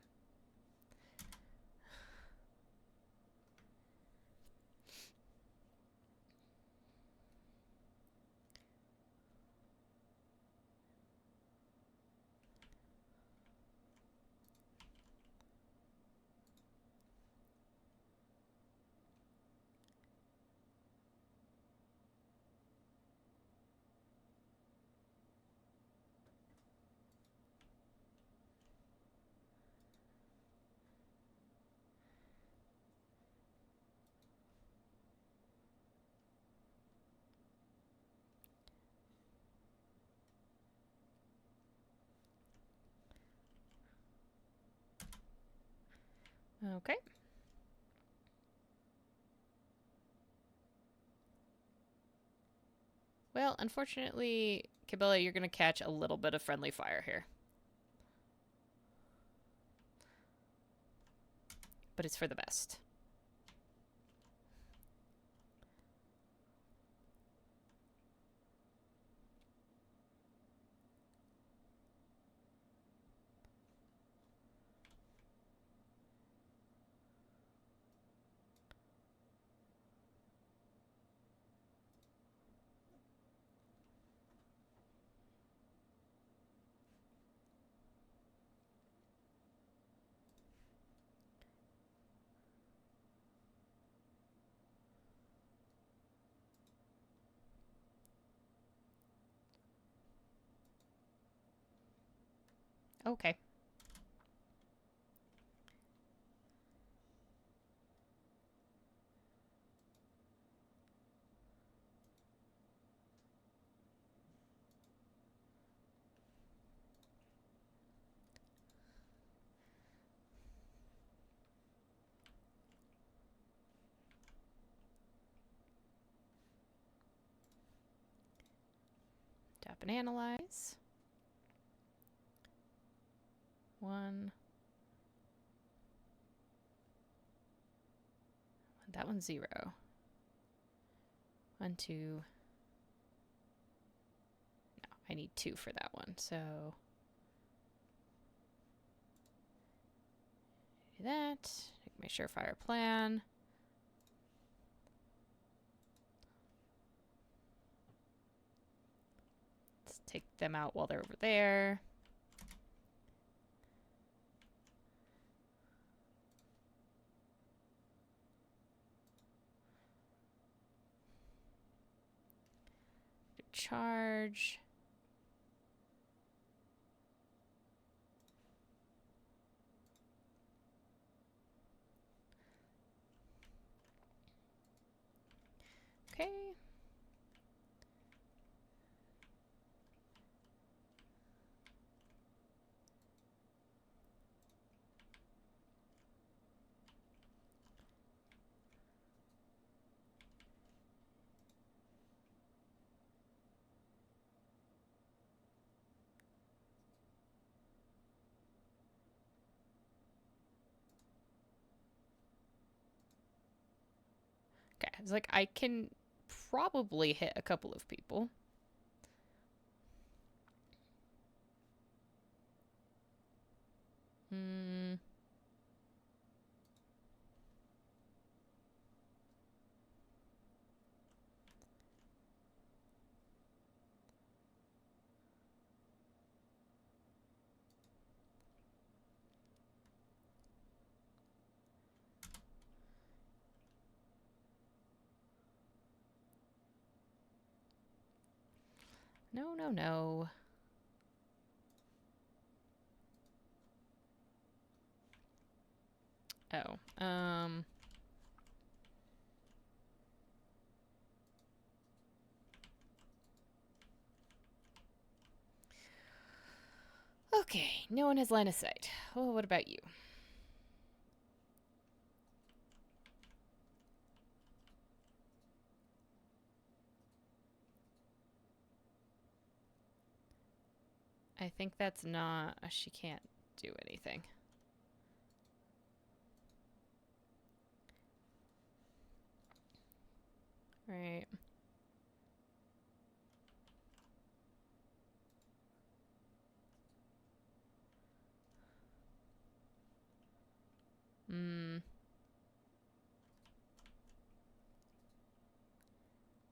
Okay. Well, unfortunately, Cabela, you're gonna catch a little bit of friendly fire here. but it's for the best. Okay. Tap and analyze. 1. That one's 0. 1, 2. No, I need 2 for that one. So do that. Make my surefire plan. Let's take them out while they're over there. Charge. Okay. Okay. It's like I can probably hit a couple of people. No, no, no. Oh. Okay, no one has line of sight. Oh, what about you? I think that's not... She can't do anything. Right.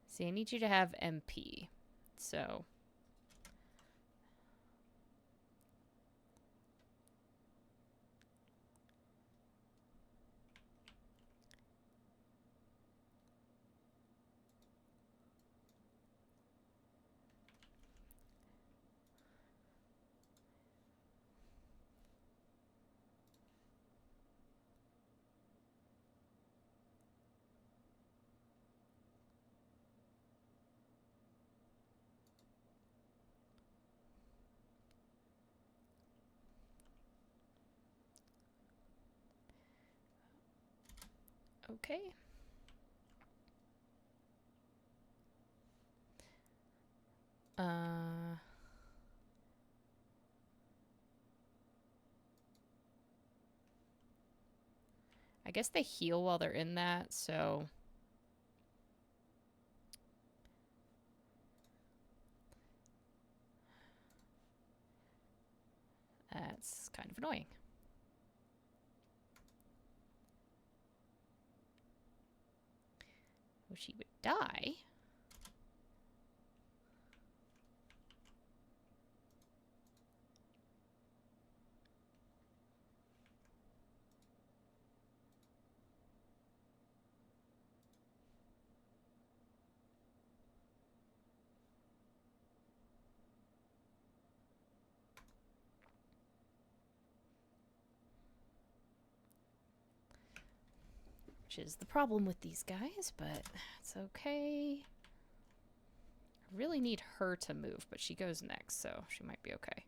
See, I need you to have MP. So... Okay. I guess they heal while they're in that, so... That's kind of annoying. Wish he would die. Which is the problem with these guys, but it's okay. I really need her to move, but she goes next, so she might be okay.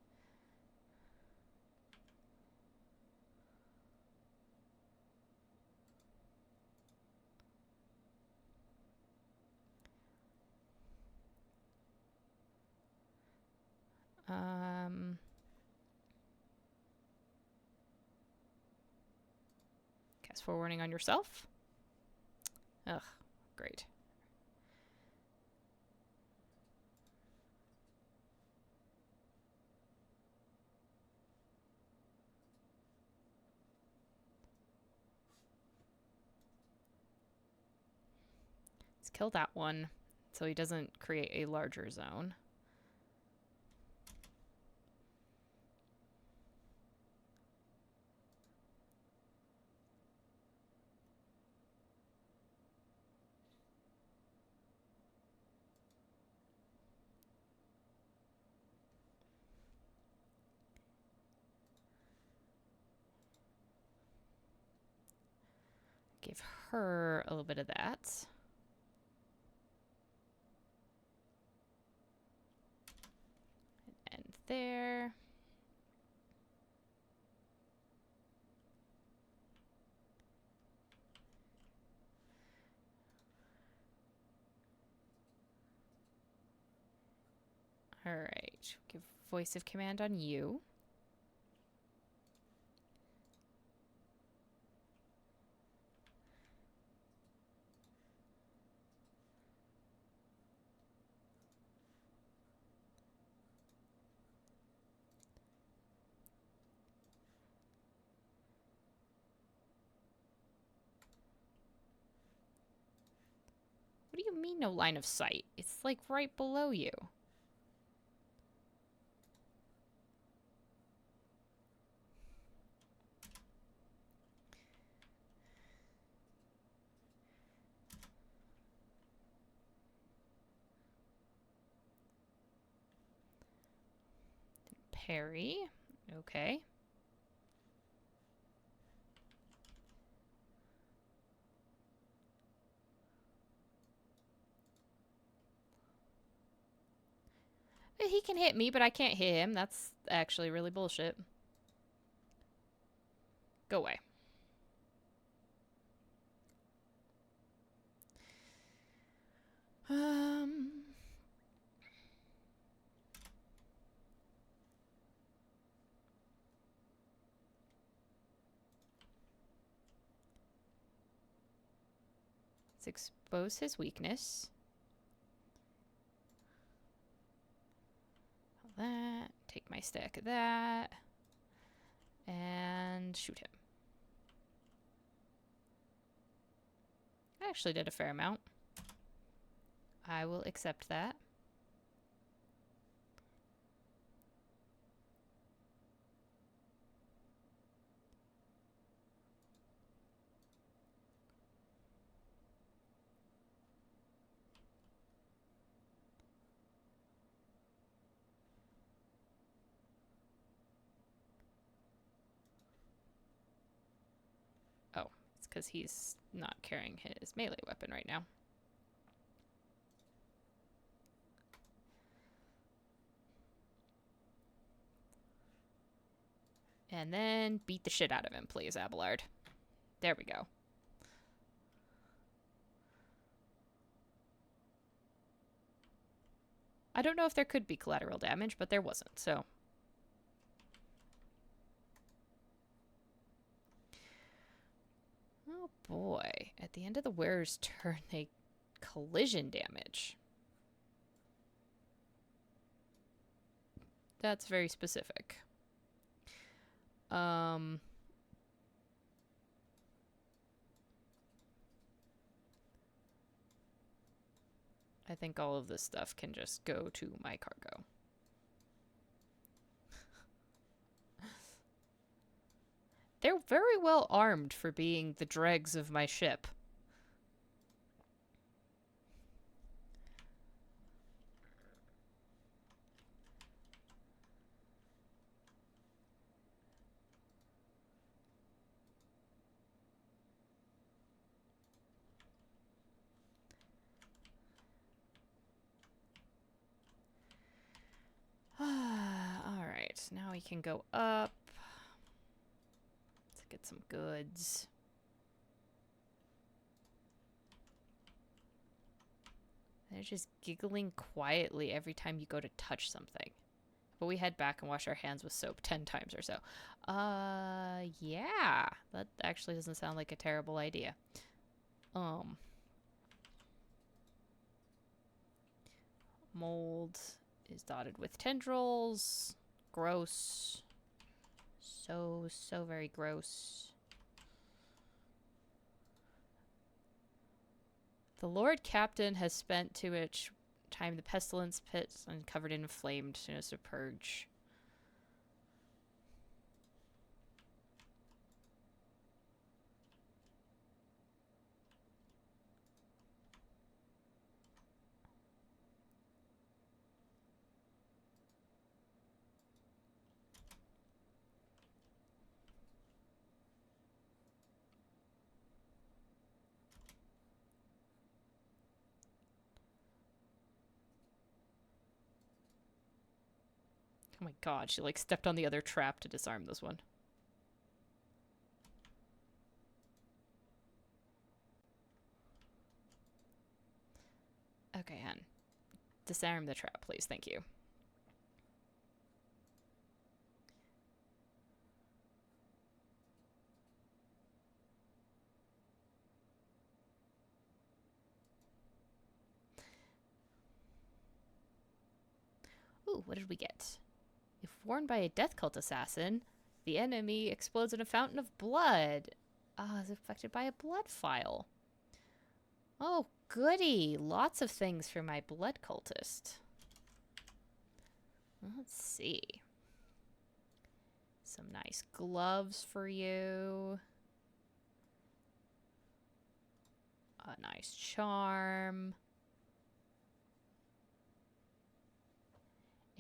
Cast forewarning on yourself. Ugh, great. Let's kill that one so he doesn't create a larger zone. Give her a little bit of that. And there. All right. Give voice of command on you. What do you mean no line of sight? It's like right below you. Parry. Okay. He can hit me, but I can't hit him. That's actually really bullshit. Go away. Let's expose his weakness. That. Take my stack of that. And shoot him. I actually did a fair amount. I will accept that. Oh, it's because he's not carrying his melee weapon right now. And then beat the shit out of him, please, Abelard. There we go. I don't know if there could be collateral damage, but there wasn't, so. Oh boy. At the end of the wearer's turn, they collision damage. That's very specific. I think all of this stuff can just go to my cargo. They're very well armed for being the dregs of my ship. Alright, now we can go up to get some goods. They're just giggling quietly every time you go to touch something. But we head back and wash our hands with soap 10 times or so. Yeah. That actually doesn't sound like a terrible idea. Mold is dotted with tendrils. Gross. So very gross. The Lord Captain has spent too much time in the pestilence pits and covered in inflamed as a purge. Oh my god, she like stepped on the other trap to disarm this one. Okay, Hen. Disarm the trap, please. Thank you. Ooh, what did we get? If worn by a death cult assassin, the enemy explodes in a fountain of blood. Is affected by a blood file. Oh, goody. Lots of things for my blood cultist. Let's see. Some nice gloves for you. A nice charm.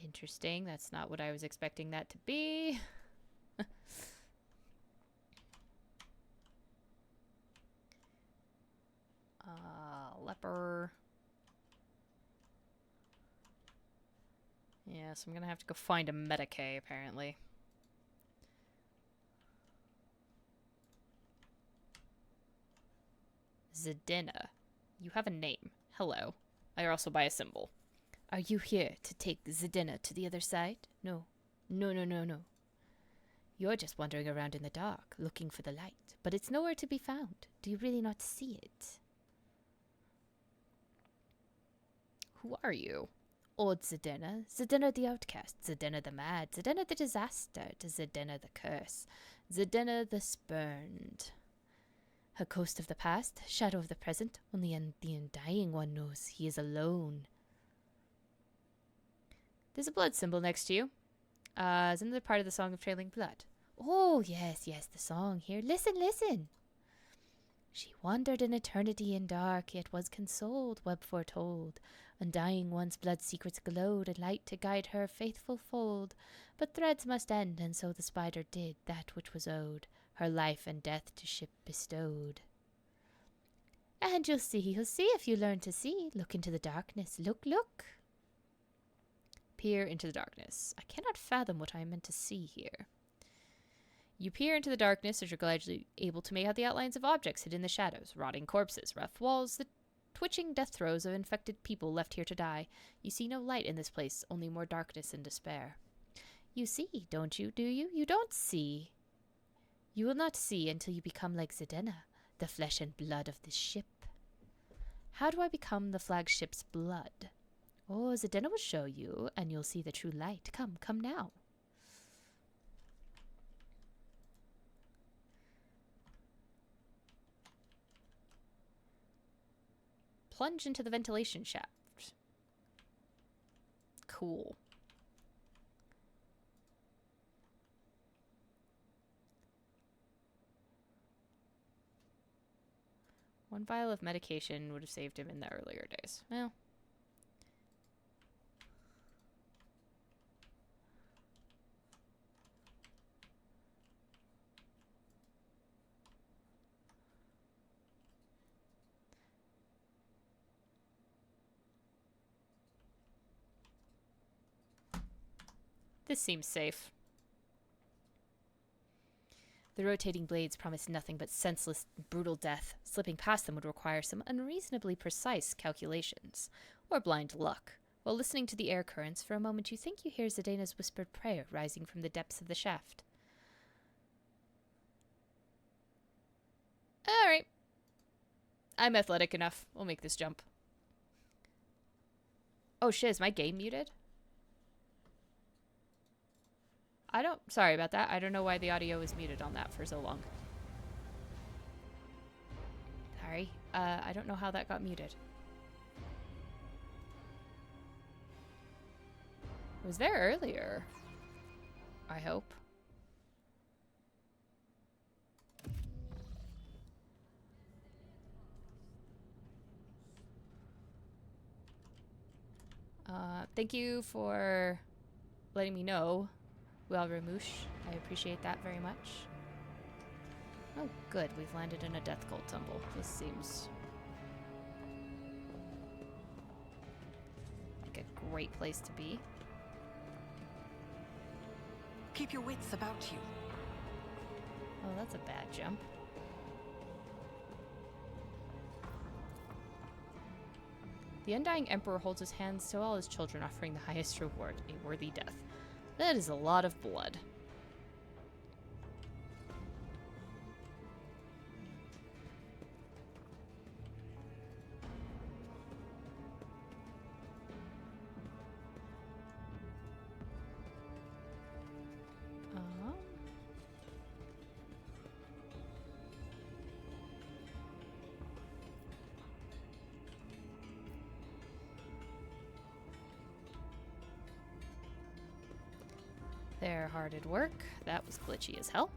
Interesting. That's not what I was expecting that to be. Leper. Yeah, so I'm gonna have to go find a Medicae, apparently. Zedina. You have a name. Hello. I also buy a symbol. Are you here to take Zedina to the other side? No. No. You're just wandering around in the dark, looking for the light, but it's nowhere to be found. Do you really not see it? Who are you? Old Zedina. Zedina the outcast. Zedina the mad. Zedina the disaster. Zedina the curse. Zedina the spurned. A ghost of the past, shadow of the present. Only the undying one knows he is alone. There's a blood symbol next to you. It's another part of the Song of Trailing Blood. Oh, yes, the song here. Listen. She wandered in eternity in dark, yet was consoled, web foretold. Undying one's blood secrets glowed, a light to guide her faithful fold. But threads must end, and so the spider did that which was owed, her life and death to ship bestowed. And you'll see if you learn to see. Look into the darkness, look. Peer into the darkness. I cannot fathom what I am meant to see here. You peer into the darkness as you're gradually able to make out the outlines of objects hidden in the shadows, rotting corpses, rough walls, the twitching death throes of infected people left here to die. You see no light in this place, only more darkness and despair. You see, don't you, do you? You don't see. You will not see until you become like Zedina, the flesh and blood of this ship. How do I become the flagship's blood? Oh, Zadena will show you, and you'll see the true light. Come, come now. Plunge into the ventilation shaft. Cool. One vial of medication would have saved him in the earlier days. Well. This seems safe. The rotating blades promised nothing but senseless, brutal death. Slipping past them would require some unreasonably precise calculations, or blind luck. While listening to the air currents, for a moment you think you hear Zadena's whispered prayer rising from the depths of the shaft. Alright. I'm athletic enough. We'll make this jump. Oh shit, is my game muted? Sorry about that. I don't know why the audio was muted on that for so long. Sorry. I don't know how that got muted. It was there earlier. I hope. Thank you for letting me know. Well, Ramouche, I appreciate that very much. Oh, good. We've landed in a death cult temple. This seems like a great place to be. Keep your wits about you. Oh, that's a bad jump. The Undying Emperor holds his hands to all his children, offering the highest reward, a worthy death. That is a lot of blood. They're hard at work. That was glitchy as hell.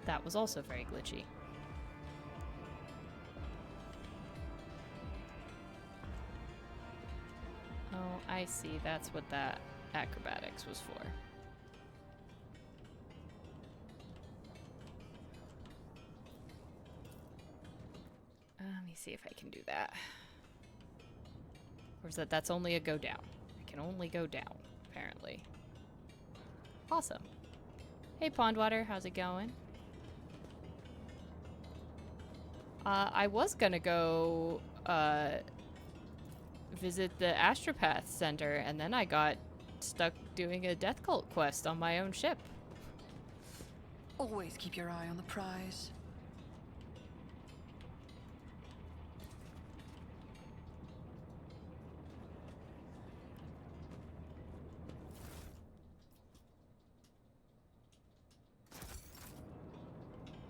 That was also very glitchy. Oh, I see. That's what that acrobatics was for. Let me see if I can do that. Or is that's only a go down? I can only go down, apparently. Awesome. Hey, Pondwater, how's it going? I was gonna go visit the Astropath Center, and then I got stuck doing a death cult quest on my own ship. Always keep your eye on the prize.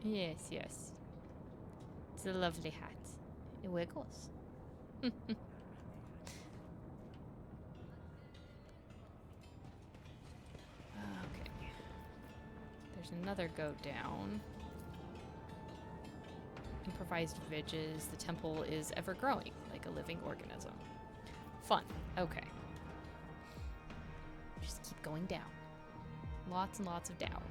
Yes, yes. It's a lovely hat. It wiggles. Okay. There's another go down. Improvised vidges. The temple is ever growing, like a living organism. Fun. Okay. Just keep going down. Lots and lots of down.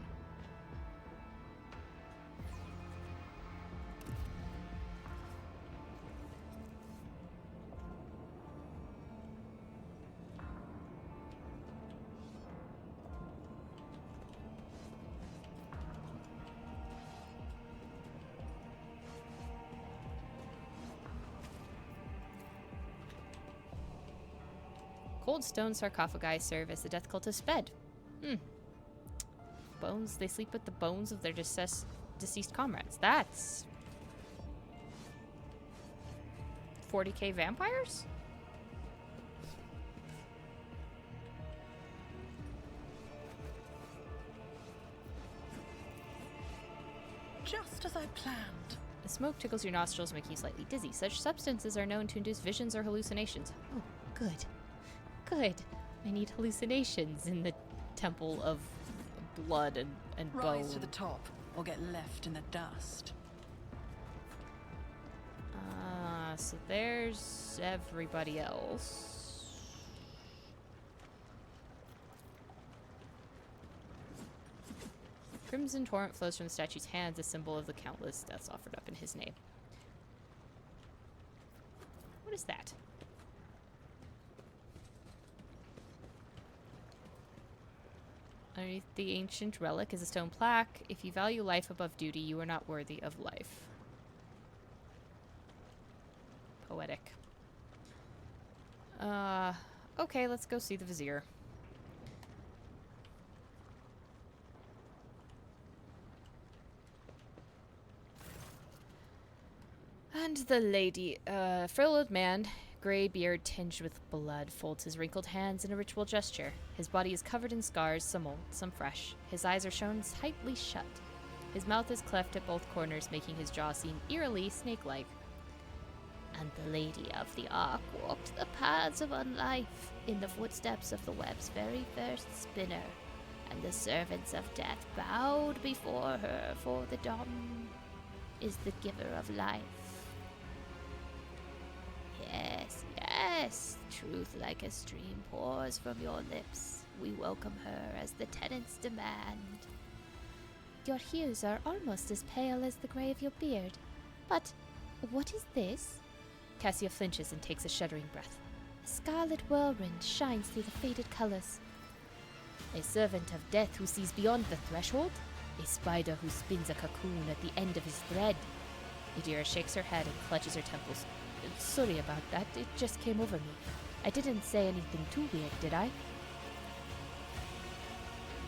cold stone sarcophagi serve as the death cultist's bed. Bones, they sleep with the bones of their deceased comrades. That's 40k vampires? Just as I planned. The smoke tickles your nostrils, making you slightly dizzy. Such substances are known to induce visions or hallucinations. Oh, good. Good. I need hallucinations in the temple of blood and bone. Rise to the top, or get left in the dust. So there's everybody else. Crimson torrent flows from the statue's hands, a symbol of the countless deaths offered up in his name. What is that? Underneath the ancient relic is a stone plaque. If you value life above duty, you are not worthy of life. Poetic. Okay, let's go see the vizier. And the lady, frilled man, gray beard tinged with blood, folds his wrinkled hands in a ritual gesture. His body is covered in scars, some old, some fresh. His eyes are shown tightly shut. His mouth is cleft at both corners, making his jaw seem eerily snake-like. And the Lady of the Ark walked the paths of unlife in the footsteps of the web's very first spinner, and the servants of death bowed before her, for the dawn is the giver of life. Yes, yes, truth like a stream pours from your lips. We welcome her as the tenants demand. Your hues are almost as pale as the gray of your beard. But what is this? Cassia flinches and takes a shuddering breath. A scarlet whirlwind shines through the faded colors. A servant of death who sees beyond the threshold? A spider who spins a cocoon at the end of his thread? Idira shakes her head and clutches her temples. Sorry about that, it just came over me. I didn't say anything too weird, did I?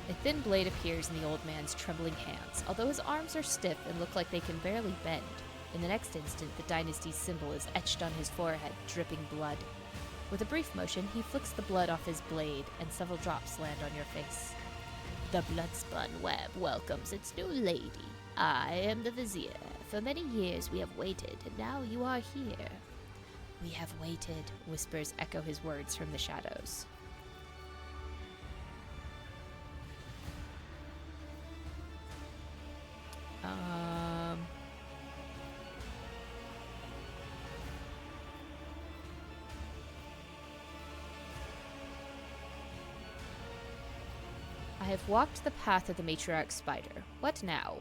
A thin blade appears in the old man's trembling hands, although his arms are stiff and look like they can barely bend. In the next instant, the dynasty's symbol is etched on his forehead, dripping blood. With a brief motion, he flicks the blood off his blade, and several drops land on your face. The blood-spun web welcomes its new lady. I am the vizier. For many years we have waited, and now you are here. We have waited, whispers echo his words from the shadows. I have walked the path of the matriarch's spider. What now?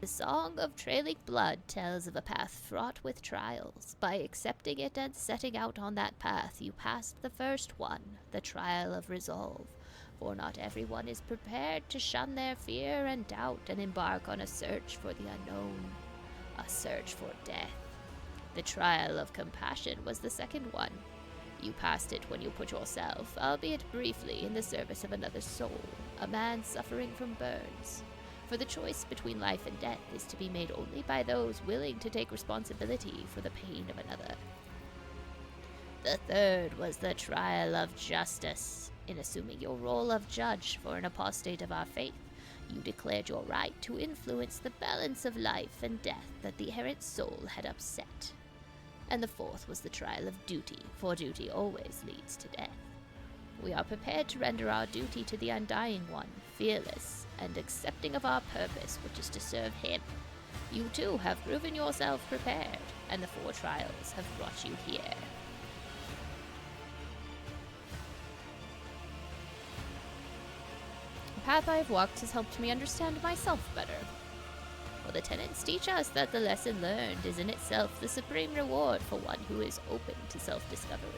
The song of trailing blood tells of a path fraught with trials. By accepting it and setting out on that path, you passed the first one, the trial of resolve. For not everyone is prepared to shun their fear and doubt and embark on a search for the unknown, a search for death. The trial of compassion was the second one. You passed it when you put yourself, albeit briefly, in the service of another soul, a man suffering from burns. For the choice between life and death is to be made only by those willing to take responsibility for the pain of another. The third was the trial of justice. In assuming your role of judge for an apostate of our faith, you declared your right to influence the balance of life and death that the errant soul had upset. And the fourth was the trial of duty, for duty always leads to death. We are prepared to render our duty to the Undying One, fearless and accepting of our purpose, which is to serve him. You too have proven yourself prepared, and the 4 trials have brought you here. The path I have walked has helped me understand myself better. For the tenets teach us that the lesson learned is in itself the supreme reward for one who is open to self-discovery.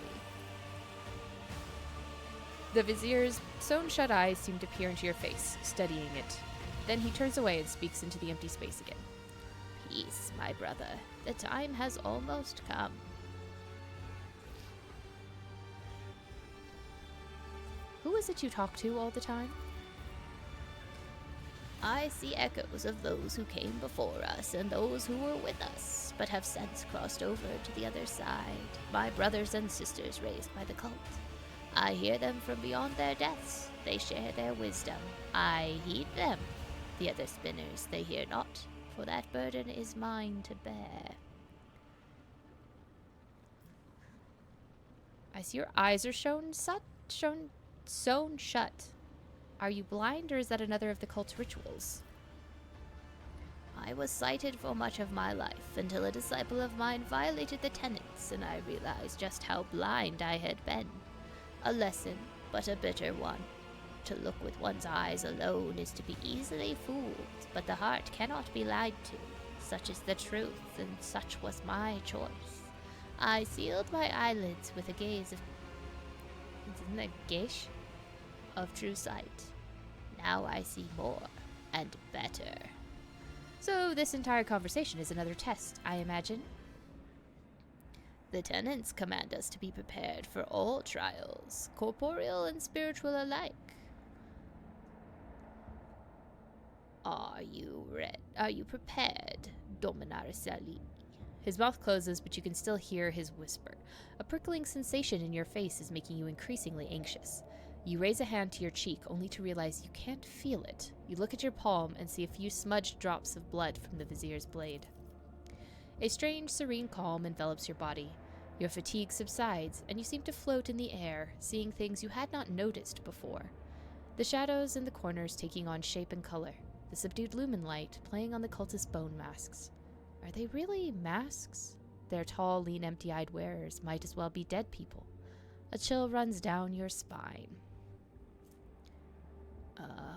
The vizier's sewn-shut eyes seem to peer into your face, studying it. Then he turns away and speaks into the empty space again. Peace, my brother. The time has almost come. who is it you talk to all the time? I see echoes of those who came before us and those who were with us, but have since crossed over to the other side, my brothers and sisters raised by the cult. I hear them from beyond their deaths. They share their wisdom. I heed them. The other spinners they hear not, for that burden is mine to bear. I see your eyes are sewn shut. Are you blind, or is that another of the cult's rituals? I was sighted for much of my life, until a disciple of mine violated the tenets, and I realized just how blind I had been. A lesson, but a bitter one. To look with one's eyes alone is to be easily fooled, but the heart cannot be lied to. Such is the truth, and such was my choice. I sealed my eyelids with a gaze of... Isn't that geish? Of true sight. Now I see more and better. So this entire conversation is another test, I imagine. The tenants command us to be prepared for all trials, corporeal and spiritual alike. Are you prepared, Dominar Sali? His mouth closes, but you can still hear his whisper. A prickling sensation in your face is making you increasingly anxious. You raise a hand to your cheek, only to realize you can't feel it. You look at your palm and see a few smudged drops of blood from the vizier's blade. A strange, serene calm envelops your body. Your fatigue subsides, and you seem to float in the air, seeing things you had not noticed before. The shadows in the corners taking on shape and color, the subdued lumen light playing on the cultist bone masks. Are they really masks? Their tall, lean, empty-eyed wearers might as well be dead people. A chill runs down your spine.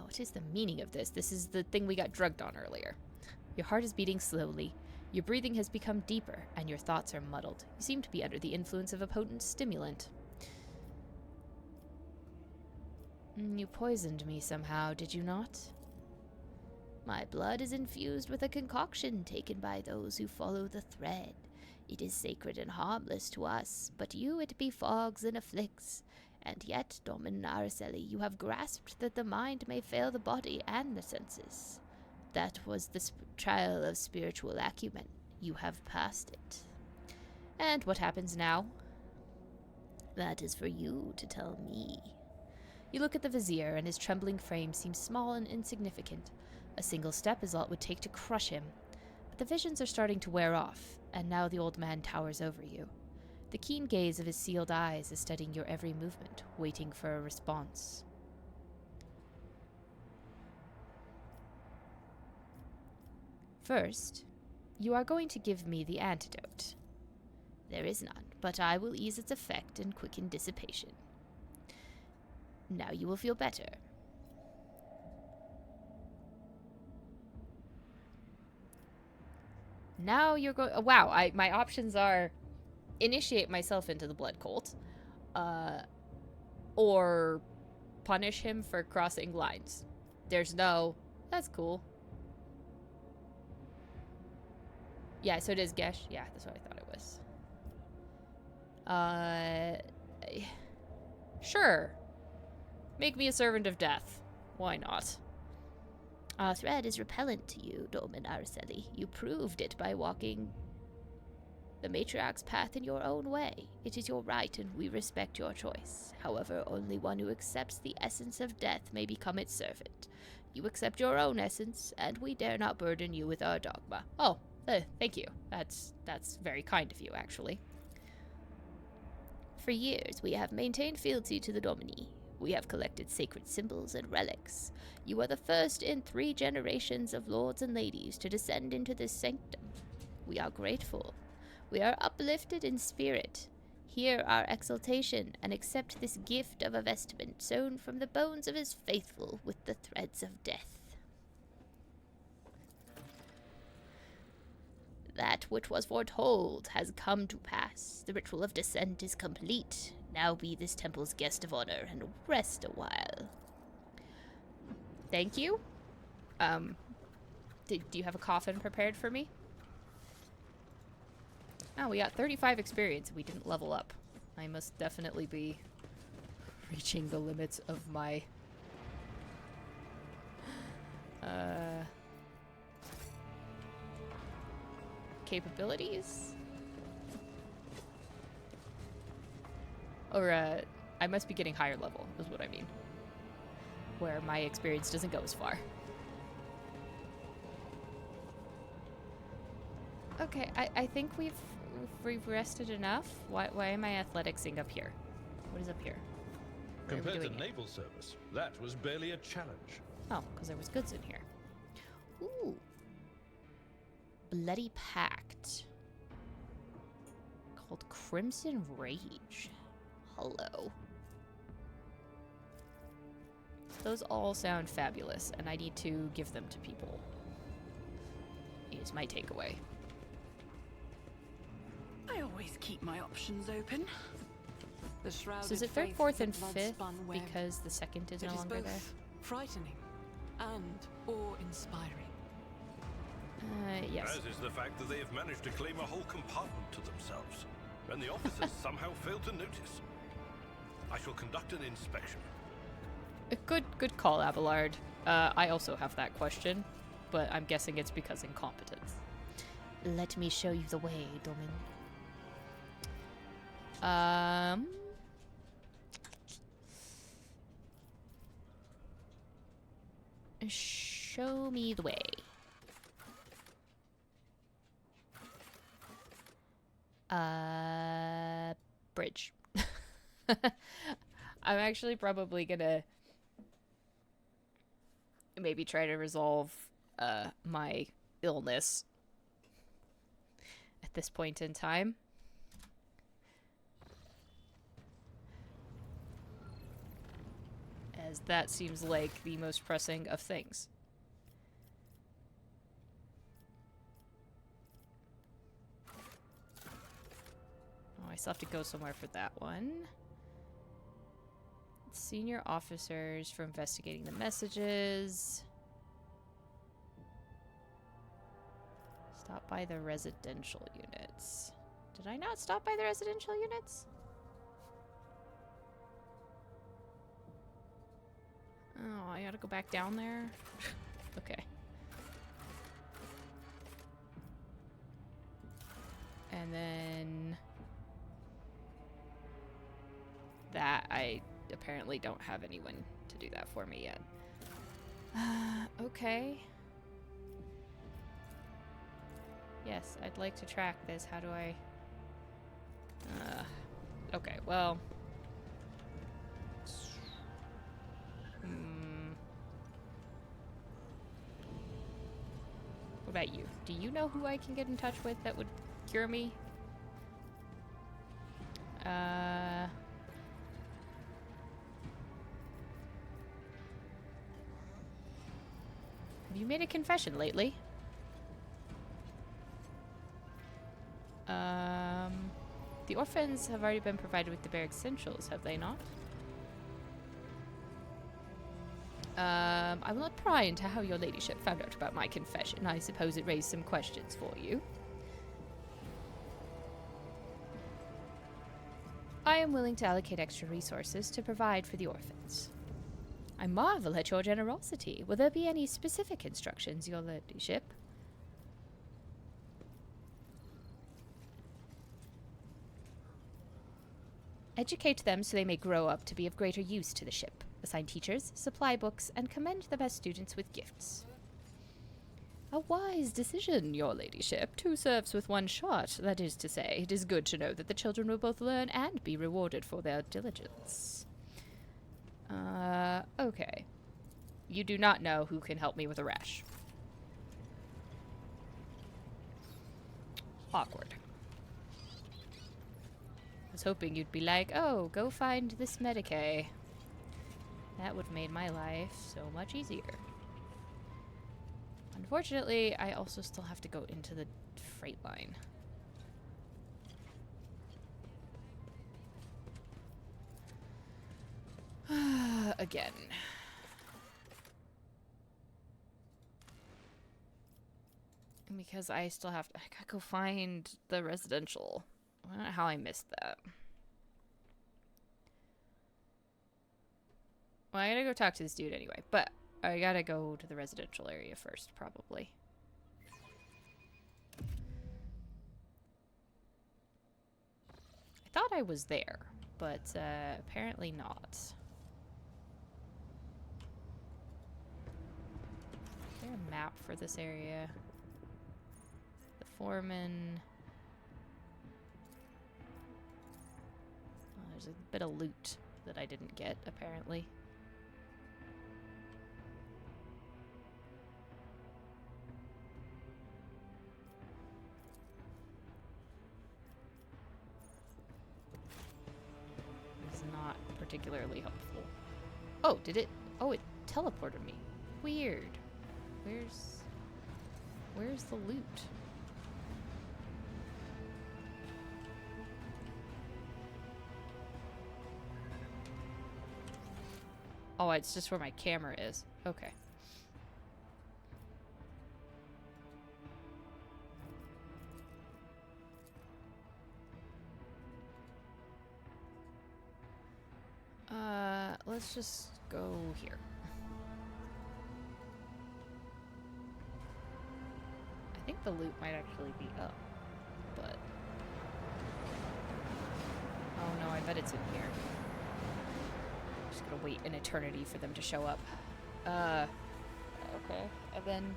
What is the meaning of this? This is the thing we got drugged on earlier. Your heart is beating slowly. Your breathing has become deeper, and your thoughts are muddled. You seem to be under the influence of a potent stimulant. You poisoned me somehow, did you not? My blood is infused with a concoction taken by those who follow the thread. It is sacred and harmless to us, but you it befogs and afflicts. And yet, Domin Araceli, you have grasped that the mind may fail the body and the senses. That was the trial of spiritual acumen. You have passed it. And what happens now? That is for you to tell me. You look at the vizier, and his trembling frame seems small and insignificant. A single step is all it would take to crush him. But the visions are starting to wear off, and now the old man towers over you. The keen gaze of his sealed eyes is studying your every movement, waiting for a response. First, you are going to give me the antidote. There is none, but I will ease its effect and quicken dissipation. Now you will feel better. Now you're going... wow, my options are initiate myself into the blood cult, or punish him for crossing lines. There's no... That's cool. Yeah, so it is Gesh. Yeah, that's what I thought it was. Sure. Make me a servant of death. Why not? Our thread is repellent to you, Domin Araceli. You proved it by walking the matriarch's path in your own way. It is your right, and we respect your choice. However, only one who accepts the essence of death may become its servant. You accept your own essence, and we dare not burden you with our dogma. Oh, thank you. That's very kind of you, actually. For years, we have maintained fealty to the Domini. We have collected sacred symbols and relics. You are the first in 3 generations of lords and ladies to descend into this sanctum. We are grateful. We are uplifted in spirit. Hear our exaltation and accept this gift of a vestment sewn from the bones of his faithful with the threads of death. That which was foretold has come to pass. The ritual of descent is complete. Now be this temple's guest of honor and rest a while. Thank you. Do you have a coffin prepared for me? Oh, we got 35 experience. We didn't level up. I must definitely be reaching the limits of my capabilities. Or I must be getting higher level is what I mean, where my experience doesn't go as far. Okay, I think we've rested enough. Why am I athleticsing up here? What is up here? Where are we Compared to doing it? naval service, that was barely a challenge. Oh, because there was goods in here. Ooh. Bloody Pact. Called Crimson Rage. Hello. Those all sound fabulous, and I need to give them to people. Is my takeaway. I always keep my options open. The shrouded So is it third, faith fourth, is a and fifth? blood-spun web. Because the second is It no is longer both there? frightening and awe-inspiring. Yes. As is the fact that they have managed to claim a whole compartment to themselves, and the officers somehow failed to notice. I shall conduct an inspection. Good call, Abelard. I also have that question, but I'm guessing it's because incompetence. Let me show you the way, Domin. Show me the way. Bridge. I'm actually probably gonna maybe try to resolve my illness at this point in time. As that seems like the most pressing of things. Oh, I still have to go somewhere for that one. Senior officers for investigating the messages. Stop by the residential units. Did I not stop by the residential units? Oh, I gotta go back down there? Okay. And then... that, I apparently don't have anyone to do that for me yet. Okay. Yes, I'd like to track this. How do I... okay, well... What about you? Do you know who I can get in touch with that would cure me? Have you made a confession lately? The orphans have already been provided with the bare essentials, have they not? I will not pry into how your ladyship found out about my confession. I suppose it raised some questions for you. I am willing to allocate extra resources to provide for the orphans. I marvel at your generosity. Will there be any specific instructions, your ladyship? Educate them so they may grow up to be of greater use to the ship. Assign teachers, supply books, and commend the best students with gifts. A wise decision, your ladyship. 2 serves with 1 shot. That is to say, it is good to know that the children will both learn and be rewarded for their diligence. Okay. You do not know who can help me with a rash. Awkward. I was hoping you'd be like, oh, go find this Medicae. That would have made my life so much easier. Unfortunately, I also still have to go into the freight line. Again. Because I still have to... I gotta go find the residential. I don't know how I missed that. Well, I gotta go talk to this dude anyway, but I gotta go to the residential area first, probably. I thought I was there, but apparently not. Is there a map for this area? The foreman. Oh, there's a bit of loot that I didn't get, apparently. It's not particularly helpful. Oh, did it? Oh, it teleported me. Weird. Where's the loot? Oh, it's just where my camera is. Okay. Let's just go here. I think the loot might actually be up, but... Oh no, I bet it's in here. I'm just gonna wait an eternity for them to show up. Okay. And then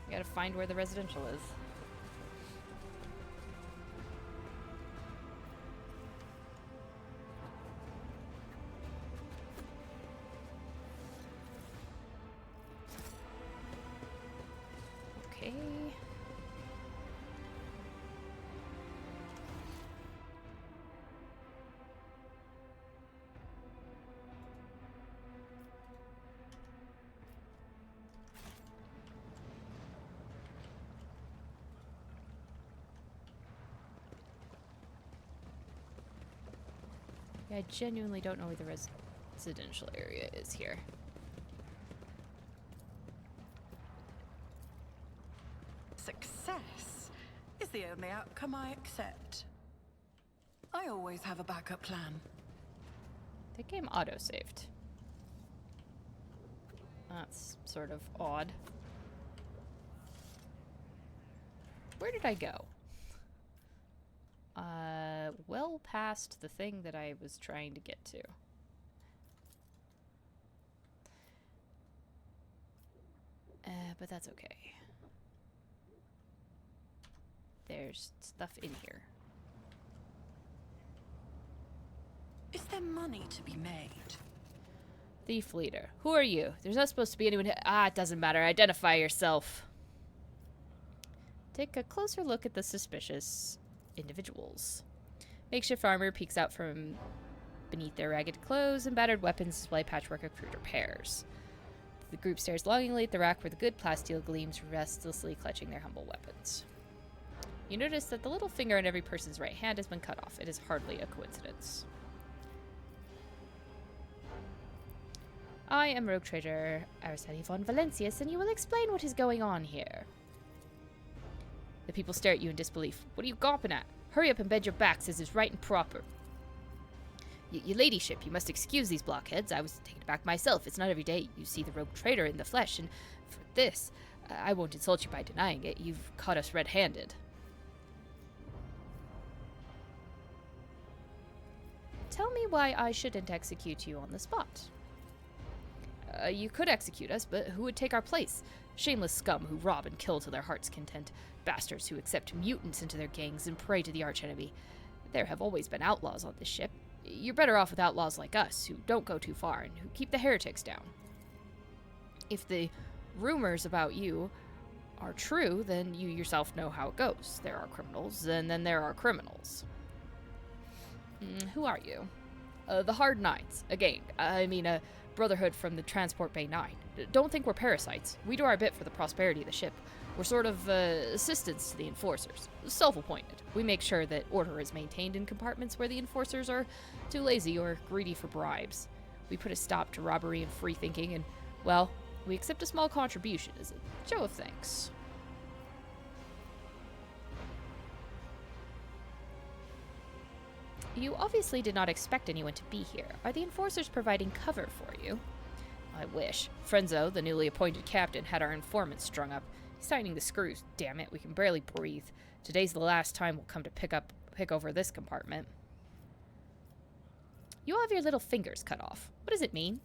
I gotta find where the residential is. Okay. Yeah, I genuinely don't know where the residential area is here. Success is the only outcome I accept. I always have a backup plan. The game auto-saved. That's sort of odd. Where did I go? Well past the thing that I was trying to get to. But that's okay. There's stuff in here. Is there money to be made? Thief leader. Who are you? There's not supposed to be anyone here. Ah, it doesn't matter. Identify yourself. Take a closer look at the suspicious individuals. Makeshift armor peeks out from beneath their ragged clothes, and battered weapons display patchwork of crude repairs. The group stares longingly at the rack where the good plasteel gleams, restlessly clutching their humble weapons. You notice that the little finger on every person's right hand has been cut off. It is hardly a coincidence. I am Rogue Trader Araceli von Valencius, and you will explain what is going on here. The people stare at you in disbelief. What are you gawping at? Hurry up and bend your backs as is right and proper. Your ladyship, you must excuse these blockheads. I was taken aback myself. It's not every day you see the Rogue Trader in the flesh, and for this, I won't insult you by denying it. You've caught us red-handed. Tell me why I shouldn't execute you on the spot. You could execute us, but who would take our place? Shameless scum who rob and kill to their heart's content. Bastards who accept mutants into their gangs and pray to the archenemy. There have always been outlaws on this ship. You're better off with outlaws like us, who don't go too far and who keep the heretics down. If the rumors about you are true, then you yourself know how it goes. There are criminals, and then there are criminals. Who are you? The Hard Nines. Again, I mean a brotherhood from the Transport Bay 9. Don't think we're parasites. We do our bit for the prosperity of the ship. We're sort of assistants to the enforcers. Self-appointed. We make sure that order is maintained in compartments where the enforcers are too lazy or greedy for bribes. We put a stop to robbery and free thinking, and, well, we accept a small contribution as a show of thanks. You obviously did not expect anyone to be here. Are the enforcers providing cover for you? I wish. Frenzo, the newly appointed captain, had our informant strung up. He's tightening the screws. Damn it, we can barely breathe. Today's the last time we'll come to pick over this compartment. You all have your little fingers cut off. What does it mean?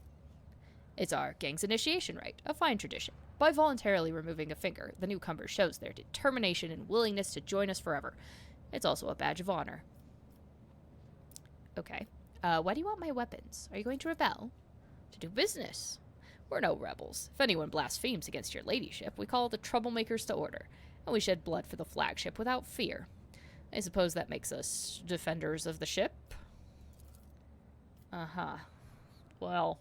It's our gang's initiation rite, a fine tradition. By voluntarily removing a finger, the newcomer shows their determination and willingness to join us forever. It's also a badge of honor. Okay. Why do you want my weapons? Are you going to rebel? To do business. We're no rebels. If anyone blasphemes against your ladyship, we call the troublemakers to order, and we shed blood for the flagship without fear. I suppose that makes us defenders of the ship? Uh-huh. Well,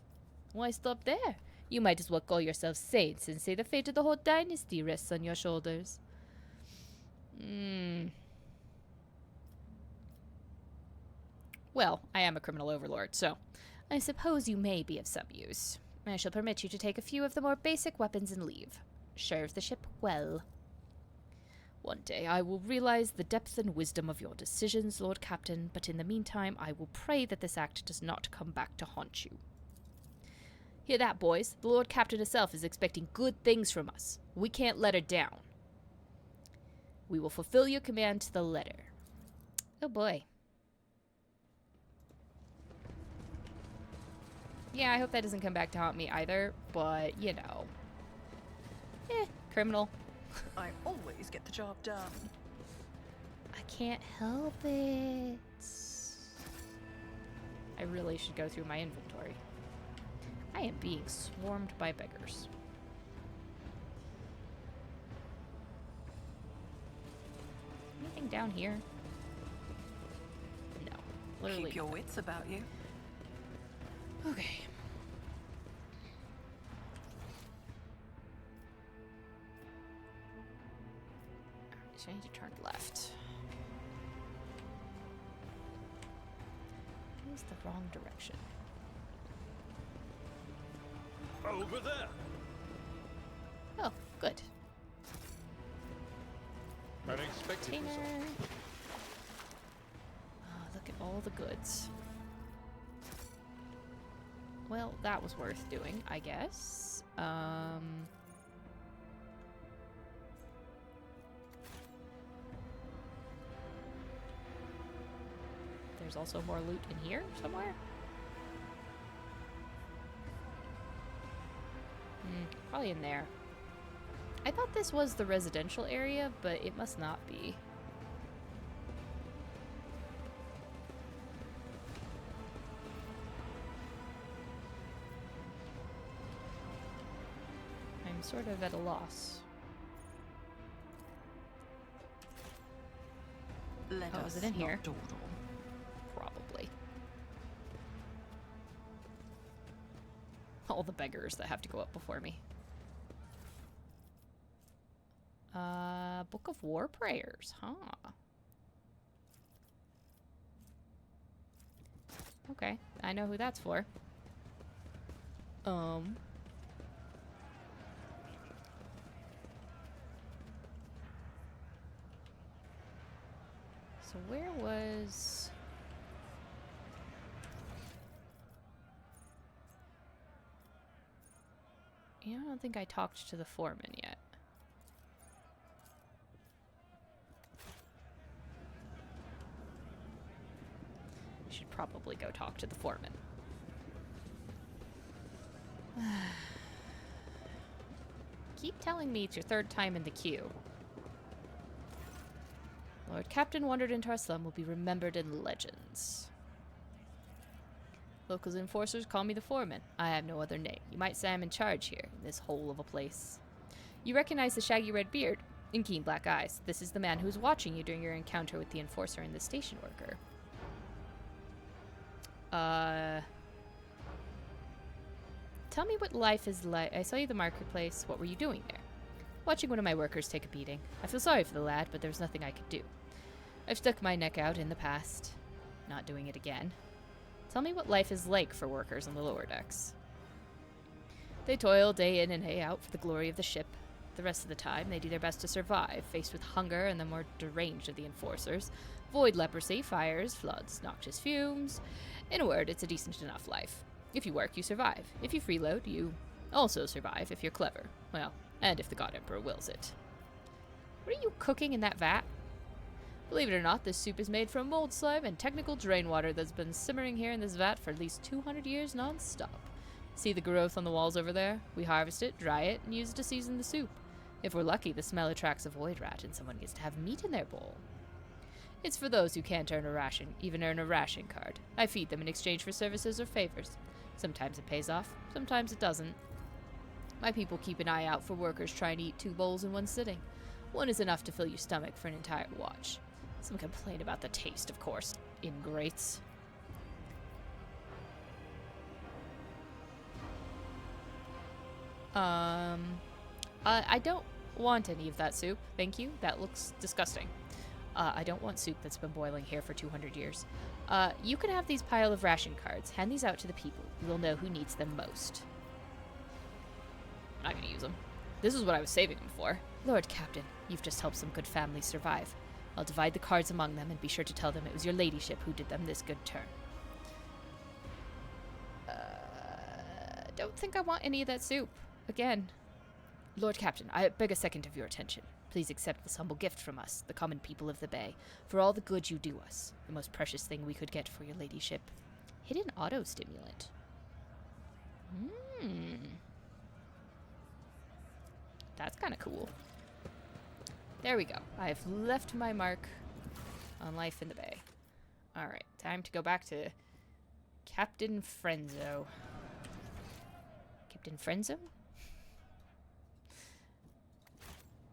why stop there? You might as well call yourselves saints and say the fate of the whole dynasty rests on your shoulders. Well, I am a criminal overlord, so I suppose you may be of some use. I shall permit you to take a few of the more basic weapons and leave. Serve the ship well. One day I will realize the depth and wisdom of your decisions, Lord Captain, but in the meantime I will pray that this act does not come back to haunt you. Hear that, boys? The Lord Captain herself is expecting good things from us. We can't let her down. We will fulfill your command to the letter. Oh boy. Yeah, I hope that doesn't come back to haunt me either, but, you know. Criminal. I always get the job done. I can't help it. I really should go through my inventory. I am being swarmed by beggars. Anything down here? No. Literally Keep your nothing. wits about you. Okay. So I need to turn left. This is the wrong direction. Over there. Oh, good. Unexpected Container. result. Oh, look at all the goods. Well, that was worth doing, I guess. There's also more loot in here somewhere. Probably in there. I thought this was the residential area, but it must not be. I'm sort of at a loss. Let Oh, us is it in not here? dawdle. Probably. All the beggars that have to go up before me. Book of War Prayers, huh? Okay, I know who that's for. So where was... Yeah, I don't think I talked to the foreman yet. I should probably go talk to the foreman. Keep telling me it's your third time in the queue. Lord Captain wandered into our slum will be remembered in legends. Local enforcers call me the foreman. I have no other name. You might say I'm in charge here, in this hole of a place. You recognize the shaggy red beard and keen black eyes. This is the man who was watching you during your encounter with the enforcer and the station worker. Tell me what life is like. I saw you at the marketplace. What were you doing there? Watching one of my workers take a beating. I feel sorry for the lad, but there's nothing I could do. I've stuck my neck out in the past. Not doing it again. Tell me what life is like for workers on the lower decks. They toil day in and day out for the glory of the ship. The rest of the time, they do their best to survive, faced with hunger and the more deranged of the enforcers. Void leprosy, fires, floods, noxious fumes. In a word, it's a decent enough life. If you work, you survive. If you freeload, you also survive if you're clever. Well, and if the God Emperor wills it. What are you cooking in that vat? Believe it or not, this soup is made from mold slime and technical drain water that's been simmering here in this vat for at least 200 years non-stop. See the growth on the walls over there? We harvest it, dry it, and use it to season the soup. If we're lucky, the smell attracts a void rat and someone gets to have meat in their bowl. It's for those who can't earn a ration card. I feed them in exchange for services or favors. Sometimes it pays off, sometimes it doesn't. My people keep an eye out for workers trying to eat 2 bowls in one sitting. One is enough to fill your stomach for an entire watch. Some complain about the taste, of course. Ingrates. I don't want any of that soup, thank you. That looks disgusting. I don't want soup that's been boiling here for 200 years. You can have these pile of ration cards. Hand these out to the people. You'll know who needs them most. I'm not gonna use them. This is what I was saving them for. Lord Captain, you've just helped some good families survive. I'll divide the cards among them and be sure to tell them it was your ladyship who did them this good turn. Don't think I want any of that soup. Again. Lord Captain, I beg a second of your attention. Please accept this humble gift from us, the common people of the Bay, for all the good you do us. The most precious thing we could get for your ladyship. Hidden auto-stimulant. That's kind of cool. There we go. I have left my mark on life in the Bay. Alright, time to go back to Captain Frenzo. Captain Frenzo?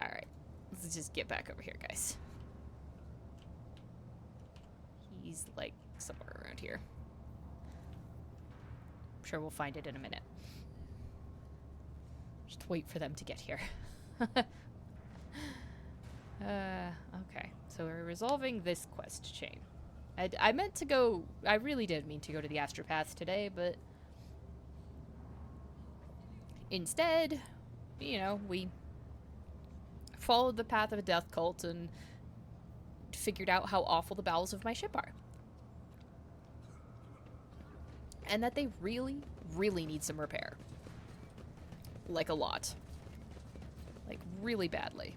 Alright, let's just get back over here, guys. He's, like, somewhere around here. I'm sure we'll find it in a minute. Just wait for them to get here. Okay. So we're resolving this quest chain. I meant to go... I really did mean to go to the Astropath today, but... Instead, you know, we followed the path of a death cult and figured out how awful the bowels of my ship are. And that they really, really need some repair. Like a lot. Like, really badly.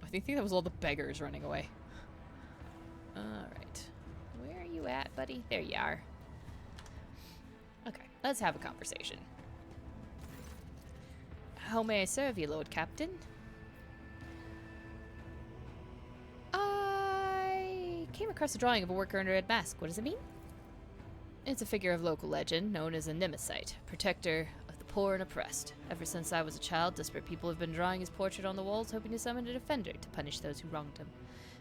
I think that was all the beggars running away. Alright. Where are you at, buddy? There you are. Okay, let's have a conversation. How may I serve you, Lord Captain? I came across a drawing of a worker under a red mask. What does it mean? It's a figure of local legend known as a Nemesis, protector of the poor and oppressed. Ever since I was a child, desperate people have been drawing his portrait on the walls, hoping to summon a defender to punish those who wronged him.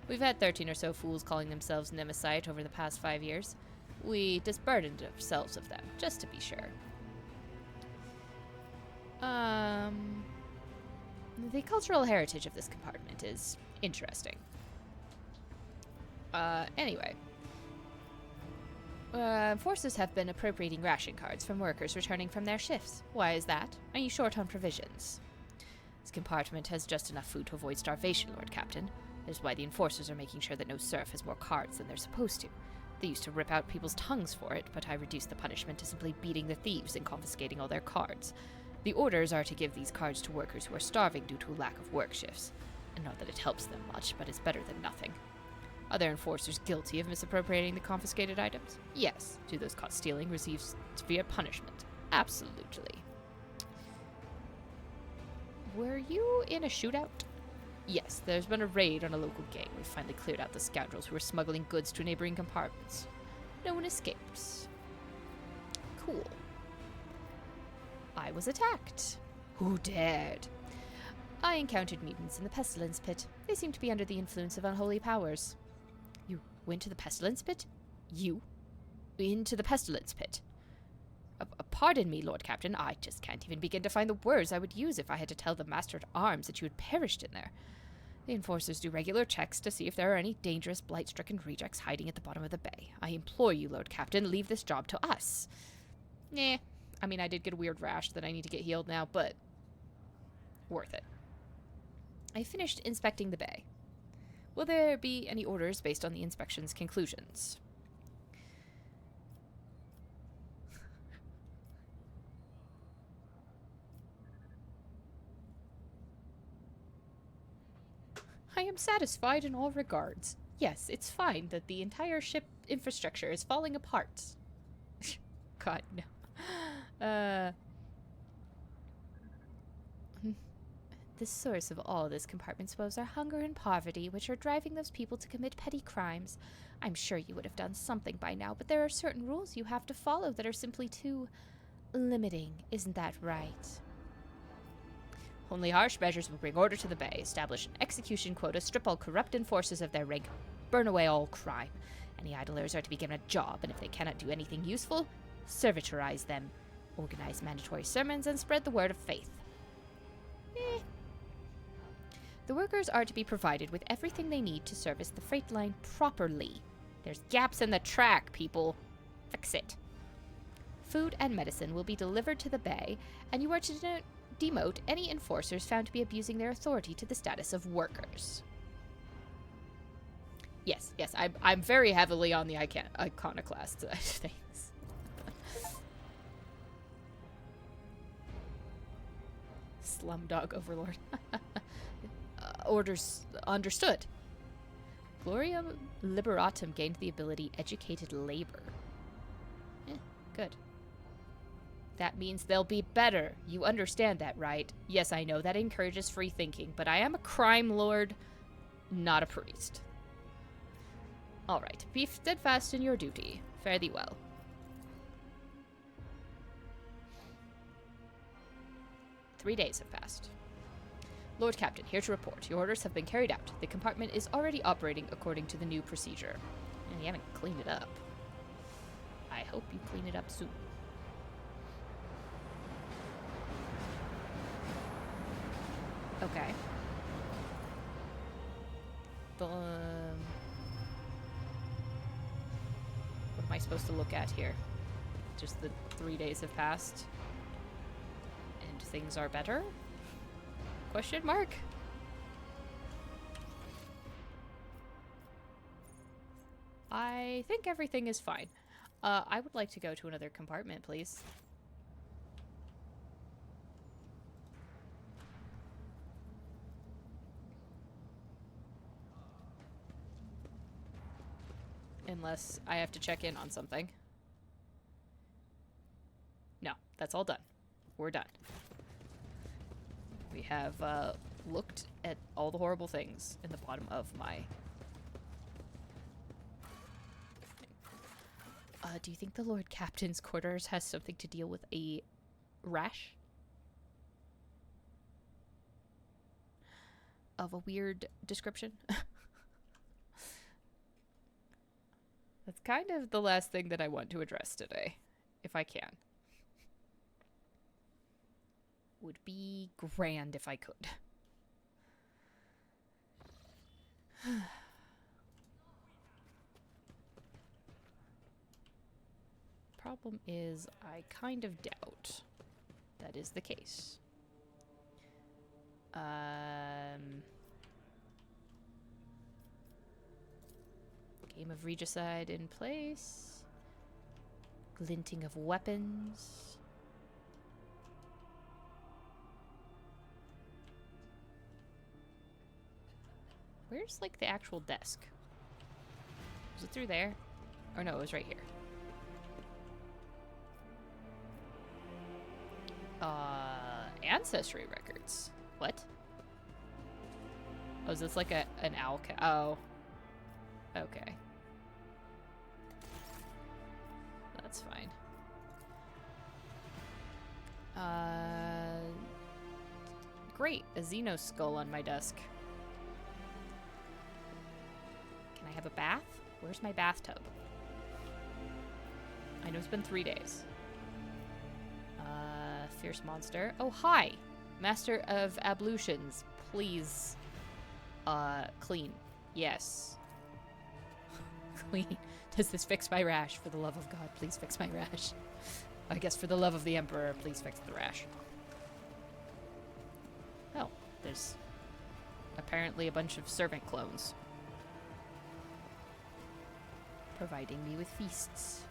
We've had 13 or so fools calling themselves Nemesis over the past 5 years. We disburdened ourselves of them, just to be sure. The cultural heritage of this compartment is interesting. Anyway. Forces have been appropriating ration cards from workers returning from their shifts. Why is that? Are you short on provisions? This compartment has just enough food to avoid starvation, Lord Captain. That is why the enforcers are making sure that no serf has more cards than they're supposed to. They used to rip out people's tongues for it, but I reduced the punishment to simply beating the thieves and confiscating all their cards. The orders are to give these cards to workers who are starving due to a lack of work shifts. And not that it helps them much, but it's better than nothing. Are there enforcers guilty of misappropriating the confiscated items? Yes. Do those caught stealing receive severe punishment? Absolutely. Were you in a shootout? Yes, there's been a raid on a local gang. We finally cleared out the scoundrels who were smuggling goods to neighboring compartments. No one escaped. Cool. I was attacked. Who dared? I encountered mutants in the Pestilence Pit. They seem to be under the influence of unholy powers. You went to the Pestilence Pit? You? Into the Pestilence Pit? Pardon me, Lord Captain. I just can't even begin to find the words I would use if I had to tell the Master-at-Arms that you had perished in there. The enforcers do regular checks to see if there are any dangerous, blight-stricken rejects hiding at the bottom of the bay. I implore you, Lord Captain, leave this job to us. Nah. I mean, I did get a weird rash that I need to get healed now, but worth it. I finished inspecting the bay. Will there be any orders based on the inspection's conclusions? am satisfied in all regards. Yes, it's fine that the entire ship infrastructure is falling apart. God, no. The source of all this compartment's woes are hunger and poverty, which are driving those people to commit petty crimes. I'm sure you would have done something by now, but there are certain rules you have to follow that are simply too limiting. Isn't that right? Only harsh measures will bring order to the bay, establish an execution quota, strip all corrupt enforcers of their rank, burn away all crime. Any idlers are to be given a job, and if they cannot do anything useful, servitorize them. Organize mandatory sermons and spread the word of faith. The workers are to be provided with everything they need to service the freight line properly. There's gaps in the track, people. Fix it. Food and medicine will be delivered to the bay, and you are to demote any enforcers found to be abusing their authority to the status of workers. Yes, I'm very heavily on the iconoclast side of things. Slumdog Overlord. Orders understood. Gloriam Liberatum gained the ability Educated Labor. Good. That means they'll be better. You understand that, right? Yes, I know that encourages free thinking, but I am a crime lord, not a priest. Alright, be steadfast in your duty. Fare thee well. Three days have passed. Lord Captain, here to report. Your orders have been carried out. The compartment is already operating according to the new procedure. And you haven't cleaned it up. I hope you clean it up soon. Okay. What am I supposed to look at here? Just the 3 days have passed. And things are better? Question mark? I think everything is fine. I would like to go to another compartment, please. Unless I have to check in on something. No, that's all done. We're done. We have looked at all the horrible things in the bottom of my... do you think the Lord Captain's quarters has something to deal with a rash? Of a weird description? That's kind of the last thing that I want to address today, if I can. Would be grand if I could. Problem is, I kind of doubt that is the case. Game of Regicide in place. Glinting of weapons. Where's, like, the actual desk? Was it through there? Or no, it was right here. Ancestry records. What? Oh, is this like an owl oh. Okay. That's fine. Great. A Xeno skull on my desk. Can I have a bath? Where's my bathtub? I know it's been 3 days. Fierce monster. Oh, hi! Master of ablutions. Please. Clean. Yes. Clean. Does this fix my rash? For the love of God, please fix my rash. I guess for the love of the Emperor, please fix the rash. Oh, there's apparently a bunch of servant clones. Providing me with feasts.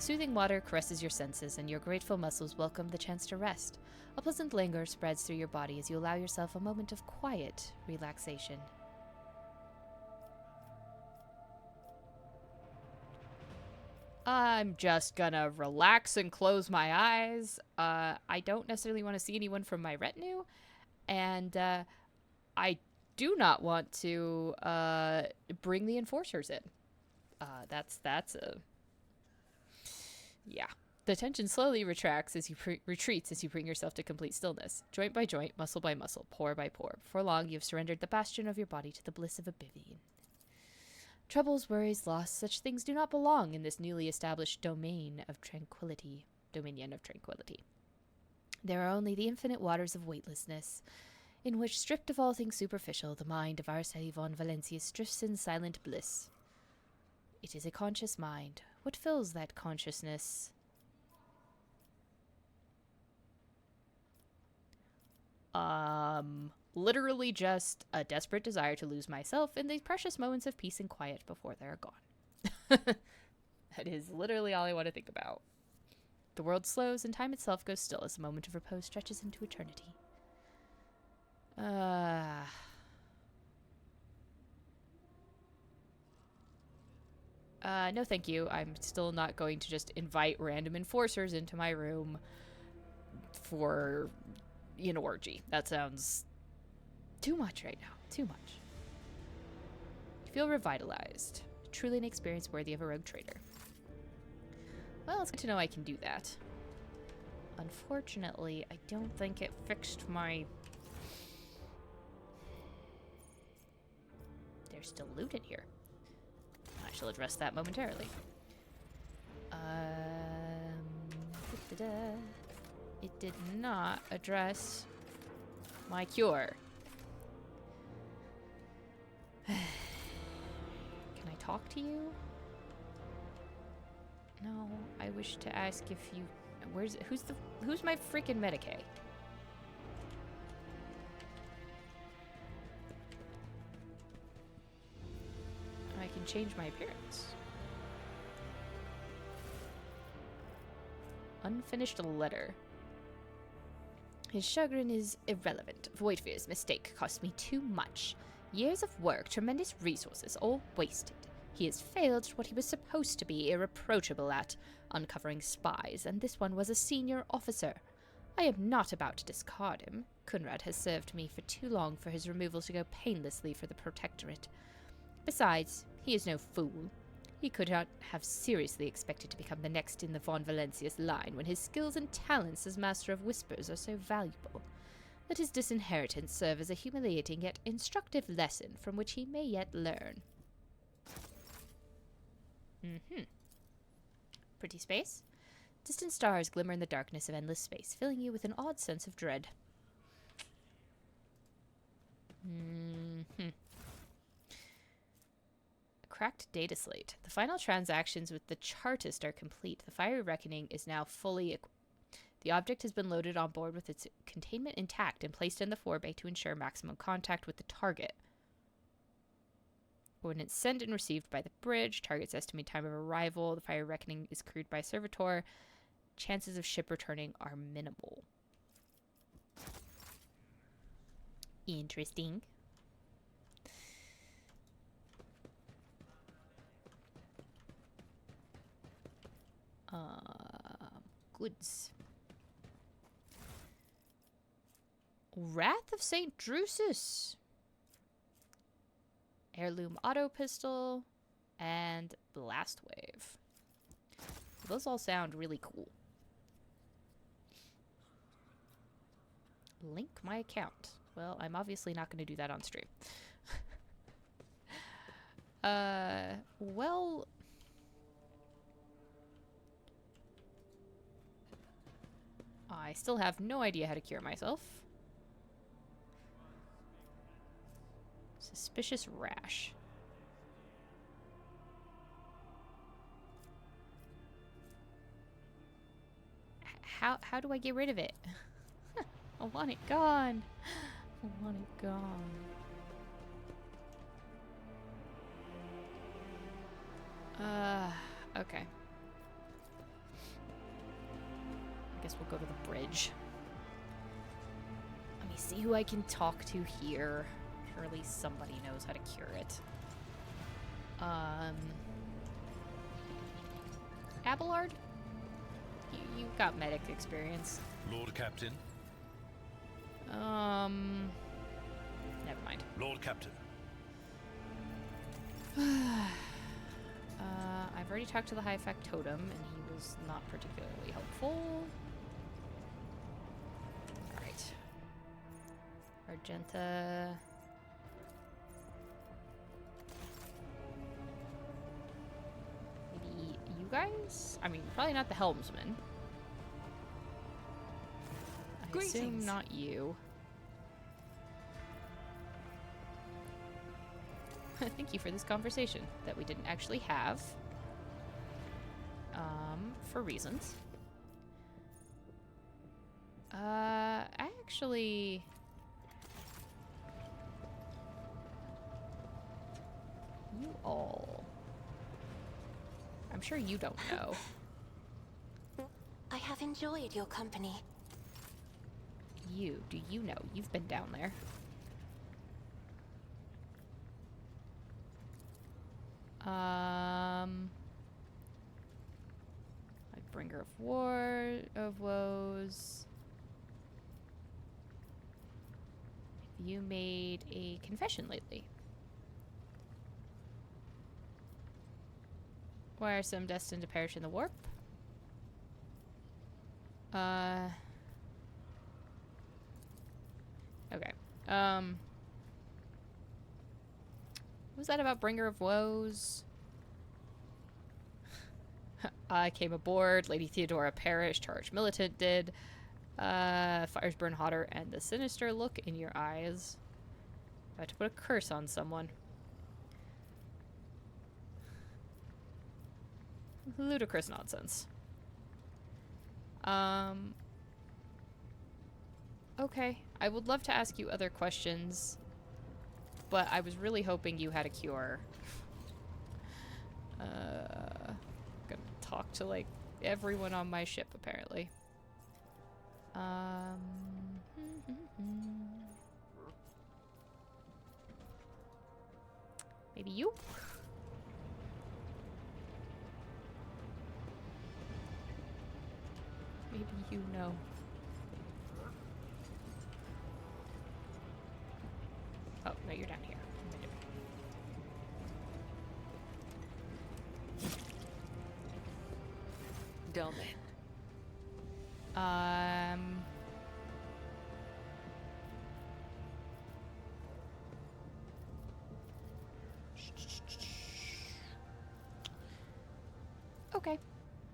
The soothing water caresses your senses, and your grateful muscles welcome the chance to rest. A pleasant languor spreads through your body as you allow yourself a moment of quiet relaxation. I'm just gonna relax and close my eyes. I don't necessarily want to see anyone from my retinue, and I do not want to bring the enforcers in. That's a yeah. The tension slowly retracts as you retreats as you bring yourself to complete stillness, joint by joint, muscle by muscle, pore by pore. Before long, you have surrendered the bastion of your body to the bliss of oblivion. Troubles, worries, loss, such things do not belong in this newly established dominion of tranquility. There are only the infinite waters of weightlessness, in which, stripped of all things superficial, the mind of Arceli von Valencius drifts in silent bliss. It is a conscious mind. What fills that consciousness? Literally just a desperate desire to lose myself in these precious moments of peace and quiet before they're gone. That is literally all I want to think about. The world slows and time itself goes still as a moment of repose stretches into eternity. No thank you. I'm still not going to just invite random enforcers into my room for an orgy. That sounds too much right now. Too much. You feel revitalized. Truly an experience worthy of a rogue trader. Well, it's good to know I can do that. Unfortunately, I don't think it fixed my... There's still loot in here. I shall address that momentarily. It did not address my cure. Can I talk to you? No, I wish to ask if you... Who's my freaking Medicaid? I can change my appearance. Unfinished letter. His chagrin is irrelevant. Voidfear's mistake cost me too much. Years of work, tremendous resources, all wasted. He has failed at what he was supposed to be irreproachable at, uncovering spies, and this one was a senior officer. I am not about to discard him. Kunrad has served me for too long for his removal to go painlessly for the Protectorate. Besides, he is no fool. He could not have seriously expected to become the next in the von Valencius line when his skills and talents as Master of Whispers are so valuable. Let his disinheritance serve as a humiliating yet instructive lesson from which he may yet learn. Pretty space. Distant stars glimmer in the darkness of endless space, filling you with an odd sense of dread. Cracked data slate. The final transactions with the Chartist are complete. The fiery reckoning is now fully equipped. The object has been loaded on board with its containment intact and placed in the forebay to ensure maximum contact with the target. Coordinates sent and received by the bridge. Target's estimated time of arrival. The fiery reckoning is crewed by servitor. Chances of ship returning are minimal. Interesting. Goods. Wrath of St. Drusus. Heirloom auto pistol and blast wave. Those all sound really cool. Link my account. Well, I'm obviously not going to do that on stream. Well... I still have no idea how to cure myself. Suspicious rash. How do I get rid of it? I want it gone. I want it gone. Okay. guess we'll go to the bridge. Let me see who I can talk to here. Surely somebody knows how to cure it. Abelard? You got medic experience. Lord Captain. Never mind. Lord Captain. I've already talked to the High Factotum, and he was not particularly helpful. Alright. Argenta. Maybe you guys? I mean, probably not the helmsman. I assume Greetings. not you. Thank you for this conversation that we didn't actually have. For reasons. I actually... You all... I'm sure you don't know. I have enjoyed your company. Do you know? You've been down there. Like Bringer of Woes. Have you made a confession lately? Why are some destined to perish in the warp? Okay. What was that about Bringer of Woes? I came aboard, Lady Theodora perished, Charged Militant did. Fires burn hotter, and the sinister look in your eyes. About to put a curse on someone. Ludicrous nonsense. Okay. I would love to ask you other questions, but I was really hoping you had a cure. Gonna talk to, like, everyone on my ship, apparently. Maybe you? Maybe you know. Oh, no, you're down here. Dolmen. Okay.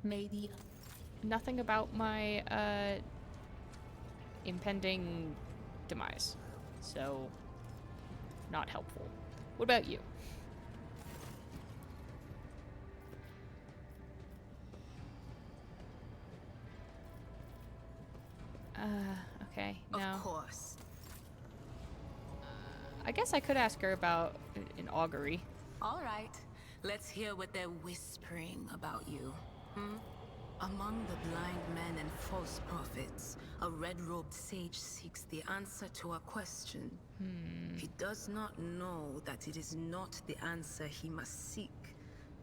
Maybe. Nothing about my, impending demise. So, not helpful. What about you? Okay, no. Of course. I guess I could ask her about an augury. All right. Let's hear what they're whispering about you. Among the blind men and false prophets, a red-robed sage seeks the answer to a question. He does not know that it is not the answer he must seek,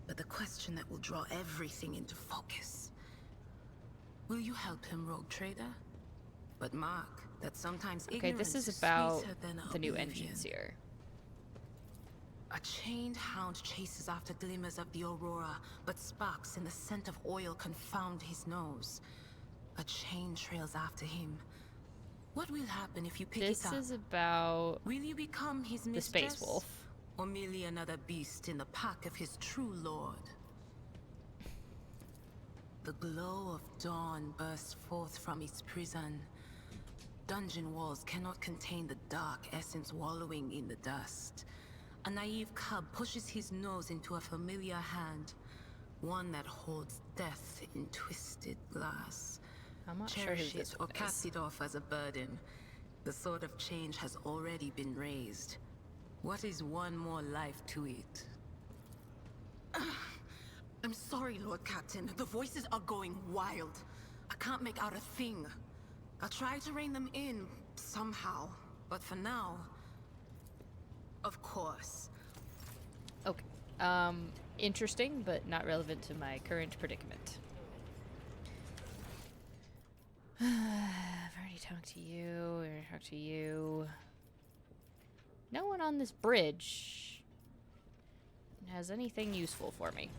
but the question that will draw everything into focus. Will you help him, rogue trader? But mark that sometimes Okay, ignorance this is about sweeter than the new oblivion. engines here. A chained hound chases after glimmers of the aurora, but sparks in the scent of oil confound his nose. A chain trails after him. What will happen if you pick This it up? is about Will you become his the mistress? Space Wolf. Or merely another beast in the pack of his true lord? The glow of dawn bursts forth from its prison. Dungeon walls cannot contain the dark essence wallowing in the dust. A naive cub pushes his nose into a familiar hand, one that holds death in twisted glass. I'm not sure who Cherish this it or one cast is. it off as a burden. The sword of change has already been raised. What is one more life to it? I'm sorry, Lord Captain. The voices are going wild. I can't make out a thing. I'll try to rein them in somehow, but for now, of course. Okay. Interesting, but not relevant to my current predicament. I've already talked to you. I already talked to you. No one on this bridge has anything useful for me.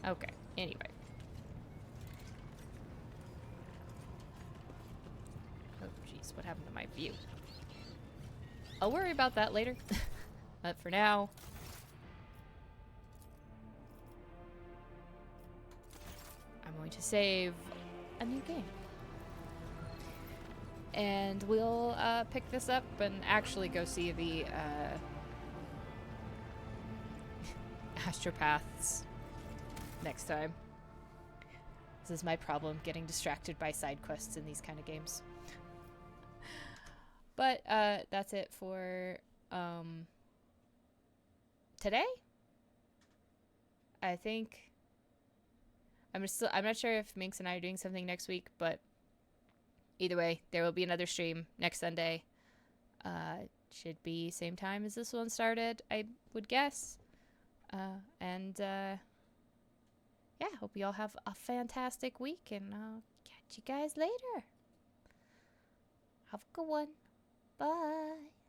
Okay, anyway. Oh, jeez, what happened to my view? I'll worry about that later. But for now... I'm going to save a new game. And we'll pick this up and actually go see the astropaths next time. This is my problem, getting distracted by side quests in these kind of games. But that's it for today. I think I'm not sure if Minx and I are doing something next week, but either way, there will be another stream next Sunday. Should be same time as this one started, I would guess. Yeah, hope you all have a fantastic week, and I'll catch you guys later. Have a good one. Bye.